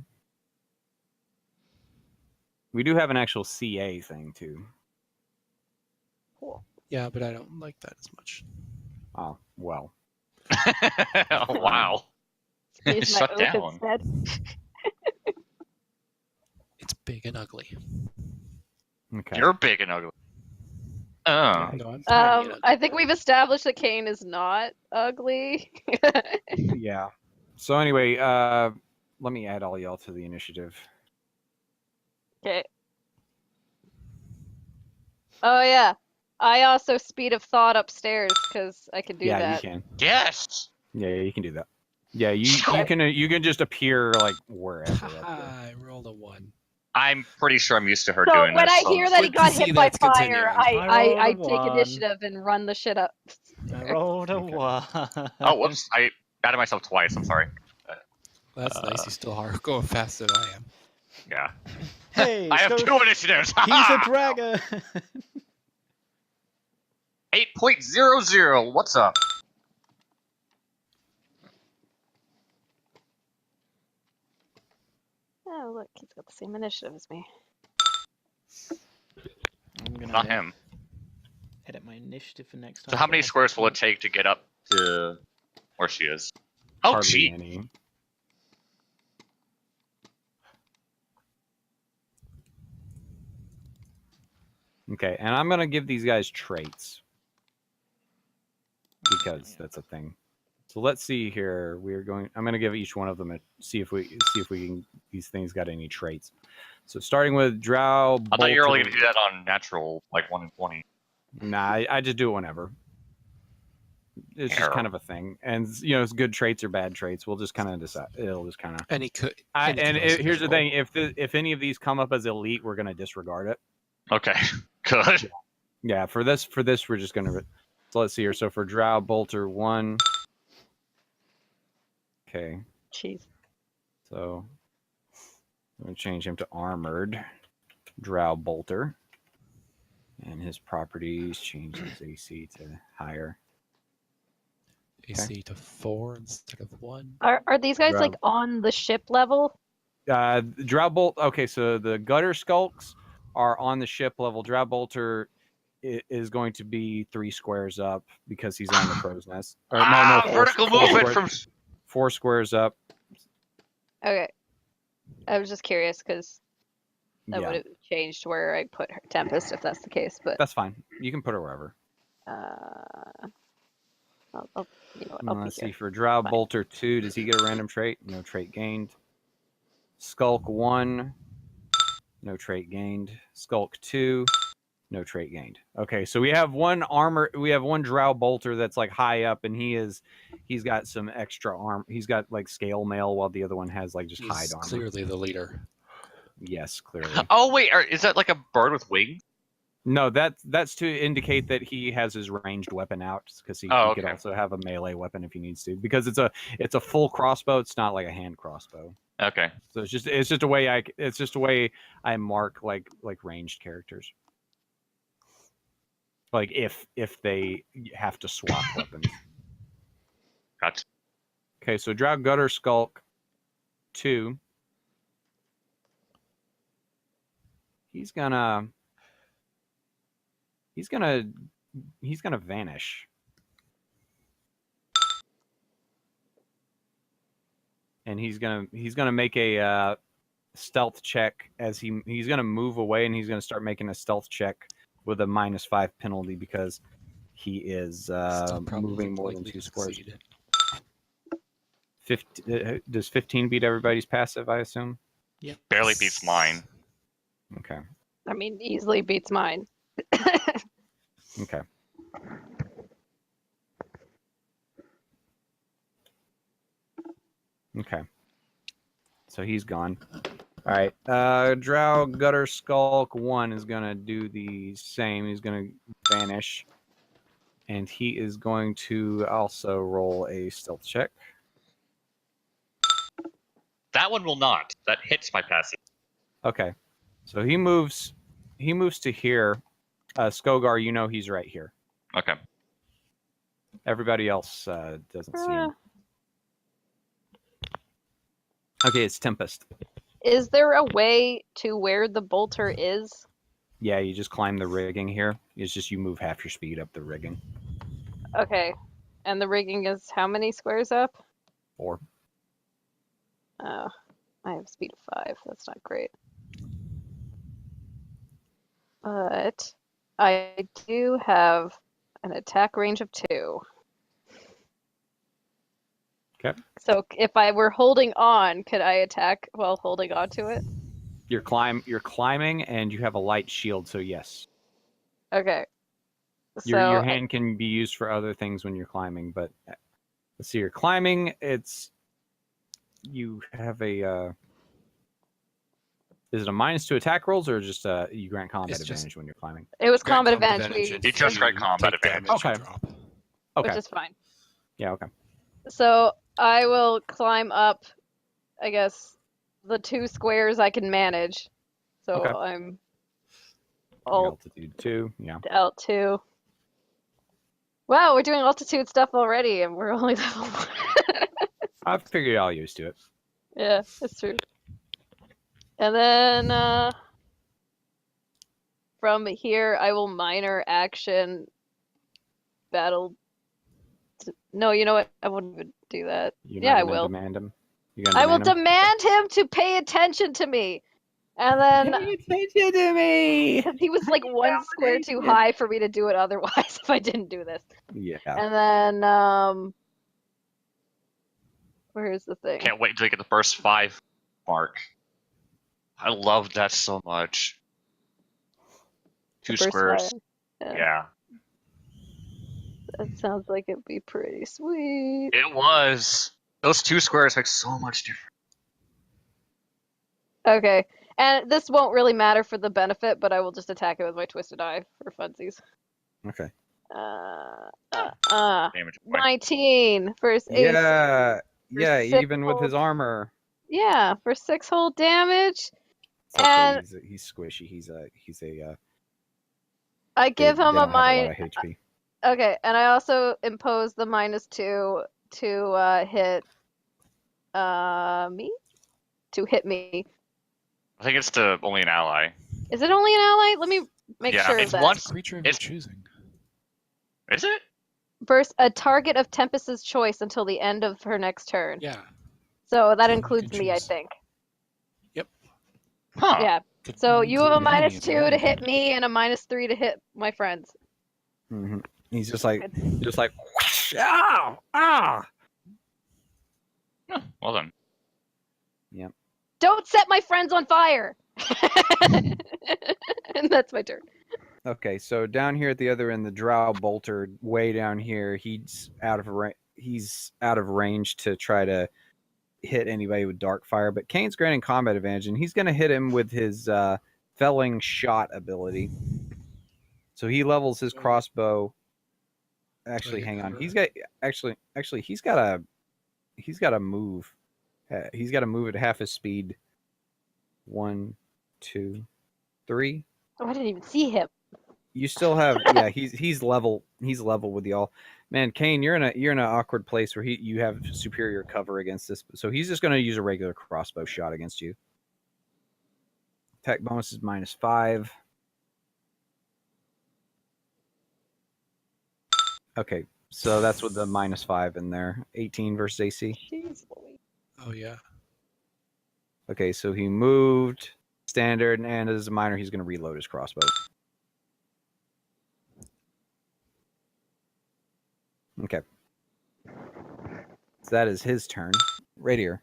We do have an actual CA thing too. Yeah, but I don't like that as much. Oh, well. oh, wow. Use my Shut oath down. instead. It's big and ugly. Okay. You're big and ugly. Oh. No, I'm tiny and ugly. I think we've established that Kane is not ugly. Yeah. So anyway, let me add all y'all to the initiative. Okay. Oh yeah. I also speed of thought upstairs because I can do yeah, that. you can. Yes! Yeah, you can do that. Yeah, you can just appear like wherever. up there. I rolled a 1. I'm pretty sure I'm used to her So doing when this. I so- hear that he Good to got see hit by that's fire, continuing. I rolled a take 1. initiative and run the shit up. I rolled a Okay. 1. Oh, whoops. I added myself twice. I'm sorry. That's nice. He's still hard going faster than I am. Yeah. Hey, I have so 2 initiatives. he's a dragon. 8.00. What's up? Oh, look, he's got the same initiative as me. I'm gonna Not him. edit my initiative for next time. So how so many has squares will it point. take to get up to where she is? Oh, Hardly gee. any. Okay, and I'm gonna give these guys traits because that's a thing. So let's see here. We're going. I'm gonna give each one of them a see if we can. These things got any traits. So starting with Drow. I thought you were only Bolter- going to do that on natural, like 1 in 20. Nah, I just do it whenever. It's just kind of a thing, and it's good traits or bad traits. We'll just kind of decide. It'll just kind of. And he could. and he could also Here's just the roll. thing: if any of these come up as elite, we're gonna disregard it. Okay, good. Yeah, for this we're just gonna. So let's see here. So for Drow Bolter 1. Okay, Jeez. so I'm gonna change him to Armored Drow Bolter, and his properties change his AC to higher. AC to 4 instead of 1. Are these guys Drow. like on the ship level? Drow Bolt. Okay, so the Gutter Skulks are on the ship level. Drow Bolter is going to be 3 squares up because he's on the crow's nest. Or, no, Vertical four movement squares, from. 4 squares up. Okay. I was just curious because that Yeah, would have changed where I put her Tempest if that's the case. But that's fine. You can put it wherever. I'll you know what, I'll be Let's here. see. For Drow Fine. Bolter 2, does he get a random trait? No trait gained. Skulk 1, no trait gained. Skulk 2, no trait gained. Okay, so we have one Drow Bolter that's like high up, and he's got some extra arm. He's got like scale mail, while the other one has like just hide He's armor. clearly the leader. Yes, clearly. Oh wait, is that like a bird with wings? No, that's to indicate that he has his ranged weapon out, because he could okay. also have a melee weapon if he needs to, because it's a full crossbow. It's not like a hand crossbow. Okay. So it's just a way I mark like ranged characters. Like if they have to swap weapons. Gotcha. Okay, so Drow Gutter Skulk 2. He's gonna vanish. And he's gonna make a stealth check as he's gonna move away, and he's gonna start making a stealth check with a -5 penalty because he is Still probably moving more than likely 2 to squares. succeed. Does 15 beat everybody's passive, I assume? Barely beats mine. Okay. I mean, easily beats mine. Okay. Okay. So he's gone. All right. Drow Gutter Skulk 1 is going to do the same. He's going to vanish. And he is going to also roll a stealth check. That one will not. That hits my passive. Okay. So he moves to here. Skogar, you know he's right here. Okay. Everybody else doesn't see him. Okay, it's Tempest. Is there a way to where the bolter is? Yeah, you just climb the rigging here. It's just you move half your speed up the rigging. Okay. And the rigging is how many squares up? 4. Oh, I have speed of 5. That's not great. But I do have an attack range of 2. Okay. So if I were holding on, could I attack while holding on to it? You're climbing, and you have a light shield, so yes. Okay. Your hand can be used for other things when you're climbing, but let's see. You're climbing. You have a. Is it a -2 attack rolls, or just you grant combat It's just- advantage when you're climbing? It was Grant combat combat advantage. and You just grant you combat take advantage. damage and Okay. drop. Okay. Which is fine. Yeah. Okay. So I will climb up, I guess, the 2 squares I can manage. So Okay. I'm Altitude 2. Yeah. out 2. Wow, we're doing altitude stuff already, and we're only level 1. I figured y'all used to it. Yeah, that's true. And then from here, I will minor action battle. No, you know what? I wouldn't even do that. You're Yeah, not I gonna will. demand him. You gonna I will demand him? demand him to pay attention to me. And then, Pay attention to me. because he was like one square too high for me to do it otherwise if I didn't do this. Yeah. And then, where's the thing? Can't wait until you get the burst 5 mark. I love that so much. The 2 burst squares. fire. Yeah. Yeah. That sounds like it'd be pretty sweet. It was. Those 2 squares make so much difference. Okay. And this won't really matter for the benefit, but I will just attack it with my Twisted Eye for funsies. Okay. Damage point. 19 first AC. Yeah, yeah. six Even with his hold. armor. Yeah, for 6 whole damage. It's okay. And He's squishy. He's a. I give they him a don't have a lot mine. of HP. Okay, and I also impose the -2 to hit me? To hit me. I think it's to only an ally. Is it only an ally? Let me make Yeah, sure of it's that. once. Creature of your It's- choosing. Is it? Burst a target of Tempest's choice until the end of her next turn. Yeah. So that You includes can me, I choose. think. Huh. Yeah. Could So you have a include any of -2 to them. hit me and a -3 to hit my friends. Hmm. He's just like, whoosh, ah, ah. Huh, well done. Don't set my friends on fire! And that's my turn. Okay, so down here at the other end, the Drow Bolter, way down here, he's out of range to try to hit anybody with dark fire. But Kane's granting combat advantage, and he's going to hit him with his felling shot ability. So he levels his crossbow. Actually, hang on. He's got he's got a move. He's got to move at half his speed. 1, 2, 3. Oh, I didn't even see him. You still have he's level with y'all. Man, Kane, you're in an awkward place where you have superior cover against this. So he's just gonna use a regular crossbow shot against you. Attack bonus is -5. Okay, so that's with the -5 in there. 18 versus AC. Jeez. Oh yeah. Okay, so he moved standard, and as a minor, he's gonna reload his crossbow. Okay. So that is his turn. Radier.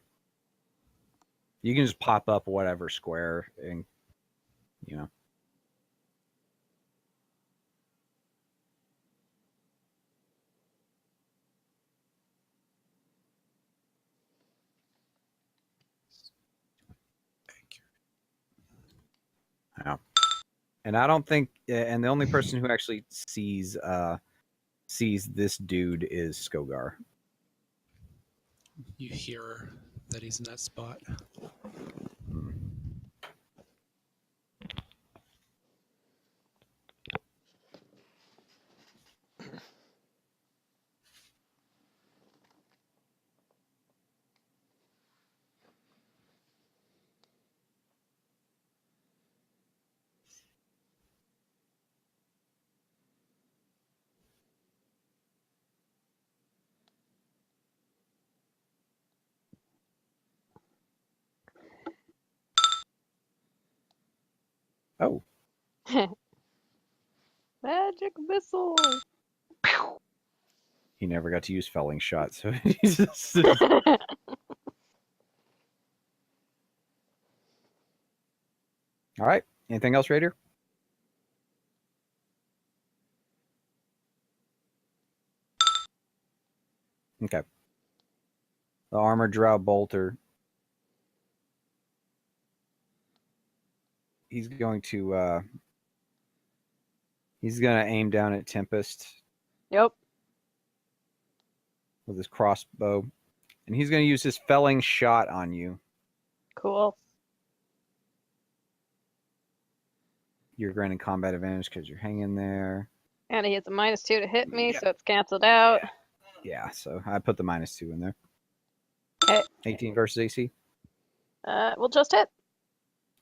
You can just pop up whatever square and, you know. Yeah. And I don't think, and the only person who actually sees this dude is Skogar. You hear that he's in that spot. Oh. Magic missile. He never got to use felling shot, so he's just... All right. Anything else, Raider? Okay. The armored drow bolter. He's going to aim down at Tempest Yep. with his crossbow, and he's going to use his felling shot on you. Cool. You're granting combat advantage because you're hanging there. And he has a -2 to hit me, Yeah. so it's canceled out. Yeah, so I put the -2 in there. Okay. 18 versus AC. We'll just hit.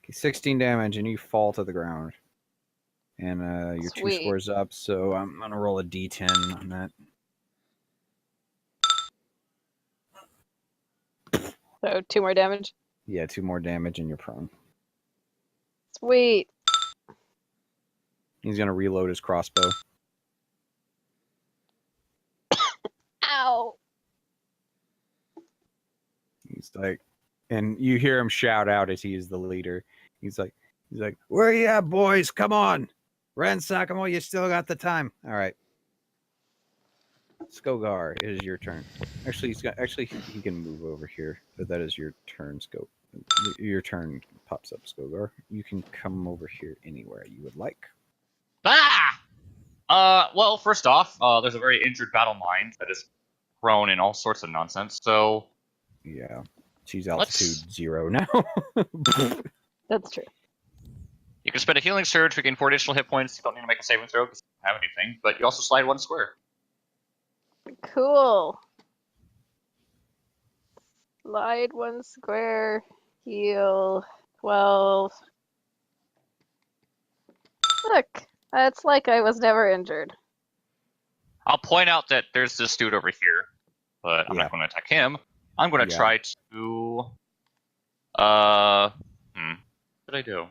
Okay, 16 damage, and you fall to the ground. And your 2 Sweet. scores up, so I'm gonna roll a D10 on that. So 2 more damage. Yeah, 2 more damage, and you're prone. Sweet. He's gonna reload his crossbow. Ow. He's like, and you hear him shout out as he is the leader. He's like, where you at, boys? Come on, ransack them while you still got the time. All right, Skogar, it is your turn. Actually, he can move over here, but that is your turn. Scope. Your turn pops up, Skogar. You can come over here anywhere you would like. Well, first off, there's a very injured battle mind that is prone in all sorts of nonsense. So Yeah, she's altitude 0 now. That's true. you can spend a healing surge to gain 4 additional hit points. You don't need to make a saving throw because you don't have anything. But you also slide 1 square. Cool. Slide 1 square. Heal 12. Look, it's like I was never injured. I'll point out that there's this dude over here, but I'm Yeah. not going to attack him. I'm going to Yeah. try to. What did I do?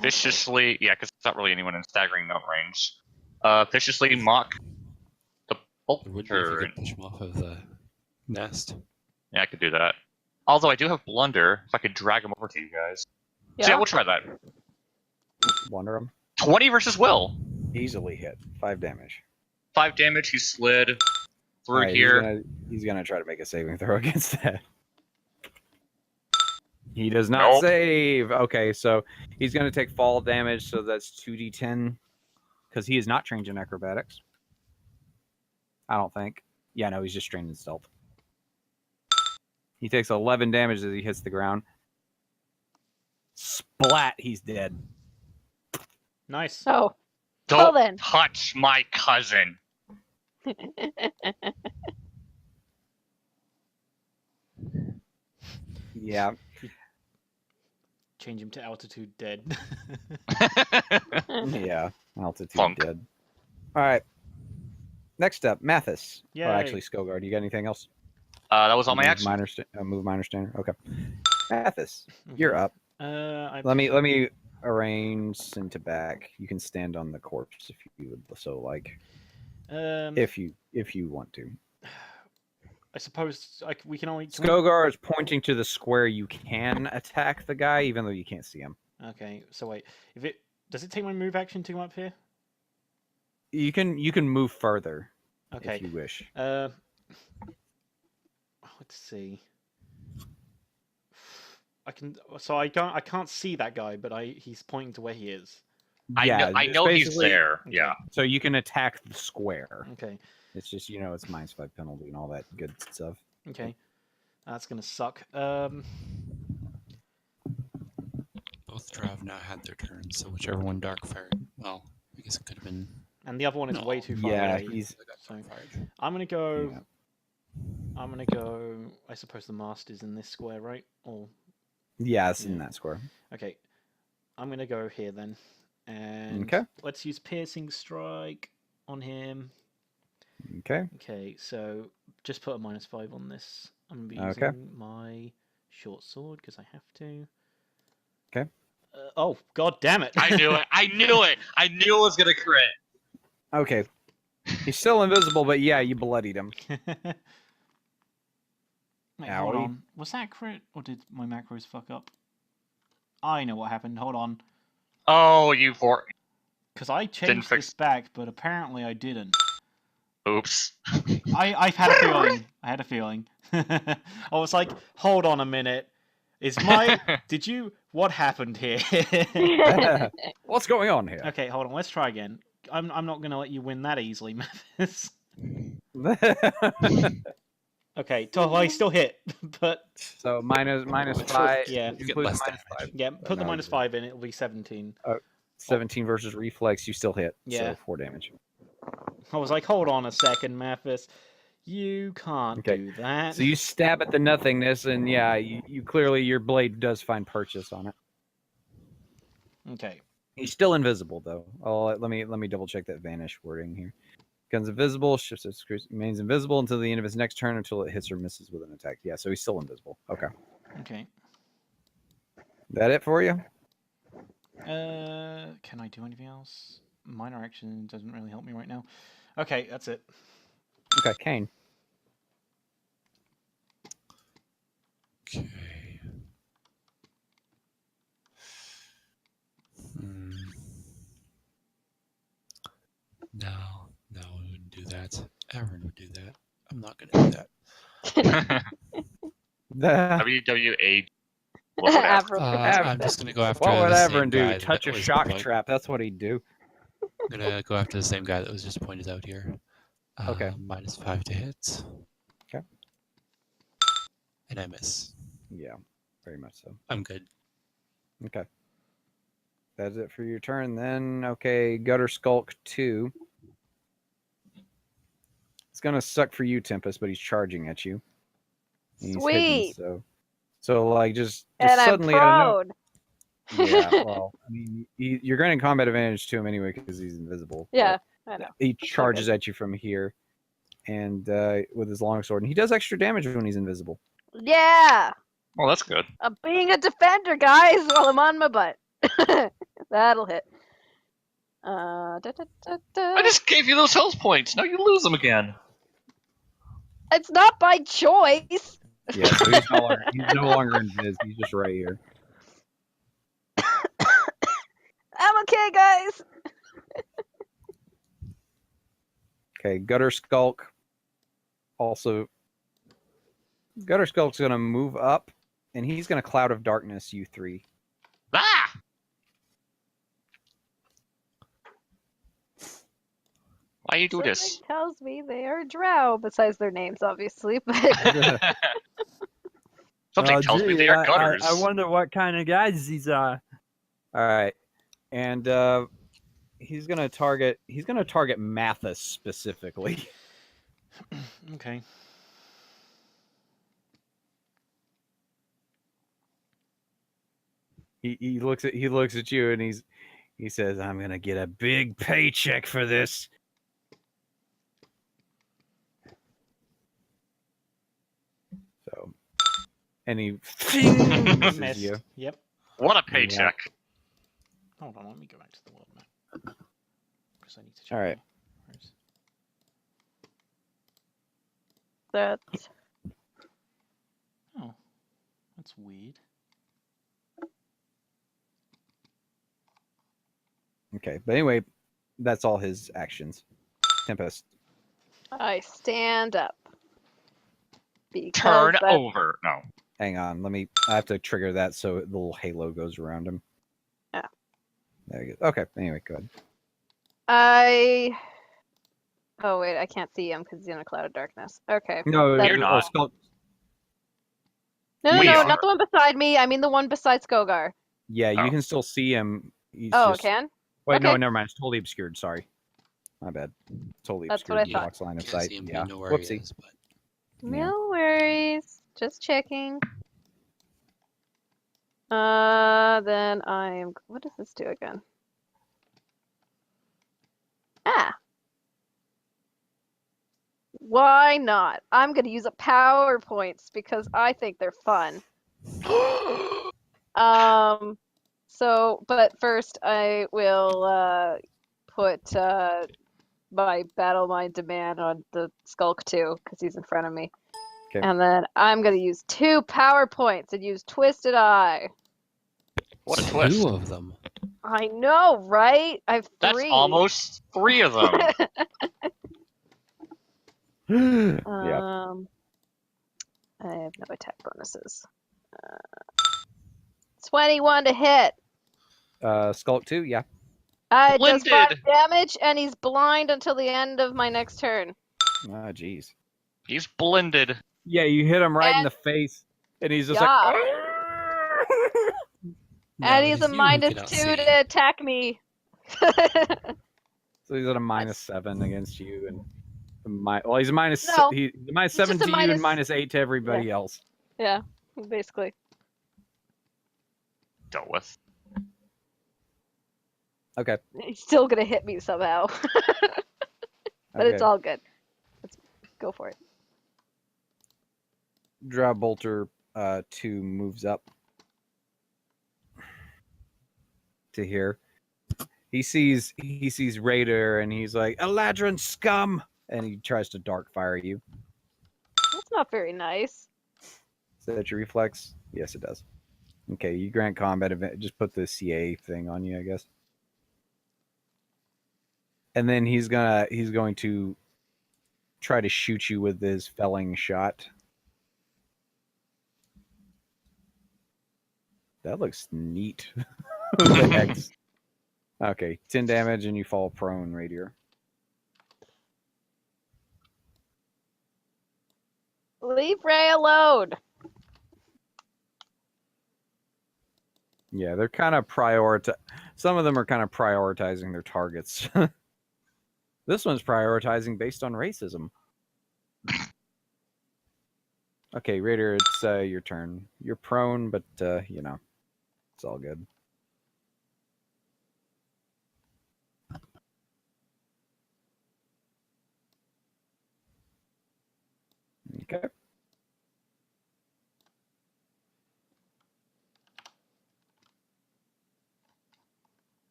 Viciously, yeah, because it's not really anyone in staggering note range. Viciously mock the It would be if you vulture. could push him off of the nest. Yeah, I could do that. Although I do have blunder, if I could drag him over to you guys. So yeah, we'll try that. Wonder him. 20 versus Will. Easily hit. 5 damage. 5 damage. He slid through Alright, here. He's gonna try to make a saving throw against that. He does not Nope. save. Okay, so he's gonna take fall damage, so that's 2d10. Because he is not trained in acrobatics. I don't think. Yeah, no, he's just trained in stealth. He takes 11 damage as he hits the ground. Splat, he's dead. Nice. Oh, well Don't then. touch my cousin. Yeah. Change him to altitude dead. Yeah. Altitude Funk. dead. Alright. Next up, Mathis. Oh, Yay. actually, Skogar, do you got anything else? That was all my Move action. Move minor standard. Okay. Mathis, you're up. I Let me arrange into back. You can stand on the corpse if you would so like. If you want to. I suppose we can only. Skogar is pointing to the square you can attack the guy, even though you can't see him. Okay, so wait. Does it take my move action to come up here? You can move further Okay. if you wish. Let's see. I can't see that guy, but he's pointing to where he is. Yeah, I it's know he's basically- there. Okay. Yeah. So you can attack the square. Okay. It's just it's -5 penalty and all that good stuff. Okay. That's gonna suck. Both Drow now had their turns, so whichever one dark fired. Well, I guess it could have been. And the other one is No. way too far Yeah, away. he's So Fired. I'm gonna go. Yeah. I'm gonna go. I suppose the master's in this square, right? Or it's in Yeah. that square. okay. I'm gonna go here then, and Okay. let's use piercing strike on him. Okay. Okay, so just put a -5 on this. I'm gonna be Okay. using my short sword because I have to. Okay. Oh God damn it! I knew it. I knew it. I knew it was gonna crit. Okay. He's still invisible, but yeah, you bloodied him. Wait, hold Owie. on. Was that crit or did my macros fuck up? I know what happened. Hold on. Oh, you for. Because I changed this fix- back, but apparently I didn't. Oops. I've had a feeling. I had a feeling. I was like, hold on a minute. Did you? What happened here? What's going on here? Okay, hold on. Let's try again. I'm not gonna let you win that easily, Mathis. Okay, so I still hit, but So minus 5. Yeah. You get include less minus damage. 5. yeah, put the No, -5 in. It'll be 17. 17 versus reflex, you still hit. Yeah. So 4 damage. I was like, hold on a second, Mathis. You can't Okay. do that. So you stab at the nothingness, and yeah, you clearly your blade does find purchase on it. Okay. He's still invisible though. Oh, let me double check that vanish wording here. Becomes invisible, shifts its remains invisible until the end of his next turn until it hits or misses with an attack. Yeah, so he's still invisible. Okay. Okay. That it for you? Can I do anything else? Minor action doesn't really help me right now. Okay, that's it. Okay, Kane. Okay. Hmm. No, we wouldn't do that. Aaron would do that. I'm not gonna do that. WWA. Whatever. Avril. I'm just gonna go after What would the same Avern do? guy Touch that a was shock point- trap. That's what he'd do. I'm gonna go after the same guy that was just pointed out here. Okay. -5 to hit. Okay. And I miss. Yeah, very much so. I'm good. Okay. That's it for your turn then. Okay, Gutter Skulk 2. It's gonna suck for you, Tempest, but he's charging at you. And he's hidden, Sweet. so like just And I'm suddenly out of prone. yeah, well, I mean, you're granting combat advantage to him anyway because he's invisible. Yeah, but I know. He charges at you from here, and with his longsword, and he does extra damage when he's invisible. Yeah. Well, that's good. I'm being a defender, guys, while I'm on my butt. That'll hit. Da, da, da, da. I just gave you those health points. Now you lose them again. It's not by choice. Yeah, so he's no longer invis. He's just right here. I'm okay, guys. Okay, Gutter Skulk. Also, Gutter Skulk's gonna move up, and he's gonna Cloud of Darkness you 3. Ah! Why you do this? Something tells me they are drow, besides their names, obviously. But Something tells me they are gutters. I wonder what kind of guys these are. All right, and he's gonna target Mathis specifically. Okay. He looks at you and he says, "I'm gonna get a big paycheck for this." So, and he misses Missed. you. Yep. What a paycheck. Hold on, let me go back to the world map. Because I need to check. All right. that's Oh, that's weird. Okay, but anyway, that's all his actions. Tempest. I stand up. Because Turn that's- over. No. Hang on, I have to trigger that so the little halo goes around him. Yeah. There you go. Okay, anyway, go ahead. Oh wait, I can't see him because he's in a cloud of darkness. Okay. No, That's- You're not. Skulk. No, We are. not the one beside me. I mean the one beside Skogar. Yeah, you Oh. can still see him. He's Oh, just... I can? Wait, no, Okay. never mind. It's totally obscured. Sorry. My bad. Totally That's what obscured. I thought. Box line of Can't sight. see him, Yeah. you know where he Whoopsie. is, but Yeah. No worries. Just checking. Then I'm. What does this do again? Ah. Why not? I'm gonna use a PowerPoints because I think they're fun. So, but first I will put my Battle Mind Demand on the Skulk 2 because he's in front of me. 'Kay. And then I'm gonna use 2 PowerPoints and use Twisted Eye. What a twist. 2 of them. I know, right? I have 3. That's almost 3 of them. Yeah. I have no attack bonuses. 21 to hit. Skulk 2, yeah. It does 5 Blinded. damage, and he's blind until the end of my next turn. Ah, jeez. He's blended. Yeah, you hit him right in And- the face, and he's just Yeah. like. No, And he's it's a you who minus cannot 2 see. to attack me. So he's at a -7 against you, and he's a minus. No, He's a minus just a 7 to you minus- and -8 to everybody else. Yeah, basically. Dealt with. Okay. He's still gonna hit me somehow. But it's Okay. all good. Let's go for it. Drow Bolter 2 moves up to here. He sees Raider and he's like, Eladrin scum, and he tries to dark fire you. That's not very nice. Is that your reflex? Yes, it does. Okay, you grant combat event. Just put the CA thing on you, I guess. And then he's going to try to shoot you with his felling shot. That looks neat. The X. Okay, 10 damage and you fall prone, Radier. Leave Ray alone. Yeah, they're kind of some of them are kind of prioritizing their targets. This one's prioritizing based on racism. Okay, Raider, it's your turn. You're prone, but it's all good. Okay.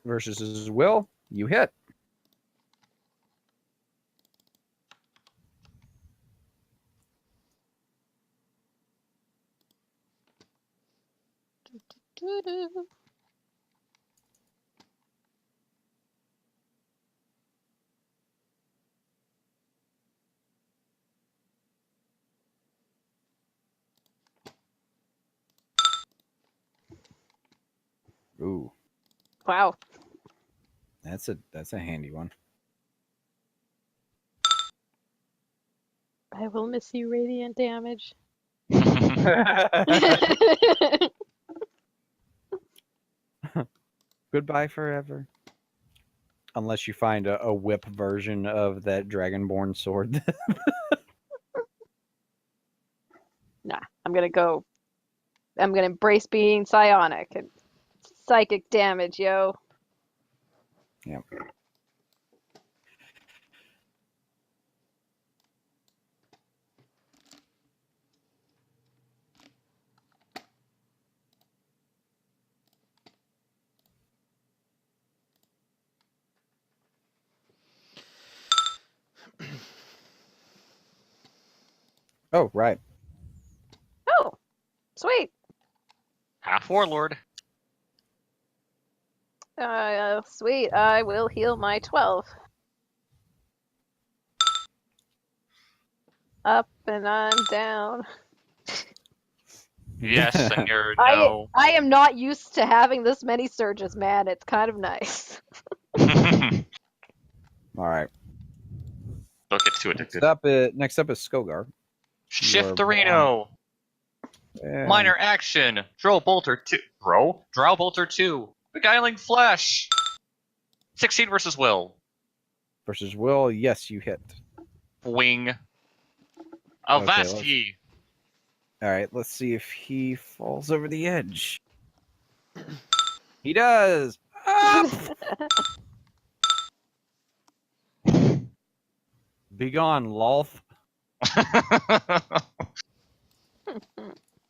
Versus his will, you hit. Doo-doo. Ooh, Wow. that's a handy one. I will miss you, radiant damage. Goodbye forever. Unless you find a whip version of that Dragonborn sword. Nah, I'm gonna embrace being psionic and psychic damage, yo. Yep. Oh, right. Oh, sweet. Half warlord. Sweet. I will heal my 12. Up and I'm down. Yes, and you're I no. am not used to having this many surges, man. It's kind of nice. All right. Don't get too addicted. Next up is Skogar. Shift You're Reno. Yeah. Minor action. Drow Bolter 2. Drow Bolter 2. Beguiling Flash. 16 versus Will. Versus Will. Yes, you hit. Wing. Okay, Avast ye. All right. Let's see if he falls over the edge. He does. Up! Begone, Lolth.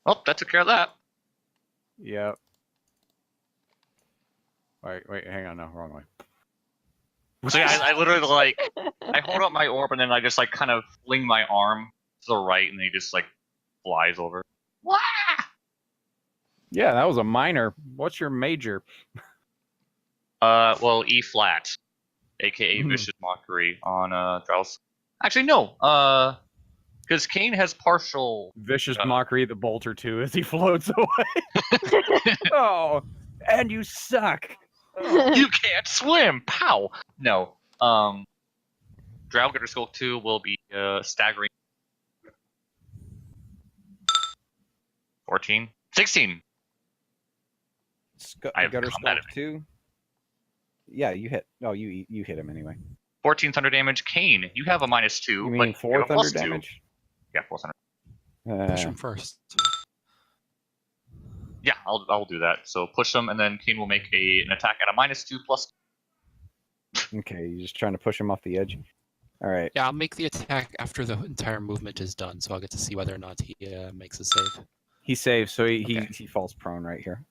Oh, that took care of that. Yep. Wait, hang on, no, wrong way. So yeah, I literally I hold up my orb and then I just kind of fling my arm to the right and he just flies over. Wah! Yeah, that was a minor. What's your major? Well, E flat, aka Vicious Mockery on Drow's. Actually, no. Because Kane has partial. Vicious Mockery, the Bolter 2 as he floats away. Oh, and you suck. You can't swim. Pow. No. Drow Gutter Skulk 2 will be staggering. 14, 16. I have Gutter combat Skulk 2. Yeah, you hit. Oh, you hit him anyway. 14 thunder damage. Kane, you have a -2. You but mean you 4 have a thunder +2. damage? Yeah, 4 thunder. Push him first. Yeah, I'll do that. So push him, and then Kane will make an attack at a -2 plus. Okay, you're just trying to push him off the edge. All right. Yeah, I'll make the attack after the entire movement is done, so I'll get to see whether or not he makes a save. He saves, so Okay. he falls prone right here.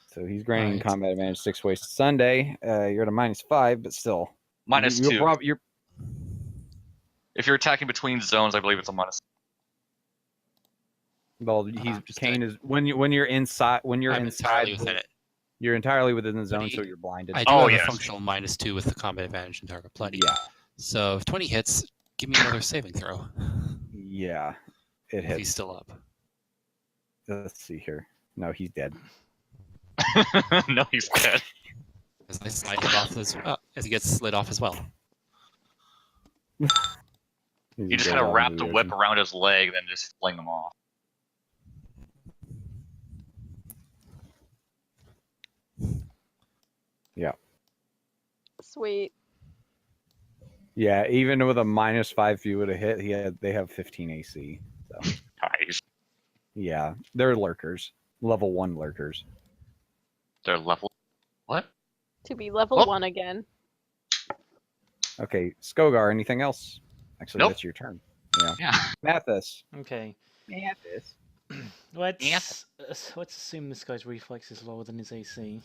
So he's granting Alright. combat advantage 6 ways to Sunday. You're at a -5, but still. -2. You're If you're attacking between zones, I believe it's a -. well. Kane is when you're inside I'm entirely within it. You're entirely within the zone, But so you're blinded. I do Oh, have yes. a functional -2 with the combat advantage and target plenty. Yeah, So if 20 hits, give me another saving throw. yeah, it If he's hits. still up. Let's see here. No, he's dead. No, he's dead. As I slide it off as he gets slid off as well. He You just kind of wrap the whip around his leg, then just fling him off. Sweet. Yeah, even with a -5, if you would have hit, they have 15 AC. So Nice. yeah, they're lurkers, level 1 lurkers. They're level. What? To be level Oh. 1 again. Okay, Skogar, anything else? Actually, Nope. that's your turn. Yeah. Yeah. Mathis. Okay. Mathis. Let's assume this guy's reflex is lower than his AC.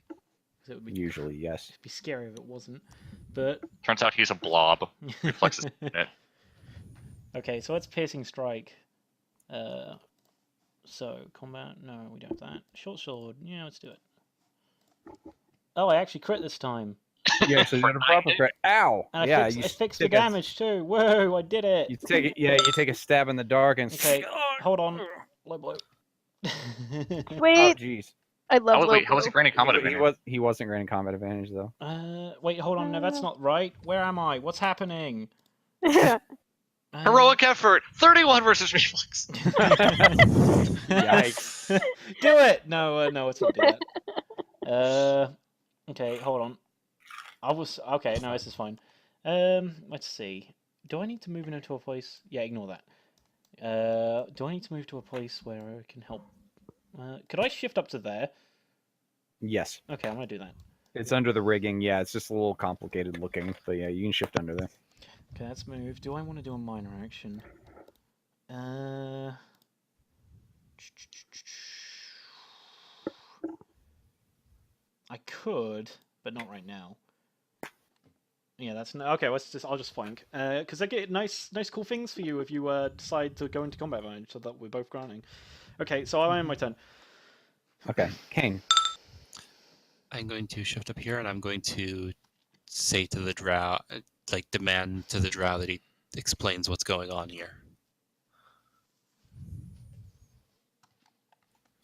'Cause it would be Usually, yes. it'd be scary if it wasn't. But Turns out he's a blob. Reflexes in it. okay, so it's piercing strike. So combat. No, we don't have that. Short sword. Yeah, let's do it. Oh, I actually crit this time. You actually did a proper crit. Ow! And yeah, I you fixed the take a- damage too. Whoa, I did it. You take it. Yeah, you take a stab in the dark and. Okay, hold on. Low blow. Oh, Sweet. jeez. I love low Wait, how was blow. it granting combat He advantage? wasn't granting combat advantage though. Wait, hold on. No, that's not right. Where am I? What's happening? Heroic effort. 31 versus reflex. Yikes. Do it. No, no, let's not do that. Okay, hold on. Okay. No, this is fine. Let's see. Do I need to move into a place? Yeah, ignore that. Do I need to move to a place where I can help? Could I shift up to there? Yes, Okay, I'm gonna do that. it's under the rigging. Yeah, it's just a little complicated looking, but yeah, you can shift under there. Okay, let's move. Do I want to do a minor action? I could, but not right now. Yeah, that's okay. I'll just flank, because I get nice, cool things for you if you decide to go into combat advantage, so that we're both granting. Okay, so I am my turn. Okay, Kane. I'm going to shift up here and I'm going to say to the drow, like demand to the drow that he explains what's going on here.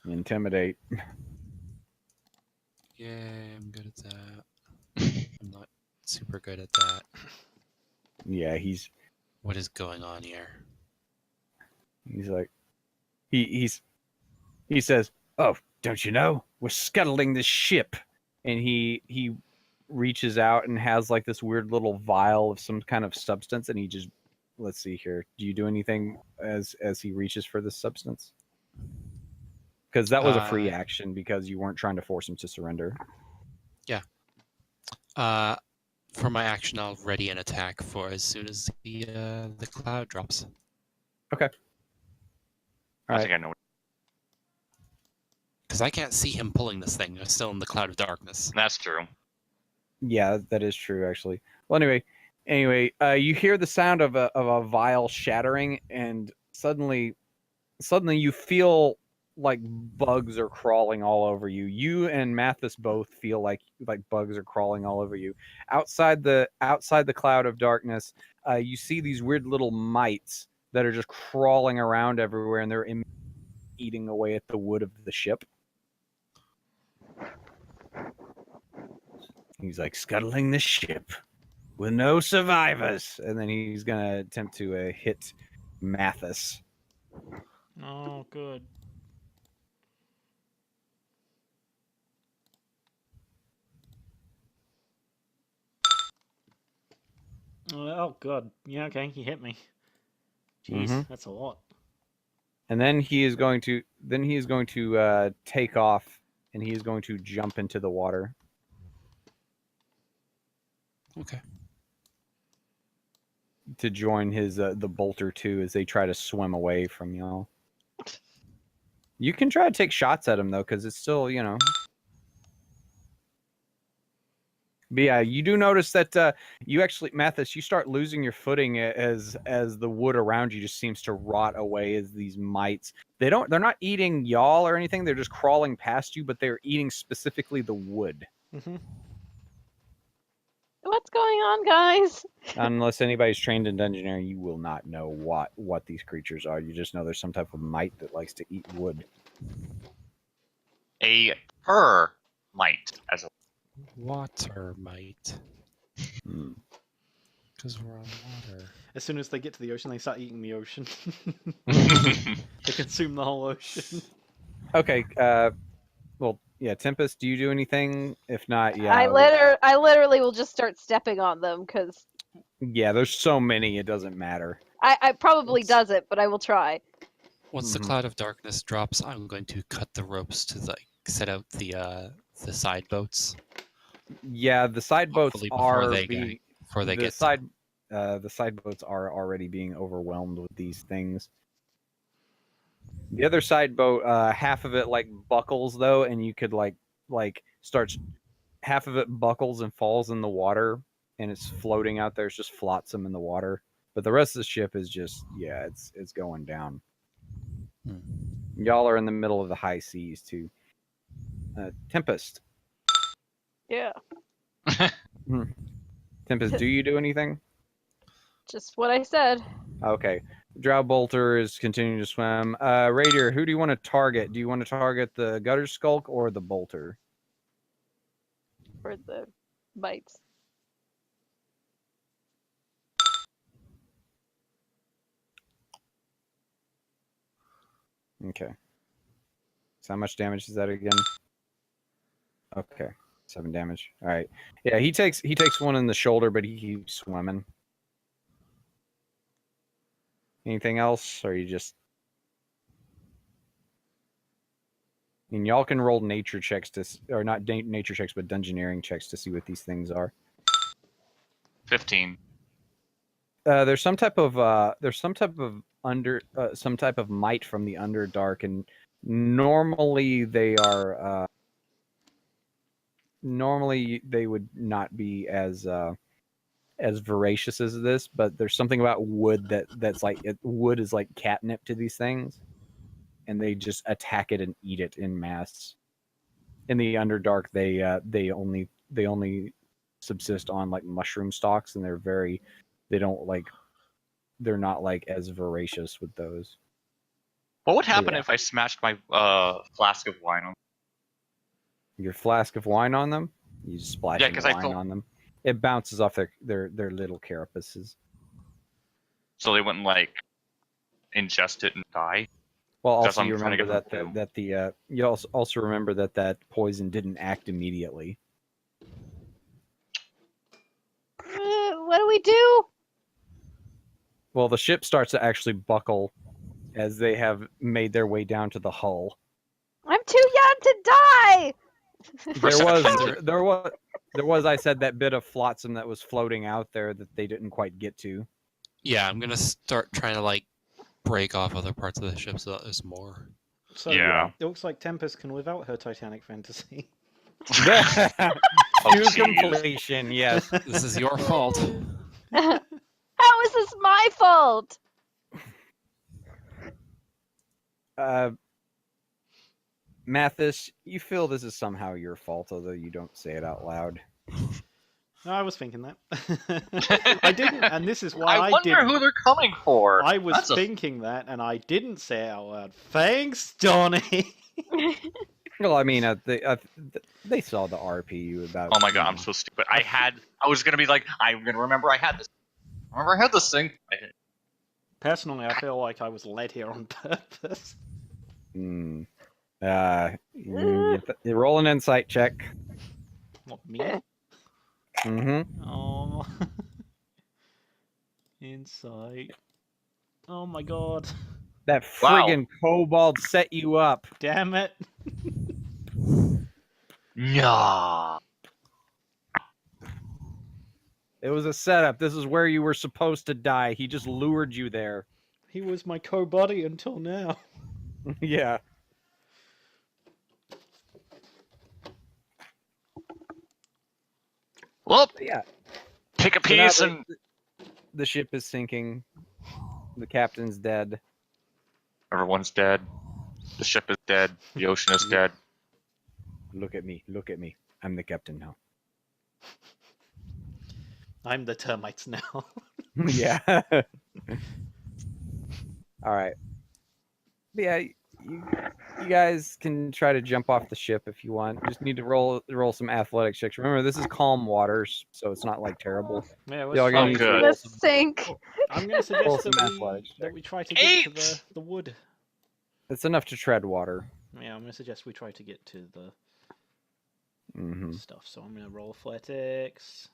Intimidate. Yeah, I'm good at that. I'm not super good at that. Yeah, he's What is going on here? like he says, "Oh, don't you know? We're scuttling this ship." And he reaches out and has like this weird little vial of some kind of substance, and he just, let's see here. Do you do anything as he reaches for this substance? Because that was a free action because you weren't trying to force him to surrender. For my action, I'll ready an attack for as soon as the cloud drops. All I right. think I know. Because I can't see him pulling this thing. I'm still in the cloud of darkness. That's true. Yeah, that is true actually. Well, anyway, you hear the sound of a vial shattering, and suddenly you feel like bugs are crawling all over you. You and Mathis both feel like bugs are crawling all over you. Outside the cloud of darkness, you see these weird little mites that are just crawling around everywhere, and they're eating away at the wood of the ship. He's like scuttling the ship with no survivors, and then he's gonna attempt to hit Mathis. Oh, good. Oh, God. Yeah, okay, he hit me. Jeez, Mhm. that's a lot. And then he is going to take off, and he is going to jump into the water. Okay. To join his the bolter too as they try to swim away from y'all. You can try to take shots at him though, because it's still, you know. But yeah, you do notice that you actually, Mathis, you start losing your footing as the wood around you just seems to rot away as these mites. They're not eating y'all or anything. They're just crawling past you, but they're eating specifically the wood. Mm-hmm. What's going on, guys? Unless anybody's trained in Dungeoneering, you will not know what these creatures are. You just know there's some type of mite that likes to eat wood. A termite, as a Water mite. Hmm. Because we're on water. As soon as they get to the ocean, they start eating the ocean. They consume the whole ocean. Okay. Well, yeah. Tempest, do you do anything? If not, yeah. I literally will just start stepping on them because Yeah. There's so many, it doesn't matter. I probably Oops. does it, but I will try. Once the cloud of darkness drops, I'm going to cut the ropes to like set out the side boats. Yeah, the side boats Hopefully before are they being before they the get side the side boats are already being overwhelmed with these things. The other side boat, half of it like buckles though, and you could like starts half of it buckles and falls in the water, and it's floating out there. It's just flotsam in the water. But the rest of the ship is just it's going down. Hmm. Y'all are in the middle of the high seas too. Tempest. Yeah, Tempest, do you do anything? just what I said. Okay. Drow Bolter is continuing to swim. Raider, who do you want to target? Do you want to target the Gutter Skulk or the Bolter? For the bites. Okay. So how much damage is that again? Okay. 7 damage. All right. Yeah, he takes one in the shoulder, but he keeps swimming. Anything else, or you just? I mean, y'all can roll nature checks or not nature checks, but dungeoneering checks to see what these things are. 15. There's some type of some type of might from the Underdark, and normally they are normally they would not be as voracious as this, but there's something about wood that's like wood is like catnip to these things, and they just attack it and eat it in mass. In the Underdark, they only subsist on like mushroom stalks, and they're not like as voracious with those. What would happen Yeah. if I smashed my flask of wine on? Your flask of wine on them, you just splash Yeah, some 'cause I wine felt- on them. It bounces off their little carapaces. So they wouldn't like ingest it and die? Well, That's also what you I'm trying to remember get that you also remember that poison didn't act immediately. What do we do? Well, the ship starts to actually buckle as they have made their way down to the hull. I'm too young to die. There was I said that bit of flotsam that was floating out there that they didn't quite get to. Yeah, I'm gonna start trying to like break off other parts of the ship so that there's more. So Yeah. it looks like Tempest can live out her Titanic fantasy. To jeez. completion, yes. This is your fault. How is this my fault? Mathis, you feel this is somehow your fault, although you don't say it out loud. No, I was thinking that. I didn't, and this is why I wonder didn't. who they're coming for. I was That's a- thinking that, and I didn't say it out loud. Thanks, Donnie. Well, I mean, they saw the RPU about. Oh my god, I'm so stupid. I was gonna be like, I'm gonna remember I had this. Remember I had this thing. I didn't. Personally, I feel like I was led here on purpose. Mm. You roll an insight check. What, me? Mm-hmm. Oh. Insight. Oh my god. That Wow. friggin' kobold set you up. Damn it. Nah. It was a setup. This is where you were supposed to die. He just lured you there. He was my co-buddy until now. Yeah. Well, Yeah. pick a So now piece and the ship is sinking. The captain's dead. everyone's dead. The ship is dead. The ocean is dead. Look at me. Look at me. I'm the captain now. I'm the termites now. Yeah. All right. Yeah, you guys can try to jump off the ship if you want. Just need to roll some athletic checks. Remember, this is calm waters, so it's not like terrible. Yeah, Y'all let's gonna Oh, need to good. roll Let's some- sink. I'm gonna Roll suggest some that athletics check. we try to get to 8! the wood. It's enough to tread water. Yeah, I'm gonna suggest we try to get to the Mm-hmm. stuff. So I'm gonna roll athletics.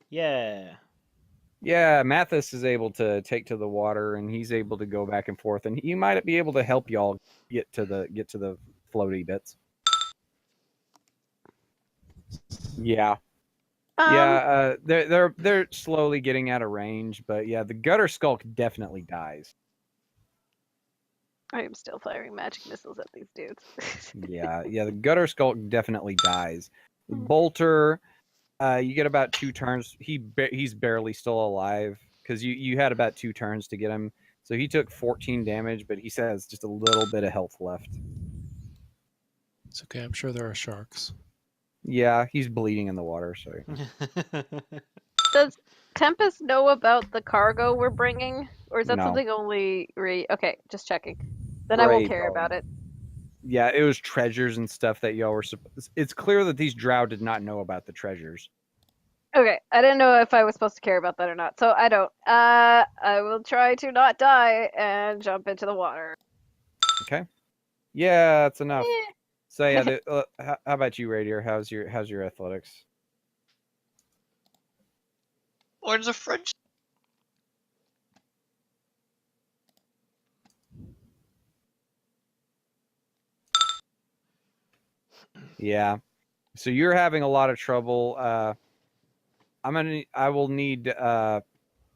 Yeah. Yeah, Mathis is able to take to the water, and he's able to go back and forth, and he might be able to help y'all get to the floaty bits. Yeah, they're slowly getting out of range, but yeah, the gutter skulk definitely dies. I am still firing magic missiles at these dudes. Yeah, the gutter skulk definitely dies. The bolter, you get about 2 turns. He's barely still alive because you had about 2 turns to get him. So he took 14 damage, but he has just a little bit of health left. It's okay. I'm sure there are sharks. Yeah, he's bleeding in the water. So Does Tempest know about the cargo we're bringing, or is that No. something only Okay, just checking. Then I won't Ray care told about him. it. Yeah, it was treasures and stuff that y'all were supposed. It's clear that these drow did not know about the treasures. Okay, I didn't know if I was supposed to care about that or not, so I don't. I will try to not die and jump into the water. Okay. Yeah, that's enough. Eh. So yeah, how about you, Radier? How's your athletics? Words of French. Yeah. So you're having a lot of trouble. I will need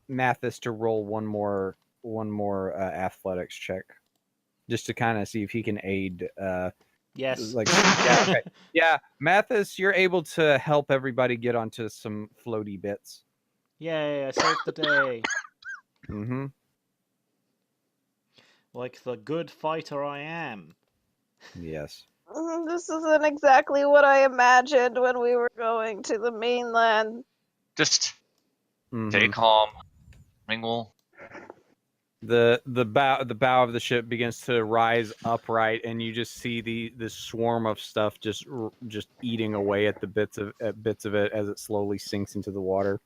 Mathis to roll one more athletics check, just to kind of see if he can aid. Yes. Like yeah, okay. Yeah, Mathis, you're able to help everybody get onto some floaty bits. Yay, I saved the day. Mm-hmm. Like the good fighter I am. Yes. This isn't exactly what I imagined when we were going to the mainland. Just Mhm. stay calm. Mingle. The bow of the ship begins to rise upright, and you just see this swarm of stuff just eating away at the bits of it as it slowly sinks into the water.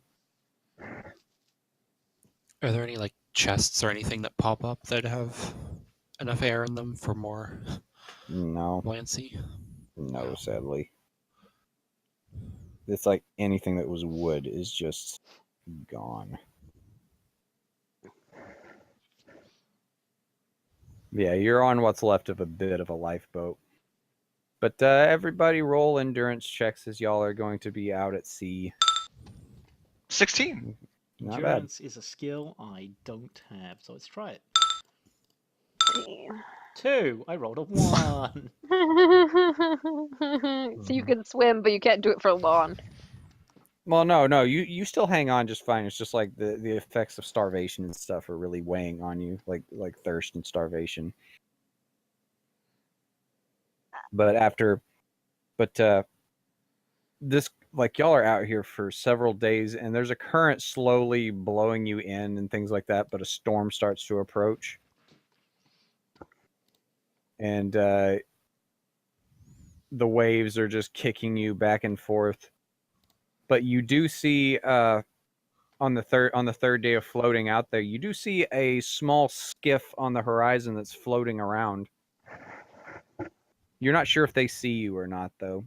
Are there any like chests or anything that pop up that have enough air in them for more No, buoyancy? no, sadly. It's like anything that was wood is just gone. Yeah, you're on what's left of a bit of a lifeboat. But everybody roll endurance checks as y'all are going to be out at sea. 16. Not bad. Endurance is a skill I don't have, so let's try it. 2. I rolled a 1. So you can swim, but you can't do it for long. Well, no, you still hang on just fine. It's just like the effects of starvation and stuff are really weighing on you, like thirst and starvation. But this, like, y'all are out here for several days, and there's a current slowly blowing you in and things like that, but a storm starts to approach. And the waves are just kicking you back and forth. But you do see on the third day of floating out there, you do see a small skiff on the horizon that's floating around. You're not sure if they see you or not though,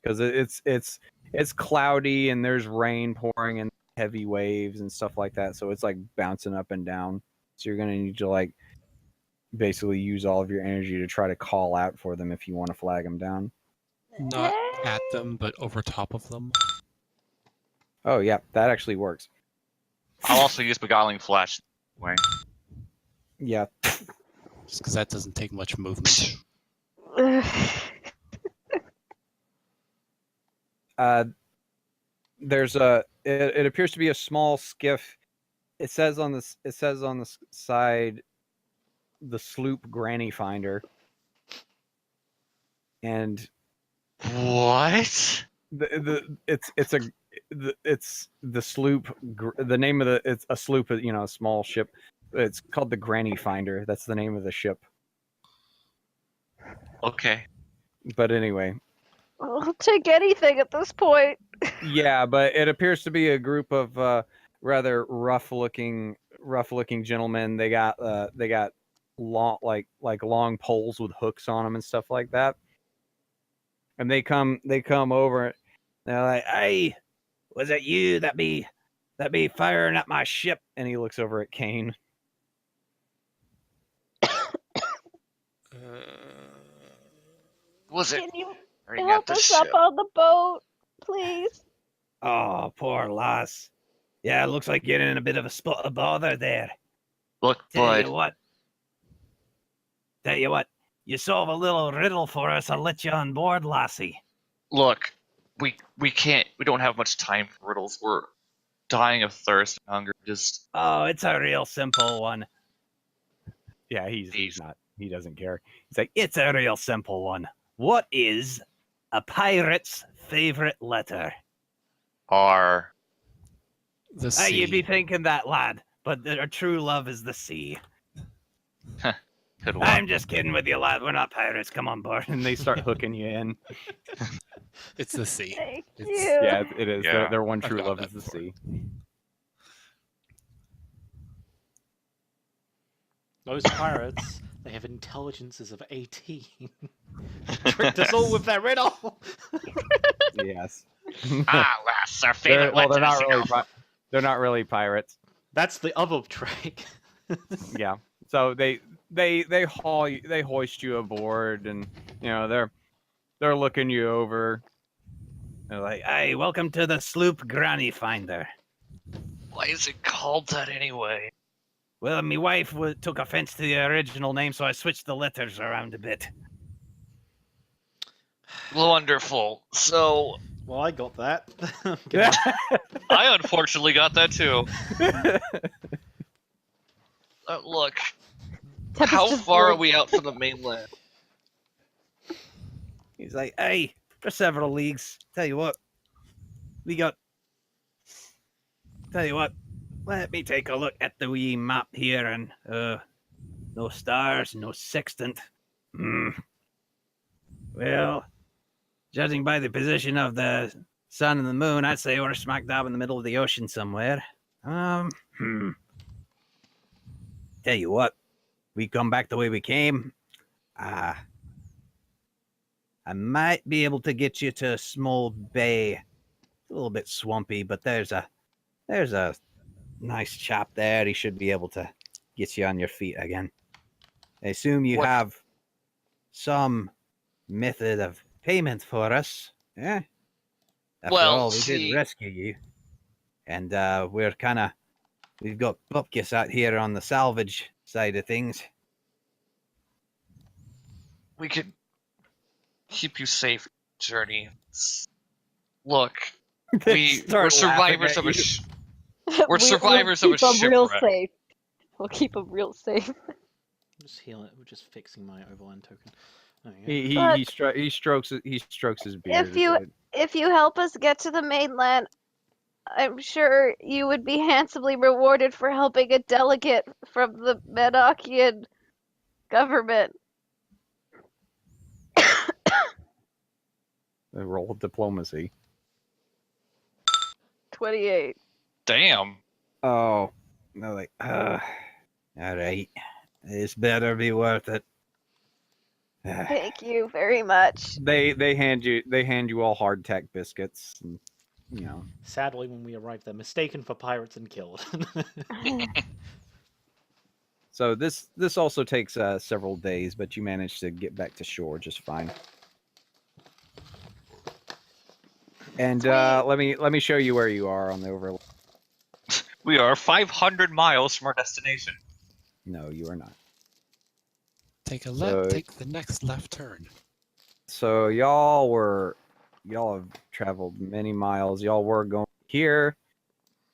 because it's cloudy and there's rain pouring and heavy waves and stuff like that. So it's like bouncing up and down. So you're gonna need to like basically use all of your energy to try to call out for them if you want to flag them down. Not at them, but over top of them. Oh yeah, that actually works. I'll also use Beguiling Flash. Way. Yeah. Just because that doesn't take much movement. There's a. It appears to be a small skiff. It says on the side, the sloop Granny Finder. And What? it's the sloop. The name of it's a sloop. You know, a small ship. It's called the Granny Finder. That's the name of the ship. Okay. But anyway, I'll take anything at this point. yeah. But it appears to be a group of rather rough-looking gentlemen. They got long long poles with hooks on them and stuff like that. And they come over. They're like, "Hey, was it you that be firing at my ship?" And he looks over at Kane. Was it? Can you Bring out help the us ship. up on the boat, please? Oh, poor lass. Yeah, it looks like you're in a bit of a spot of bother there. Look, Tell bud. you what, you solve a little riddle for us, I'll let you on board, lassie. Look, we can't. We don't have much time for riddles. We're dying of thirst and hunger. Just Oh, it's a real simple one. Yeah, he's not. He doesn't care. He's like, it's a real simple one. What is a pirate's favorite letter? are. The sea. You'd be thinking that, lad, but our true love is the sea. Good one. I'm just kidding with you, lad. We're not pirates. Come on board. And they start hooking you in. It's the sea. Thank It's- you. Yeah, it is. Yeah. Their one I've true got love that is the before. sea. Those pirates, they have intelligences of 18. Tricked us all with their riddle. Yes. Lass, our favorite they're not letters, really. They're not really pirates. That's the other trick. Yeah. So they hoist you aboard, and you know they're looking you over. They're like, hey, welcome to the sloop Granny Finder. Why is it called that anyway? Well, my wife took offense to the original name, so I switched the letters around a bit. Wonderful. So, Well, I got that. I unfortunately got that too. Look, Tempest how just far are like- we out from the mainland? He's like, hey, for several leagues. Tell you what, let me take a look at the wee map here, and no stars, no sextant. Well, judging by the position of the sun and the moon, I'd say we're smack dab in the middle of the ocean somewhere. Tell you what, we come back the way we came. I might be able to get you to a small bay. A little bit swampy, but there's a nice chap there. He should be able to get you on your feet again. I assume you What- have some method of payment for us, yeah? After Well, all, we see- did rescue you. And we've got bupkis out here on the salvage side of things. We could keep you safe, Journey. Look, we're survivors of a We're survivors of a keep 'em real shipwreck. safe. We'll keep them real safe. Just heal it. We're just fixing my overland token. There you go. He strokes his beard. If you- If you help us get to the mainland, I'm sure you would be handsomely rewarded for helping a delegate from the Menachian government. Roll diplomacy. 28. Damn. Oh, they're like, all right, this better be worth it. Thank you very much. They hand you all hardtack biscuits, and you know. Sadly, when we arrived, they're mistaken for pirates and killed. So this also takes several days, but you manage to get back to shore just fine. And let me show you where you are on the overlay. We are 500 miles from our destination. No, you are not. Take a So- take the next left turn. So y'all have traveled many miles. Y'all were going here.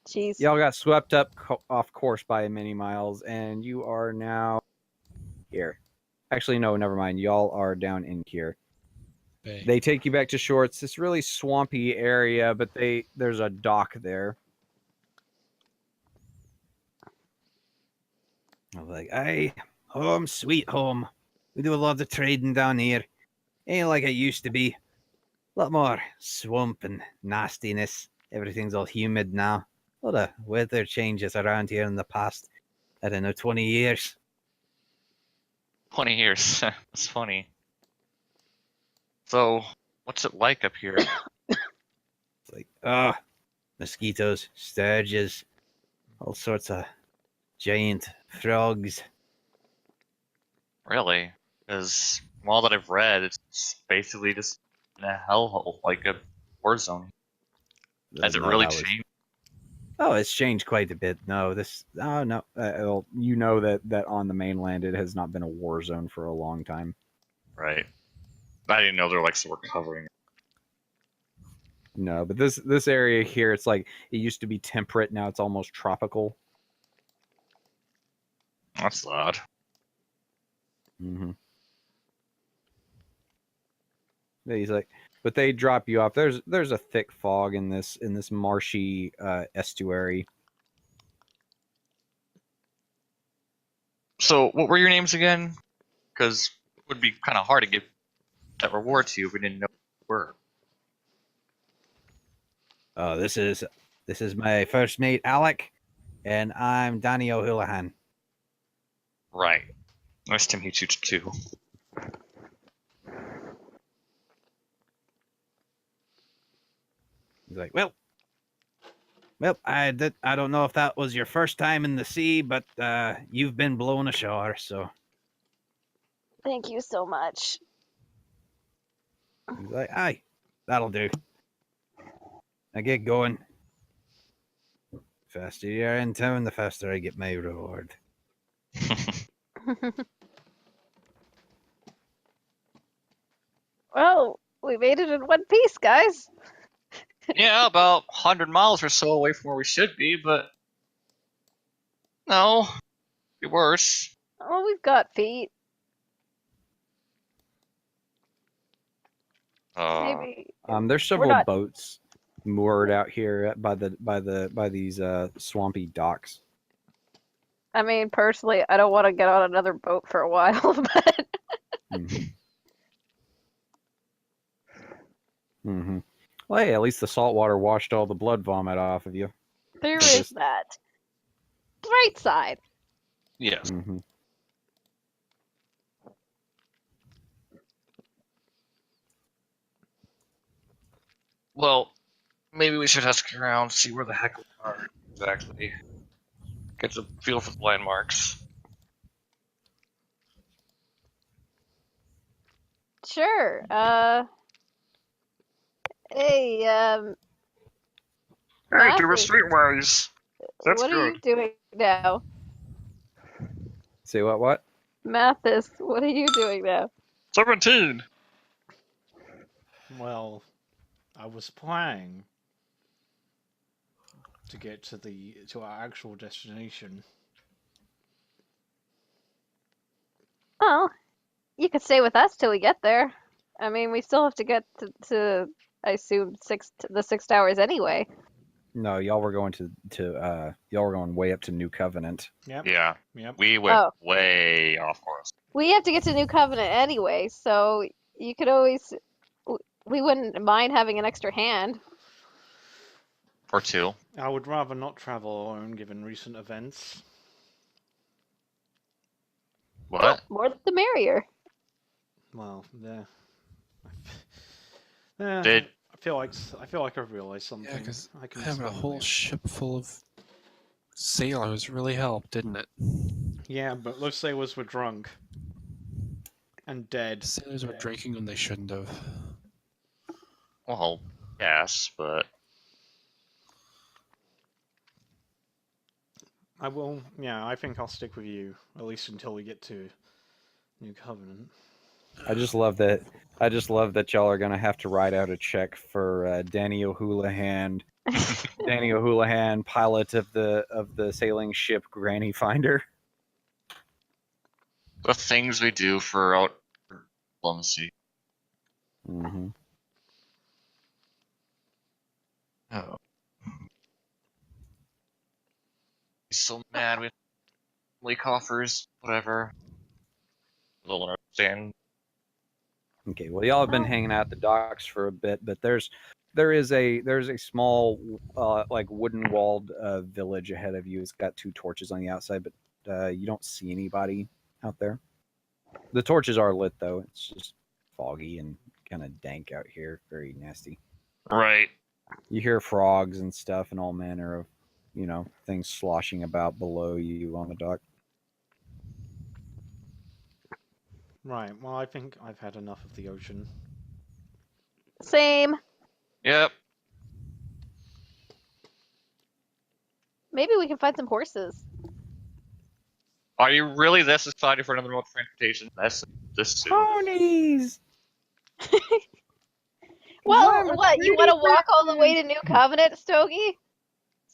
Jeez. Y'all got swept up off course by many miles, and you are now here. Actually, no, never mind. Y'all are down in here. Bay. They take you back to shore. It's this really swampy area, but there's a dock there. I'm like, aye, home, sweet home. We do a lot of trading down here. Ain't like it used to be. A lot more swamp and nastiness. Everything's all humid now. A lot of weather changes around here in the past, I don't know, 20 years. 20 years. That's funny. So, what's it like up here? It's like, mosquitoes, sturges, all sorts of giant frogs. Really? Because from all that I've read, it's basically just a hellhole, like a war zone. Has it No, really that was- changed? Oh, it's changed quite a bit. No, no. Well, you know that on the mainland it has not been a war zone for a long time. Right. I didn't know they were like still recovering. No, but this area here, it's like it used to be temperate. Now it's almost tropical. That's odd. Mm-hmm. He's like, but they drop you off. There's a thick fog in this marshy estuary. So, what were your names again? Because it would be kind of hard to give that reward to you if we didn't know who you were. Oh, this is my first mate, Alec, and I'm Danny O'Houlihan. Right. Nice to meet you too. He's like, well, I don't know if that was your first time in the sea, but you've been blown ashore, so Thank you so much. he's like, aye, that'll do. I get going. Faster you're in town, the faster I get my reward. Well, we made it in one piece, guys. Yeah, about 100 miles or so away from where we should be, but no, be worse. Oh, we've got feet. Maybe. There's several not- boats moored out here by these swampy docks. I mean, personally, I don't want to get on another boat for a while, but Mm-hmm. Mm-hmm. Well, hey, at least the salt water washed all the blood vomit off of you. there Just- is that. Bright side. Yes. Mm-hmm. Well, maybe we should ask around, see where the heck we are exactly. Get a feel for the landmarks. Sure. Hey, Hey, do a Matthew, streetwise. That's what are you good. doing now? Say what? Mathis, what are you doing now? 17. Well, I was planning to get to our actual destination. Oh, you could stay with us till we get there. I mean, we still have to get to I assume the 6 hours anyway. No, y'all were going y'all were going way up to New Covenant. Yep. Yeah, Yep. we went Oh. way off course. We have to get to New Covenant anyway, so you could always we wouldn't mind having an extra hand. Or two. I would rather not travel alone given recent events. What? More the merrier. Well, there. Yeah, Did- I feel like I've realized something. Yeah, because I can having a spend whole my- ship full of sailors really helped, didn't it? Yeah, but those sailors were drunk and dead. Sailors were drinking when they shouldn't have. Well, yes, but I will. Yeah, I think I'll stick with you at least until we get to New Covenant. I just love that. I just love that y'all are gonna have to write out a check for Danny O'Houlihan. Danny O'Houlihan, pilot of the sailing ship Granny Finder. the things we do for diplomacy. Mm-hmm. Oh. He's so mad with leak offers, whatever. They'll understand. Okay, well, y'all have been hanging out at the docks for a bit, but there's a small like wooden walled village ahead of you. It's got 2 torches on the outside, but you don't see anybody out there. The torches are lit though. It's just foggy and kind of dank out here. Very nasty. Right. You hear frogs and stuff and all manner of, things sloshing about below you on the dock. Right. Well, I think I've had enough of the ocean. Same. Yep. Maybe we can find some horses. Are you really this excited for another mode of transportation? That's this soon. Ponies. Well, what? You want to walk all the way to New Covenant, Stogie?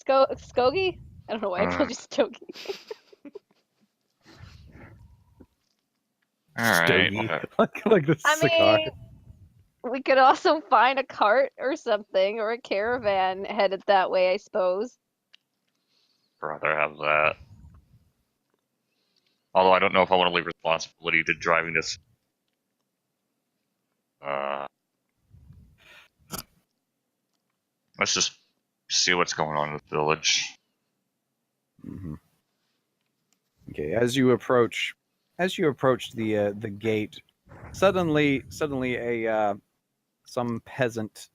Skogie? I don't know why I called you Stogie. Alright. Stogie. whatever. like the I cigar. mean, we could also find a cart or something, or a caravan headed that way, I suppose. I'd rather have that. Although I don't know if I want to leave responsibility to driving this. Let's just see what's going on in the village. Mm-hmm. Okay, as you approach the gate, suddenly a some peasant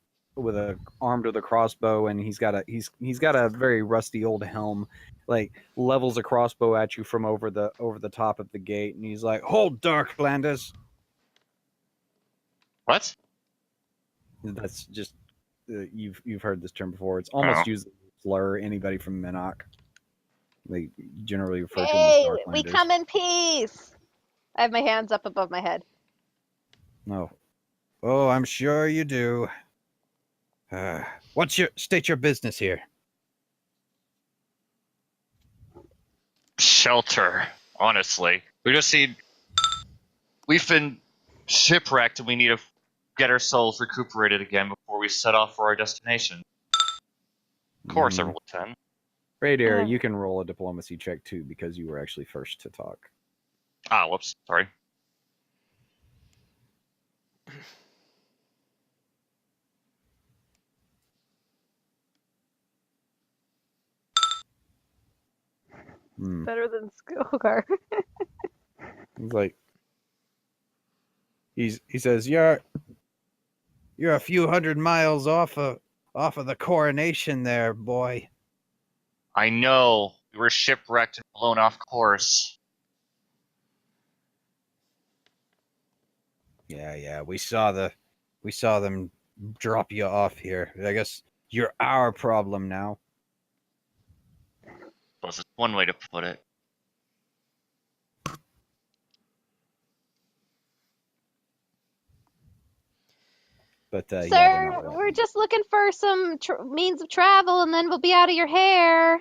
armed with a crossbow, and he's got a very rusty old helm, like levels a crossbow at you from over the top of the gate, and he's like, "Hold, Darklanders!" What? That's just you've heard this term before. It's almost used to slur anybody from Minnock. They generally refer to them as Hey, Darklanders. we come in peace! I have my hands up above my head. No. Oh, I'm sure you do. State your business here? Shelter, honestly. We've been shipwrecked and we need to get ourselves recuperated again before we set off for our destination. Of course, I rolled a 10. Radier, you can roll a diplomacy check too because you were actually first to talk. Ah, whoops, sorry. Better than Skogar. He's like, he says, you're a few hundred miles off of the coronation there, boy. I know. We were shipwrecked and blown off course. Yeah, we saw them drop you off here. I guess you're our problem now. That's one way to put it. But yeah, Sir, we're just looking for some means of travel, and then we'll be out of your hair.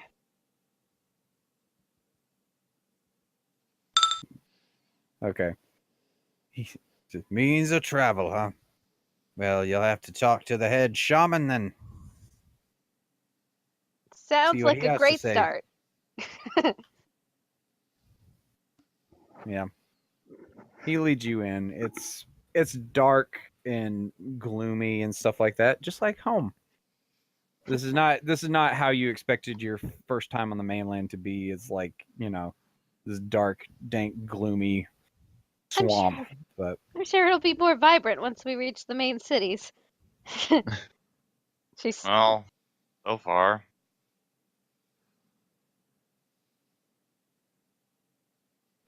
okay. Means of travel, huh? Well, you'll have to talk to the head shaman then. Sounds See what like he a has to great say. start. Yeah. He leads you in. It's dark and gloomy and stuff like that, just like home. This is not how you expected your first time on the mainland to be. It's like, this dark, dank, gloomy I'm swamp. sure. But I'm sure it'll be more vibrant once we reach the main cities. She's Well, so far.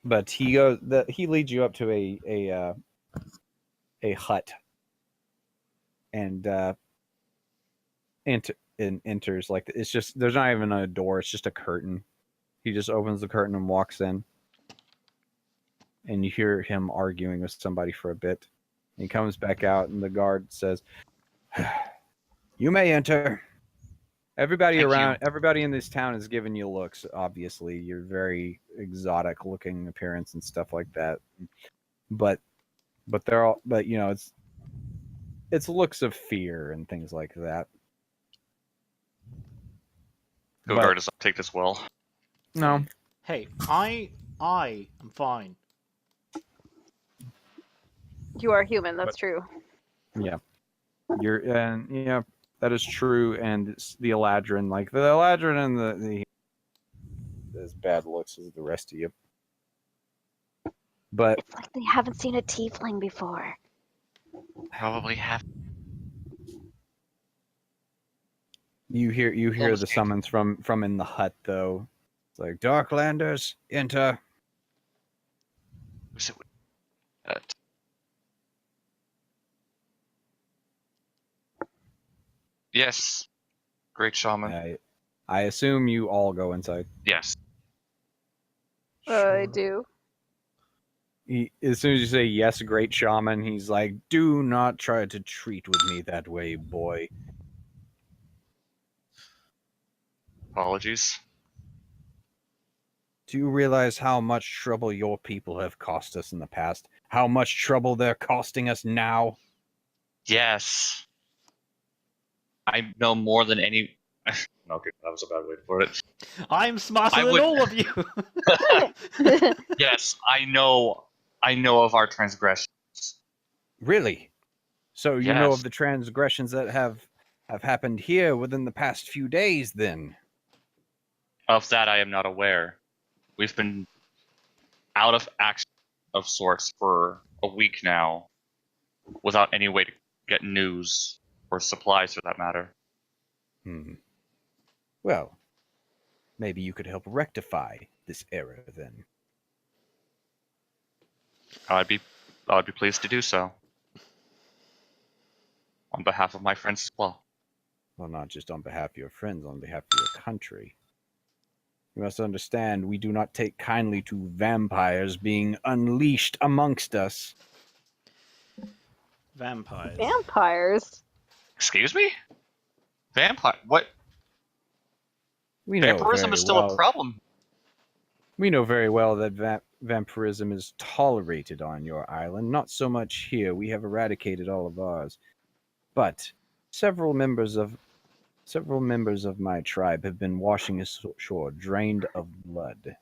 but he leads you up to a hut and enters. Like, it's just, there's not even a door, it's just a curtain. He just opens the curtain and walks in, and you hear him arguing with somebody for a bit. He comes back out, and the guard says, "You may enter." Everybody Thank around, you. everybody in this town is giving you looks. Obviously, you're very exotic looking appearance and stuff like that. But they're all, but it's looks of fear and things like that. Hilgard But- does not take this well. No, Hey, I am fine. you are human. That's true. yeah, that is true. And it's the Eladrin, like the Eladrin and the as bad looks as the rest of you. But It's like they haven't seen a tiefling before. Probably have. you hear Almost the can't. summons from in the hut though. It's like, Darklanders, enter. Who's it with? Yes. Great shaman. I assume you all go inside. Yes. I do. As soon as you say yes, great shaman, he's like, do not try to treat with me that way, boy. Apologies. Do you realize how much trouble your people have cost us in the past? How much trouble they're costing us now? Yes. I know more than any. Okay, that was a bad way to put it. I'm smarter I than would- all of you. Yes, I know of our transgressions. Really? So you know Yes. of the transgressions that have happened here within the past few days, then? Of that, I am not aware. We've been out of action of sorts for a week now, without any way to get news or supplies, for that matter. Well, maybe you could help rectify this error then. I'd be pleased to do so. On behalf of my friends as well. Well, not just on behalf of your friends, on behalf of your country. You must understand, we do not take kindly to vampires being unleashed amongst us. Vampires. Vampires? Excuse me? Vampire? What? We know Vampirism very is still well, a problem. We know very well that vampirism is tolerated on your island. Not so much here. We have eradicated all of ours. But several members of my tribe have been washing ashore, drained of blood.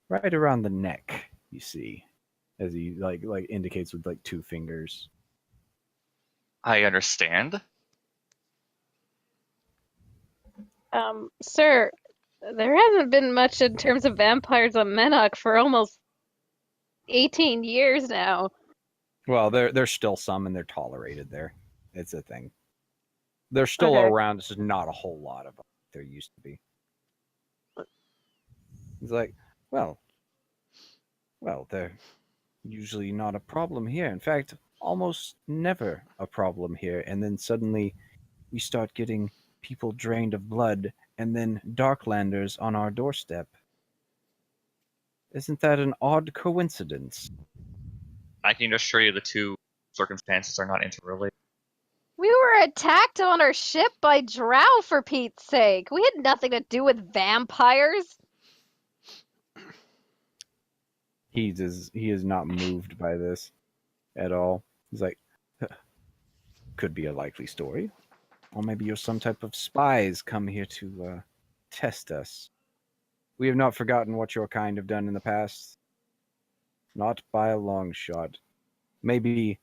Right around the neck, you see, as he like indicates with like two fingers. I understand. Sir, there hasn't been much in terms of vampires on Menok for almost 18 years now. Well, there's still some, and they're tolerated there. It's a thing. They're still Okay. around. It's just not a whole lot of them. There used to be. It's like, well, they're usually not a problem here. In fact, almost never a problem here. And then suddenly, we start getting people drained of blood, and then Darklanders on our doorstep. Isn't that an odd coincidence? I can assure you the two circumstances are not interrelated. We were attacked on our ship by drow, for Pete's sake. We had nothing to do with vampires. He is not moved by this at all. He's like, could be a likely story. Or maybe you're some type of spies come here to test us. We have not forgotten what your kind have done in the past. Not by a long shot. Maybe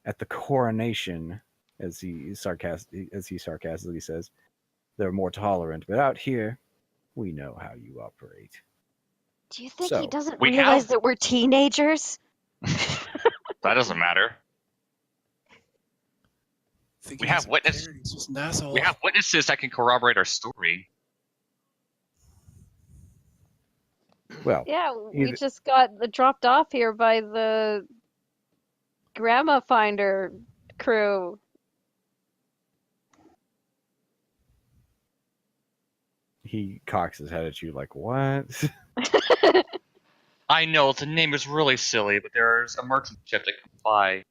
at the coronation, as he sarcastically says, they're more tolerant. But out here, we know how you operate. Do you think So, he doesn't we realize have- that we're teenagers? That doesn't matter. Think We he have doesn't witness- care, He's just an asshole. We have witnesses that can corroborate our story. Well, Yeah, we Either- just got dropped off here by the grandma finder crew. he cocks his head at you like, what? I know the name is really silly, but there's a merchant ship that comes by,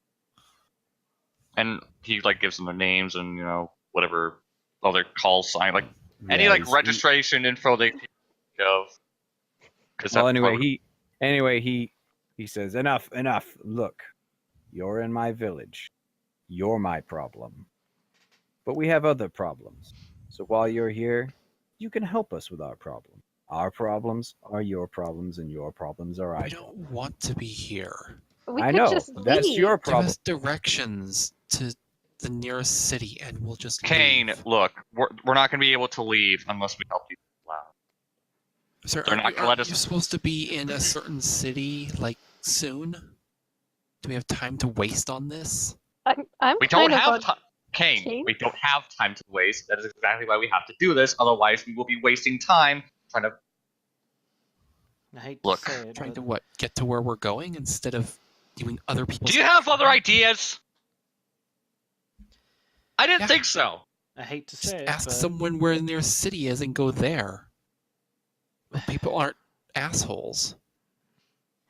and he like gives them their names and whatever other call sign, like any Yeah, like he's- registration info they think of. Well, anyway, he says, enough. Look, you're in my village. You're my problem. But we have other problems. So while you're here, you can help us with our problem. Our problems are your problems, and your problems are I our don't want to be here. We I could know. just That's leave. your Give problem. us directions to the nearest city, and we'll just Kane, leave. look, we're not going to be able to leave unless we help you out. Sir, they're not gonna let us- You're supposed to be in a certain city like soon. Do we have time to waste on this? I'm We kind don't of have on. time. Kane, Kane? we don't have time to waste. That is exactly why we have to do this. Otherwise, we will be wasting time trying to. I hate Look, to say it, Trying but to what? Get to where we're going instead of doing other people's. Do you have other ideas? I didn't Yeah. think so. I hate to Just say it, ask but someone where the nearest city is and go there. Well, people aren't assholes.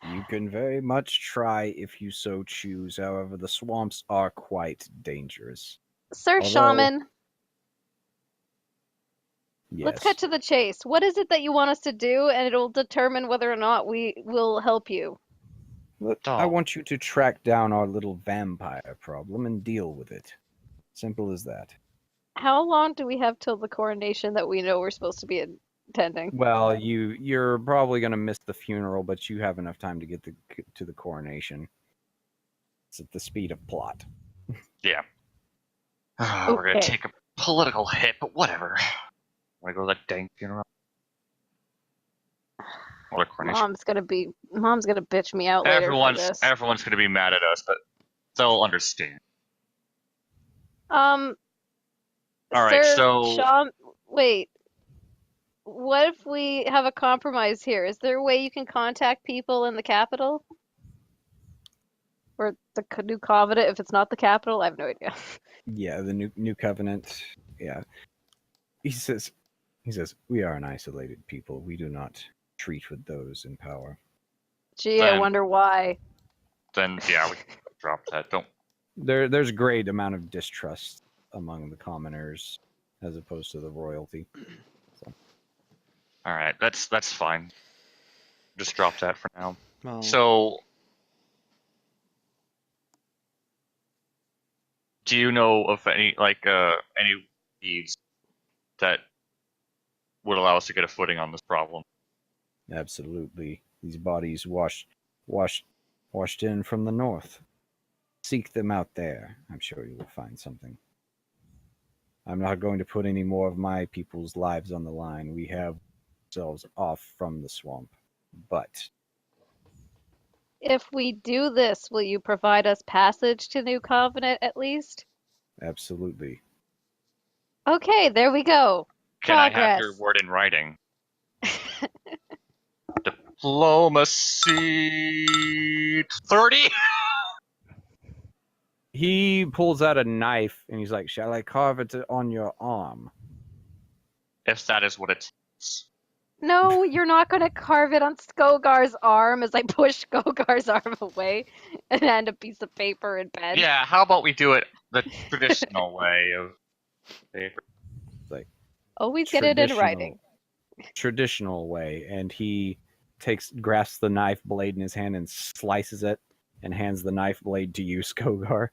You can very much try if you so choose. However, the swamps are quite dangerous. Sir Although- Shaman, Yes. let's cut to the chase. What is it that you want us to do, and it'll determine whether or not we will help you. Look, I Oh. want you to track down our little vampire problem and deal with it. Simple as that. How long do we have till the coronation that we know we're supposed to be attending? Well, you're probably gonna miss the funeral, but you have enough time to get to the coronation. It's at the speed of plot. Yeah. We're gonna Okay. take a political hit, but whatever. Wanna go to that dang funeral? Or the coronation? Mom's gonna bitch me out later for this. Everyone's gonna be mad at us, but they'll understand. All right, Sir so wait. What if we have a compromise here? Is there a way you can contact people in the capital? Or the New Covenant, if it's not the capital? I have no idea. Yeah, the new covenant. Yeah. He says we are an isolated people. We do not treat with those in power. Gee, I Then- wonder why. then yeah, we can drop that. Don't. There's a great amount of distrust among the commoners as opposed to the royalty. All right, that's fine. Just drop that for now. well, So, do you know of any any deeds that would allow us to get a footing on this problem? Absolutely. These bodies washed in from the north. Seek them out there. I'm sure you will find something. I'm not going to put any more of my people's lives on the line. We have ourselves off from the swamp. But If we do this, will you provide us passage to New Covenant at least? absolutely. Okay, there we go. Can I have your Progress. word in writing? Diplomacy 30. He pulls out a knife and he's like, "Shall I carve it on your arm?" If that is what it is. No, you're not going to carve it on Skogar's arm as I push Skogar's arm away and hand a piece of paper in pen. Yeah, how about we do it the traditional way of paper? Always get it in writing. Traditional way, and he grasps the knife blade in his hand and slices it and hands the knife blade to you, Skogar.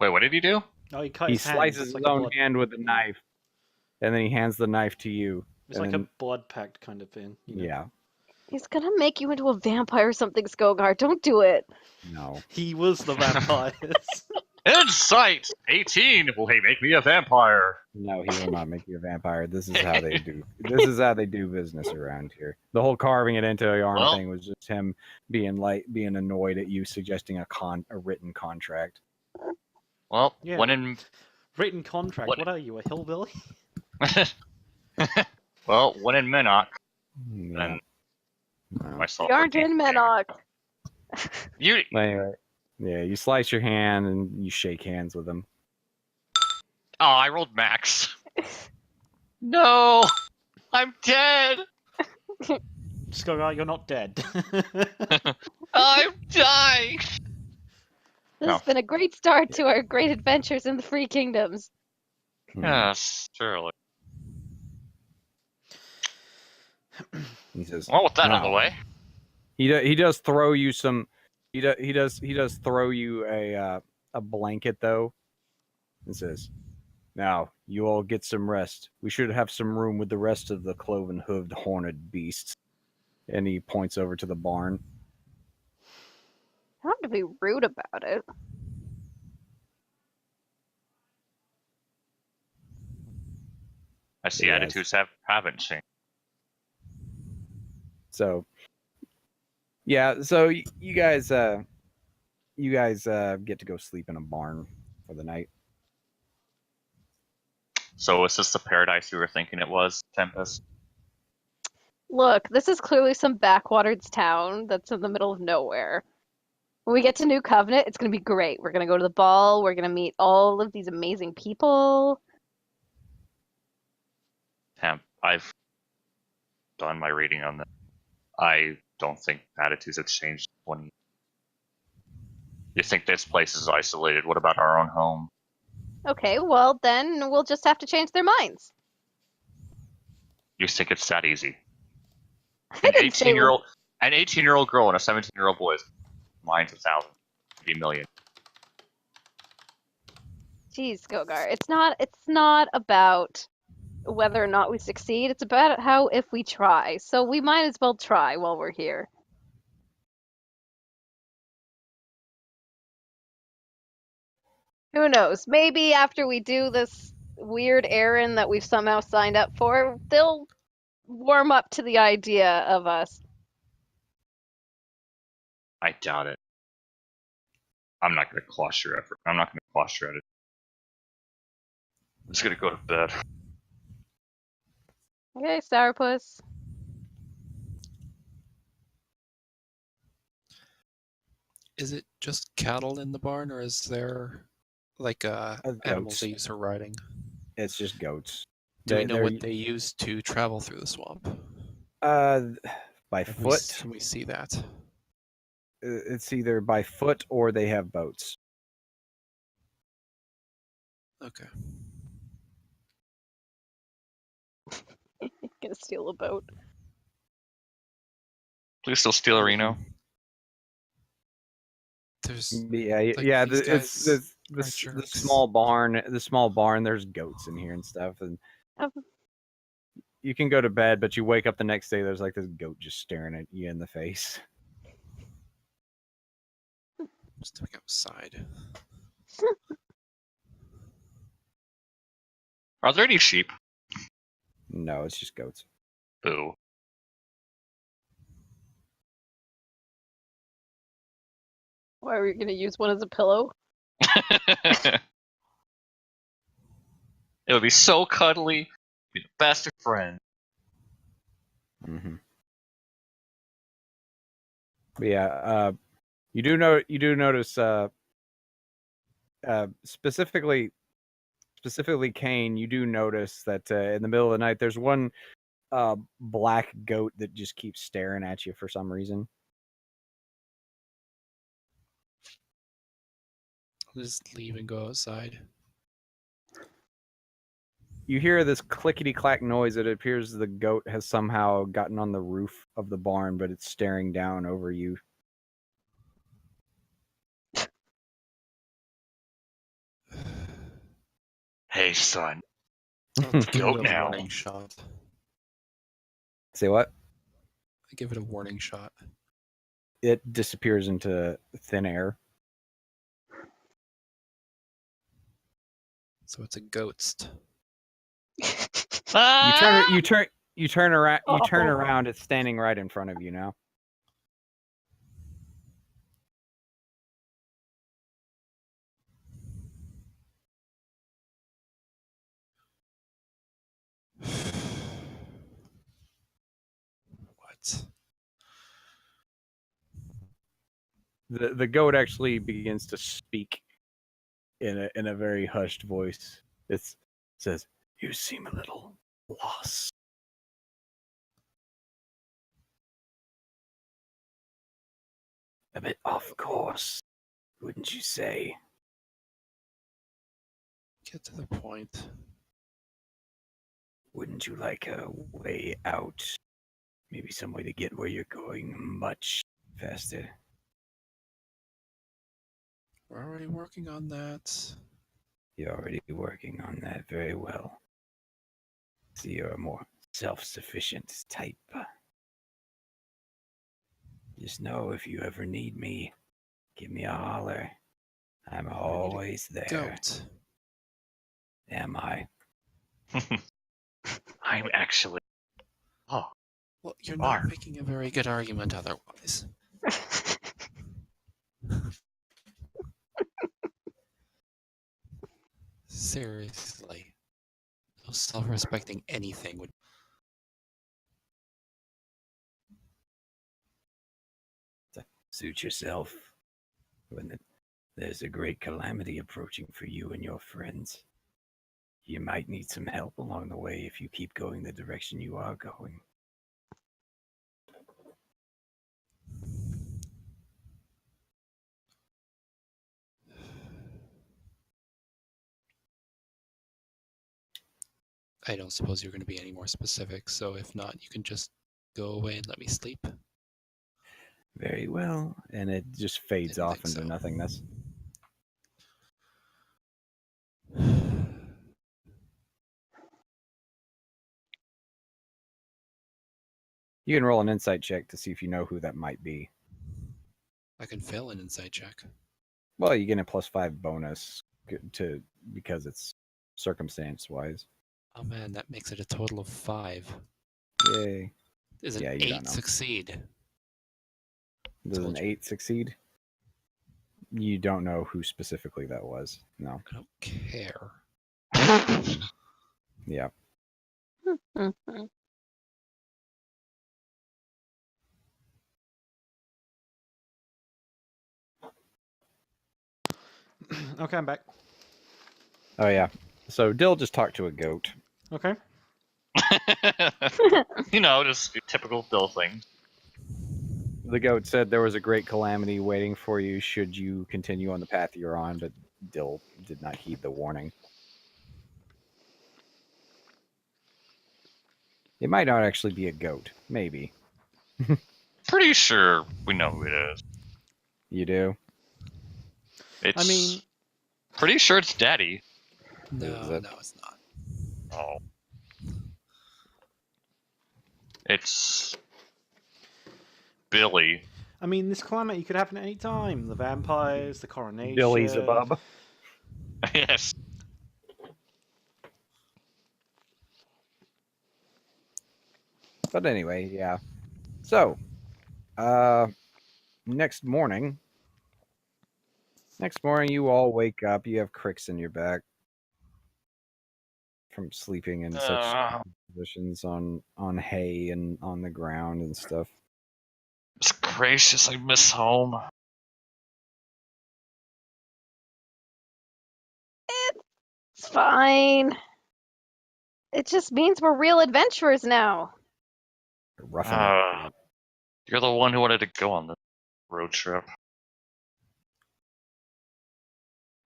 Wait, what did he do? oh, he cut He his hand. slices It's his like a own blood, hand with the knife, and then he hands the knife to you. It's and like then- a blood pact kind of thing. You know? Yeah. He's gonna make you into a vampire or something, Skogar. Don't do it. No. He was the vampires. Insight 18. Will he make me a vampire? No, he will not make you a vampire. This is how they do. This is how they do business around here. The whole carving it into a arm Well- thing was just him being annoyed at you suggesting a written contract. Well, Yeah. when in Written contract. What- What are you, a hillbilly? when in Minnock, Yeah. then No. myself. We aren't would be- in Menok. You Anyway, yeah, you slice your hand and you shake hands with him. Oh, I rolled max. No! I'm dead! Skogar, you're not dead. I'm dying! This No. has been a great start to our great adventures in the Free Kingdoms. Yes, surely. He says, Well, with that out of the Wow. way. he does throw you some. He does throw you a blanket though, and says, "Now you all get some rest. We should have some room with the rest of the cloven-hooved, horned beasts." And he points over to the barn. I don't have to be rude about it. I see Yes. attitudes haven't changed. So, yeah. So you guys get to go sleep in a barn for the night. So is this the paradise you were thinking it was, Tempest? Look, this is clearly some backwaters town that's in the middle of nowhere. When we get to New Covenant, it's going to be great. We're going to go to the ball. We're going to meet all of these amazing people. Temp, I've done my reading on that. I don't think attitudes have changed 20. You think this place is isolated? What about our own home? Okay, well, then we'll just have to change their minds. You think it's that easy? I An didn't say 18-year-old girl and a 17-year-old boy. Mine's 1,000, maybe a million. Jeez, Gogar, it's not about whether or not we succeed. It's about how if we try. So we might as well try while we're here. Who knows? Maybe after we do this weird errand that we've somehow signed up for, they'll warm up to the idea of us. I doubt it. I'm not going to quash your effort. I'm not going to quash your attitude. I'm just going to go to bed. Okay, Sourpuss. Is it just cattle in the barn, or is there like animals goats. they use for riding? It's just goats. Do we know They're- what they use to travel through the swamp? By Can we foot. Can we see that? It's either by foot or they have boats. Okay. Gonna steal a boat. Please still steal a Reno. There's Yeah, Like, yeah. these It's guys the are the jerks. small barn. The small barn. There's goats in here and stuff, and Oh. you can go to bed, but you wake up the next day. There's like this goat just staring at you in the face. stepping outside. Are there any sheep? No, it's just goats. Boo. Why are we gonna use one as a pillow? It would be so cuddly. Be the best of friends. Mm-hmm. But yeah, you do notice specifically Kane, you do notice that in the middle of the night there's one black goat that just keeps staring at you for some reason. I'll just leave and go outside. You hear this clickety clack noise. It appears the goat has somehow gotten on the roof of the barn, but it's staring down over you. Hey, son. I'll give it Goat a now. warning shot. Say what? I give it a warning shot. It disappears into thin air. So it's a ghost. Ah! You turn around. You turn Oh. around. It's standing right in front of you now. What? The goat actually begins to speak in a very hushed voice. It says, "You seem a little lost." A bit off course, wouldn't you say? Get to the point. Wouldn't you like a way out? Maybe some way to get where you're going much faster. We're already working on that. You're already working on that very well. So you're a more self-sufficient type. Just know if you ever need me, give me a holler. I'm always there. Goat. Am I? I'm actually. Oh. Well, you're Are. not making a very good argument otherwise. Seriously. No self-respecting anything would. Suit yourself. When there's a great calamity approaching for you and your friends, you might need some help along the way if you keep going the direction you are going. I don't suppose you're going to be any more specific, so if not, you can just go away and let me sleep. Very well, and it just fades Didn't off think into so. nothingness. You can roll an insight check to see if you know who that might be. I can fail an insight check. Well, you get a +5 bonus to because it's circumstance wise. Oh man, that makes it a total of 5. Yay! Does an Yeah, you don't 8 know. succeed? Does Told an you. 8 succeed? You don't know who specifically that was. No. I don't care. Yeah. Okay, I'm back. Oh yeah. So Dill just talked to a goat. Okay. You know, just your typical Bill thing. The goat said there was a great calamity waiting for you should you continue on the path you're on, but Dill did not heed the warning. It might not actually be a goat. Maybe. Pretty sure we know who it is. You do? It's. I mean, pretty sure it's Daddy. No, it? no, it's not. Oh. It's Billy. I mean, this calamity could happen at any time. The vampires, the coronation. Billy's a bub. Yes. But anyway, yeah. So, next morning, you all wake up. You have cricks in your back from sleeping in such positions on hay and on the ground and stuff. It's gracious, I miss home. It's fine. It just means we're real adventurers now. You're roughing it. You're the one who wanted to go on the road trip.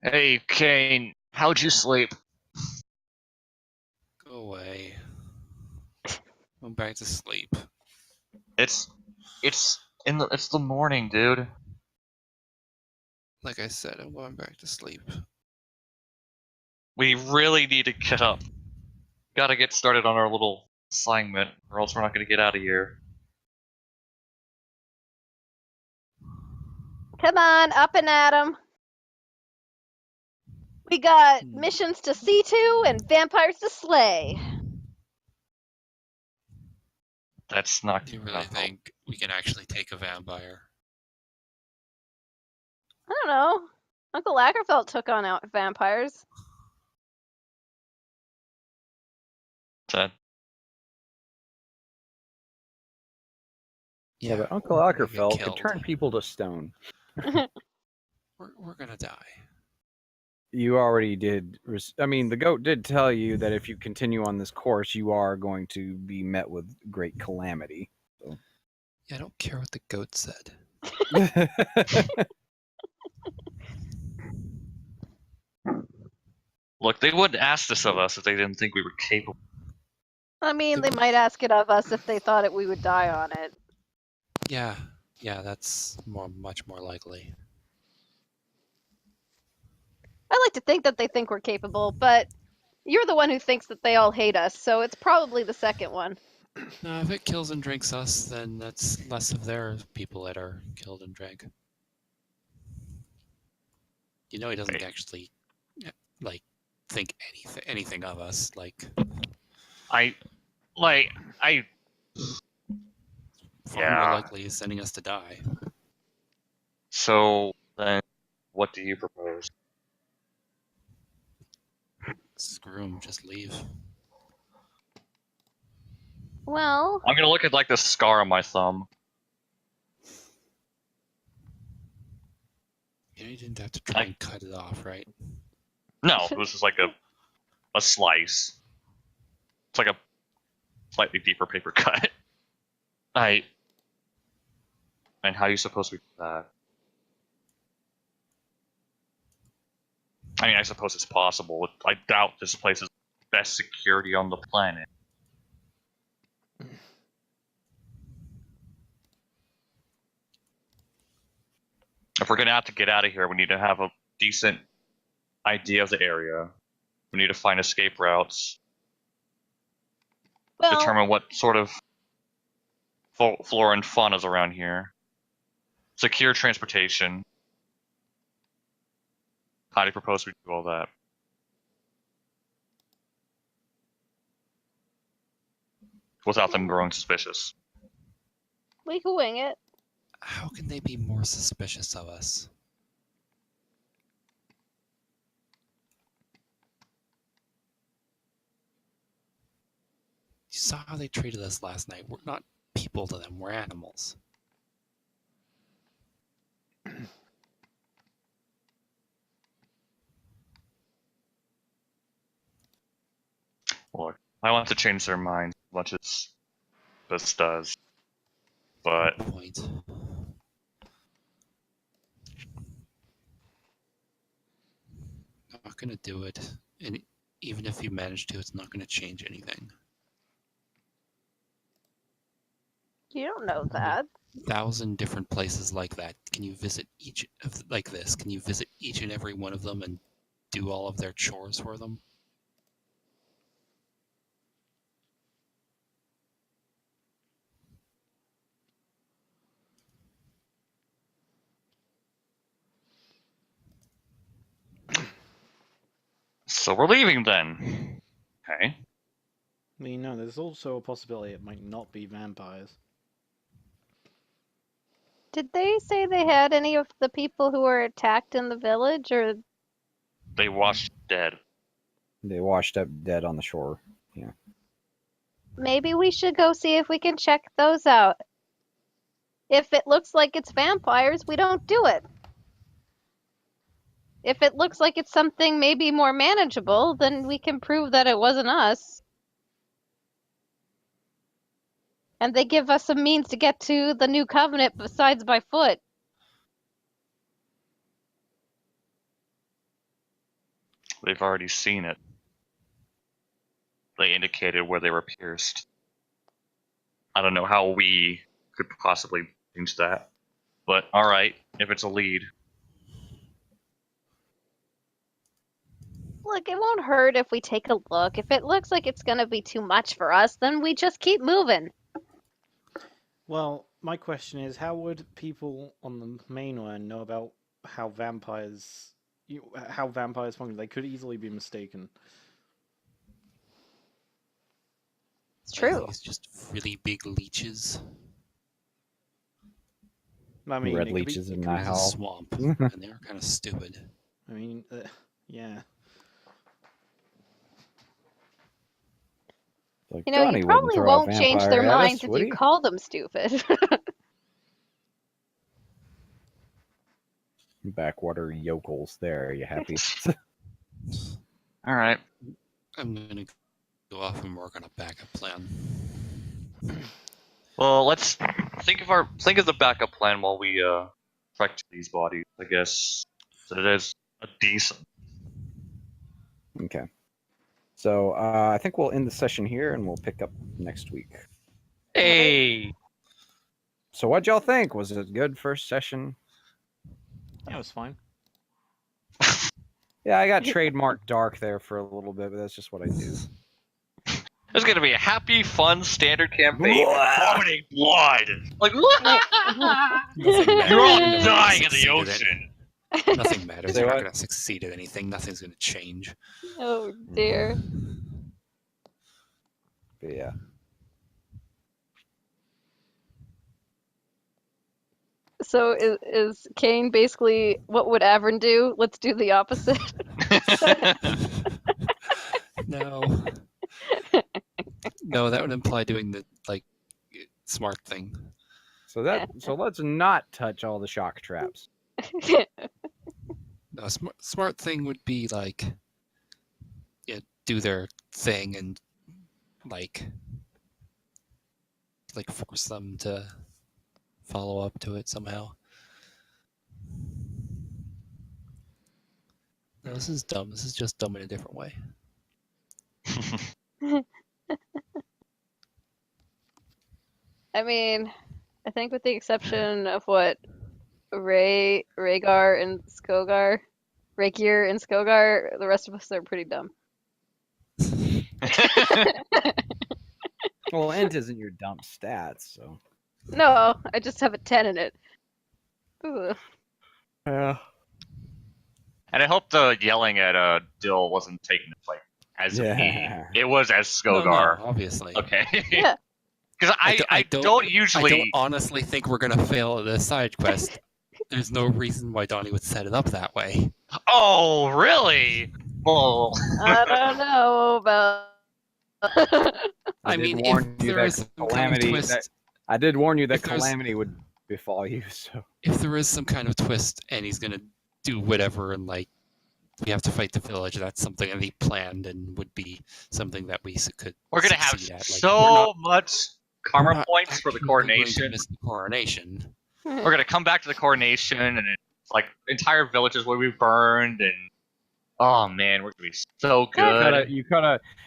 Hey, Kane, how'd you sleep? Go away. Go back to sleep. It's the morning, dude. Like I said, I'm going back to sleep. We really need to get up. Gotta get started on our little assignment, or else we're not gonna get out of here. Come on, up and at 'em. We got missions to see to and vampires to slay. That's not. Do you really think we can actually take a vampire? I don't know. Uncle Lagerfeld took on out vampires. That Yeah, but Uncle we're gonna get Lagerfeld could killed. turn people to stone. We're gonna die. You already did. I mean, the goat did tell you that if you continue on this course, you are going to be met with great calamity. Yeah, I don't care what the goat said. look, they wouldn't ask this of us if they didn't think we were capable. I mean, they might ask it of us if they thought we would die on it. Yeah, that's much more likely. I like to think that they think we're capable, but you're the one who thinks that they all hate us, so it's probably the second one. No, if it kills and drinks us, then that's less of their people that are killed and drank. You know, he doesn't actually like think anything of us. I far Yeah. more likely is sending us to die. So then, what do you propose? Screw 'em, just leave. Well, I'm gonna look at like the scar on my thumb. You didn't have to try and cut it off, right? No, it was just like a slice. It's like a slightly deeper paper cut. And how are you supposed to do that? I mean, I suppose it's possible. I doubt this place is best security on the planet. If we're gonna have to get out of here, we need to have a decent idea of the area. We need to find escape routes. well, Determine what sort of flora and fauna is around here. Secure transportation. How do you propose we do all that? Without them growing suspicious. we can wing it. How can they be more suspicious of us? You saw how they treated us last night. We're not people to them, we're animals. Look, I want to change their minds as much as this does. But Point. Not gonna do it. And even if you manage to, it's not gonna change anything. You don't know that. 1,000 different places like that. Can you visit each of like this? Can you visit each and every one of them and do all of their chores for them? so we're leaving then. Okay. I mean, no, there's also a possibility it might not be vampires. Did they say they had any of the people who were attacked in the village, or They washed dead. They washed up dead on the shore. Yeah. maybe we should go see if we can check those out? If it looks like it's vampires, we don't do it. If it looks like it's something maybe more manageable, then we can prove that it wasn't us. And they give us a means to get to the new covenant besides by foot. They've already seen it. They indicated where they were pierced. I don't know how we could possibly change that. But alright, if it's a lead. Look, it won't hurt if we take a look. If it looks like it's gonna be too much for us, then we just keep moving. Well, my question is, how would people on the mainland know about how vampires function? They could easily be mistaken. It's I true. think it's just really big leeches. I mean, Red it could be- leeches it in could my be- It's a house. swamp, and they are kind of stupid. I mean, yeah. Like, You know, Johnny you wouldn't probably throw a won't change vampire their at us, minds if would you he? call them stupid. Backwater yokels. There, you happy? All right. I'm gonna go off and work on a backup plan. Well, let's think of the backup plan while we trek to these bodies. I guess so. It is a decent. Okay. So I think we'll end the session here, and we'll pick up next week. Hey. So what'd y'all think? Was it a good first session? Yeah, it was fine. Yeah, I got trademark dark there for a little bit, but that's just what I do. It's gonna be a happy, fun, standard campaign. Vomiting blood. Like what? Nothing matters. You're all You're not dying in the succeed at ocean. Nothing matters. Say You're not what? gonna succeed at anything. Nothing's gonna change. Oh dear. But yeah. So is Kane basically what would Avern do? Let's do the opposite. No. No, that would imply doing the smart thing. So let's not touch all the shock traps. No, smart thing would be do their thing and force them to follow up to it somehow. No, this is dumb. This is just dumb in a different way. I mean, I think with the exception of what Rhaegar and Skogar, the rest of us are pretty dumb. Well, int isn't your dump stats, so. No, I just have a 10 in it. Ugh. Yeah. And I hope the yelling at Dill wasn't taken as Yeah. me. It was as Skogar. No, obviously. Okay. Yeah. Because I don't usually. I don't honestly think we're gonna fail at this side quest. There's no reason why Donnie would set it up that way. Oh, really? Well. I don't know about. I did mean, warn if you there that is some kind of calamity. twist, I did warn you that if there's- calamity would befall you. So if there is some kind of twist, and he's gonna do whatever, and we have to fight the village, that's something that he planned and would be something that we could. We're gonna have succeed at. so much we're karma not points for the actually going to coronation. miss the coronation. We're gonna come back to the coronation, and it's like entire villages will be burned, and oh man, we're gonna be so good.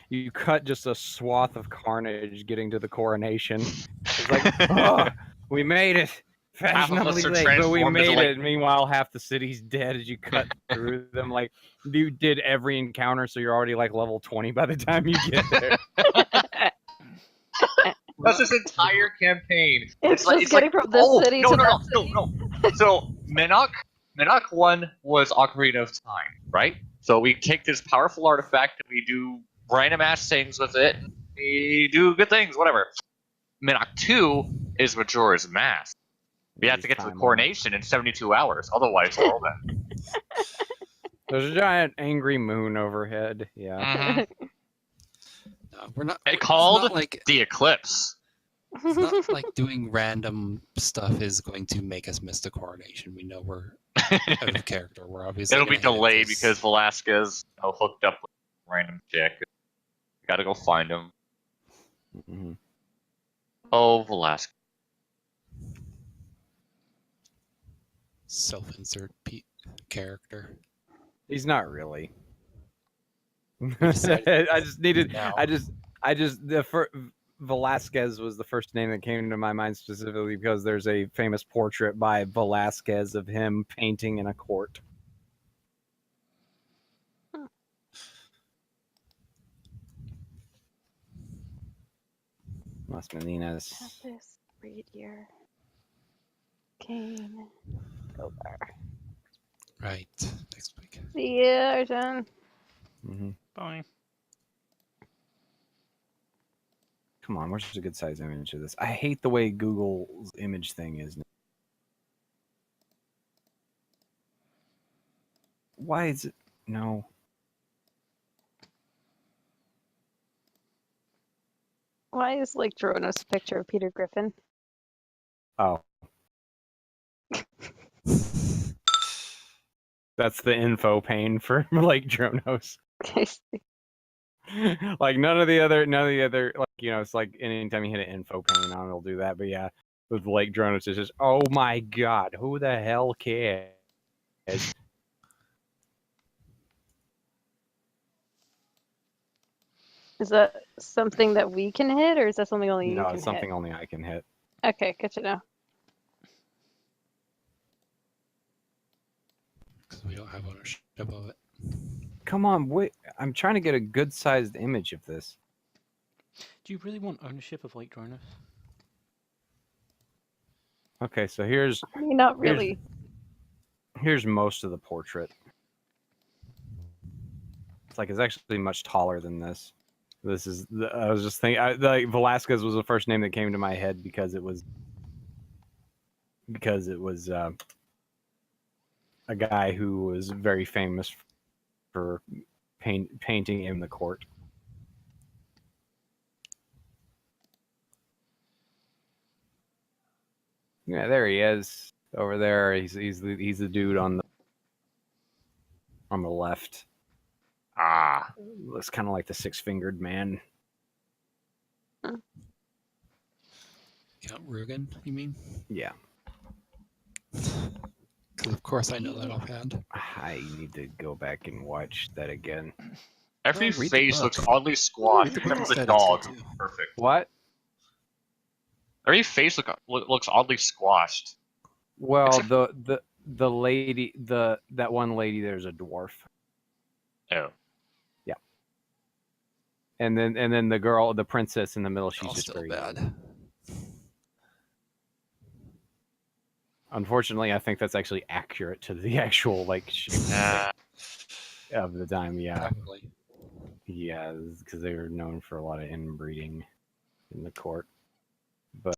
You cut just a swath of carnage getting to the coronation. It's like, oh, we made it. Half of us Fashionably are late, but we transformed into, made it. Meanwhile, half the city's dead as you cut through them. Like, you did every encounter, so you're already level 20 by the time you get there. That's this entire campaign. It's just getting from this city no, to no, that no, no, no. So Minnock 1 was Ocarina of Time, right? So we take this powerful artifact and we do random ass things with it. We do good things, whatever. Minnock 2 is Majora's Mask. We have to get to the coronation in 72 hours, otherwise we're all dead. There's a giant angry moon overhead. Yeah. Mhm. No, we're not. It it's called not like the Eclipse. it's not like doing random stuff is going to make us miss the coronation. We know we're out of character. We're obviously It'll be gonna hit delayed this- because Velasquez hooked up with a random chick. Gotta go find him. Mhm. Oh, Velasquez. self-insert character. He's not really. decided I just needed. now. Velasquez was the first name that came to my mind specifically because there's a famous portrait by Velasquez of him painting in a court. Las Meninas. This read here. Kane. Gobar. Right. Next week. See you, Arjun. Mm-hmm. Bye. Come on, where's a good size image of this? I hate the way Google's image thing is. Why is it? No. Why is Lake Dronos a picture of Peter Griffin? Oh. That's the info pane for Lake Dronos. Okay. Like none of the other, like, you know, it's like anytime you hit an info pane on, it'll do that. But yeah, with Lake Dronos, it's just, oh my god, who the hell cares? Is that something that we can hit, or is that something only you No, can it's something only I can hit. hit? Okay, good to know. Because we don't have ownership of it. Come on, wait! I'm trying to get a good sized image of this. Do you really want ownership of Lake Dronos? Okay, so here's I mean, not really. here's most of the portrait. It's like it's actually much taller than this. This is I was just thinking like Velasquez was the first name that came to my head because it was a guy who was very famous for painting in the court. Yeah, there he is over there. He's the dude on the left. Looks kind of like the six-fingered man. Count Rugen, you mean? Yeah. Because of course I know that offhand. I need to go back and watch that again. Every Well, read the face book. looks oddly squashed, Read the book except for the instead, dog. it's good too. Perfect. What? Every face looks oddly squashed. Well, Except- the lady, that one lady, there's a dwarf. Oh. And then the girl, the princess in the middle, she's All just still very bad. Unfortunately, I think that's actually accurate to the actual like shape of the time. Yeah, Probably. yeah, because they were known for a lot of inbreeding in the court.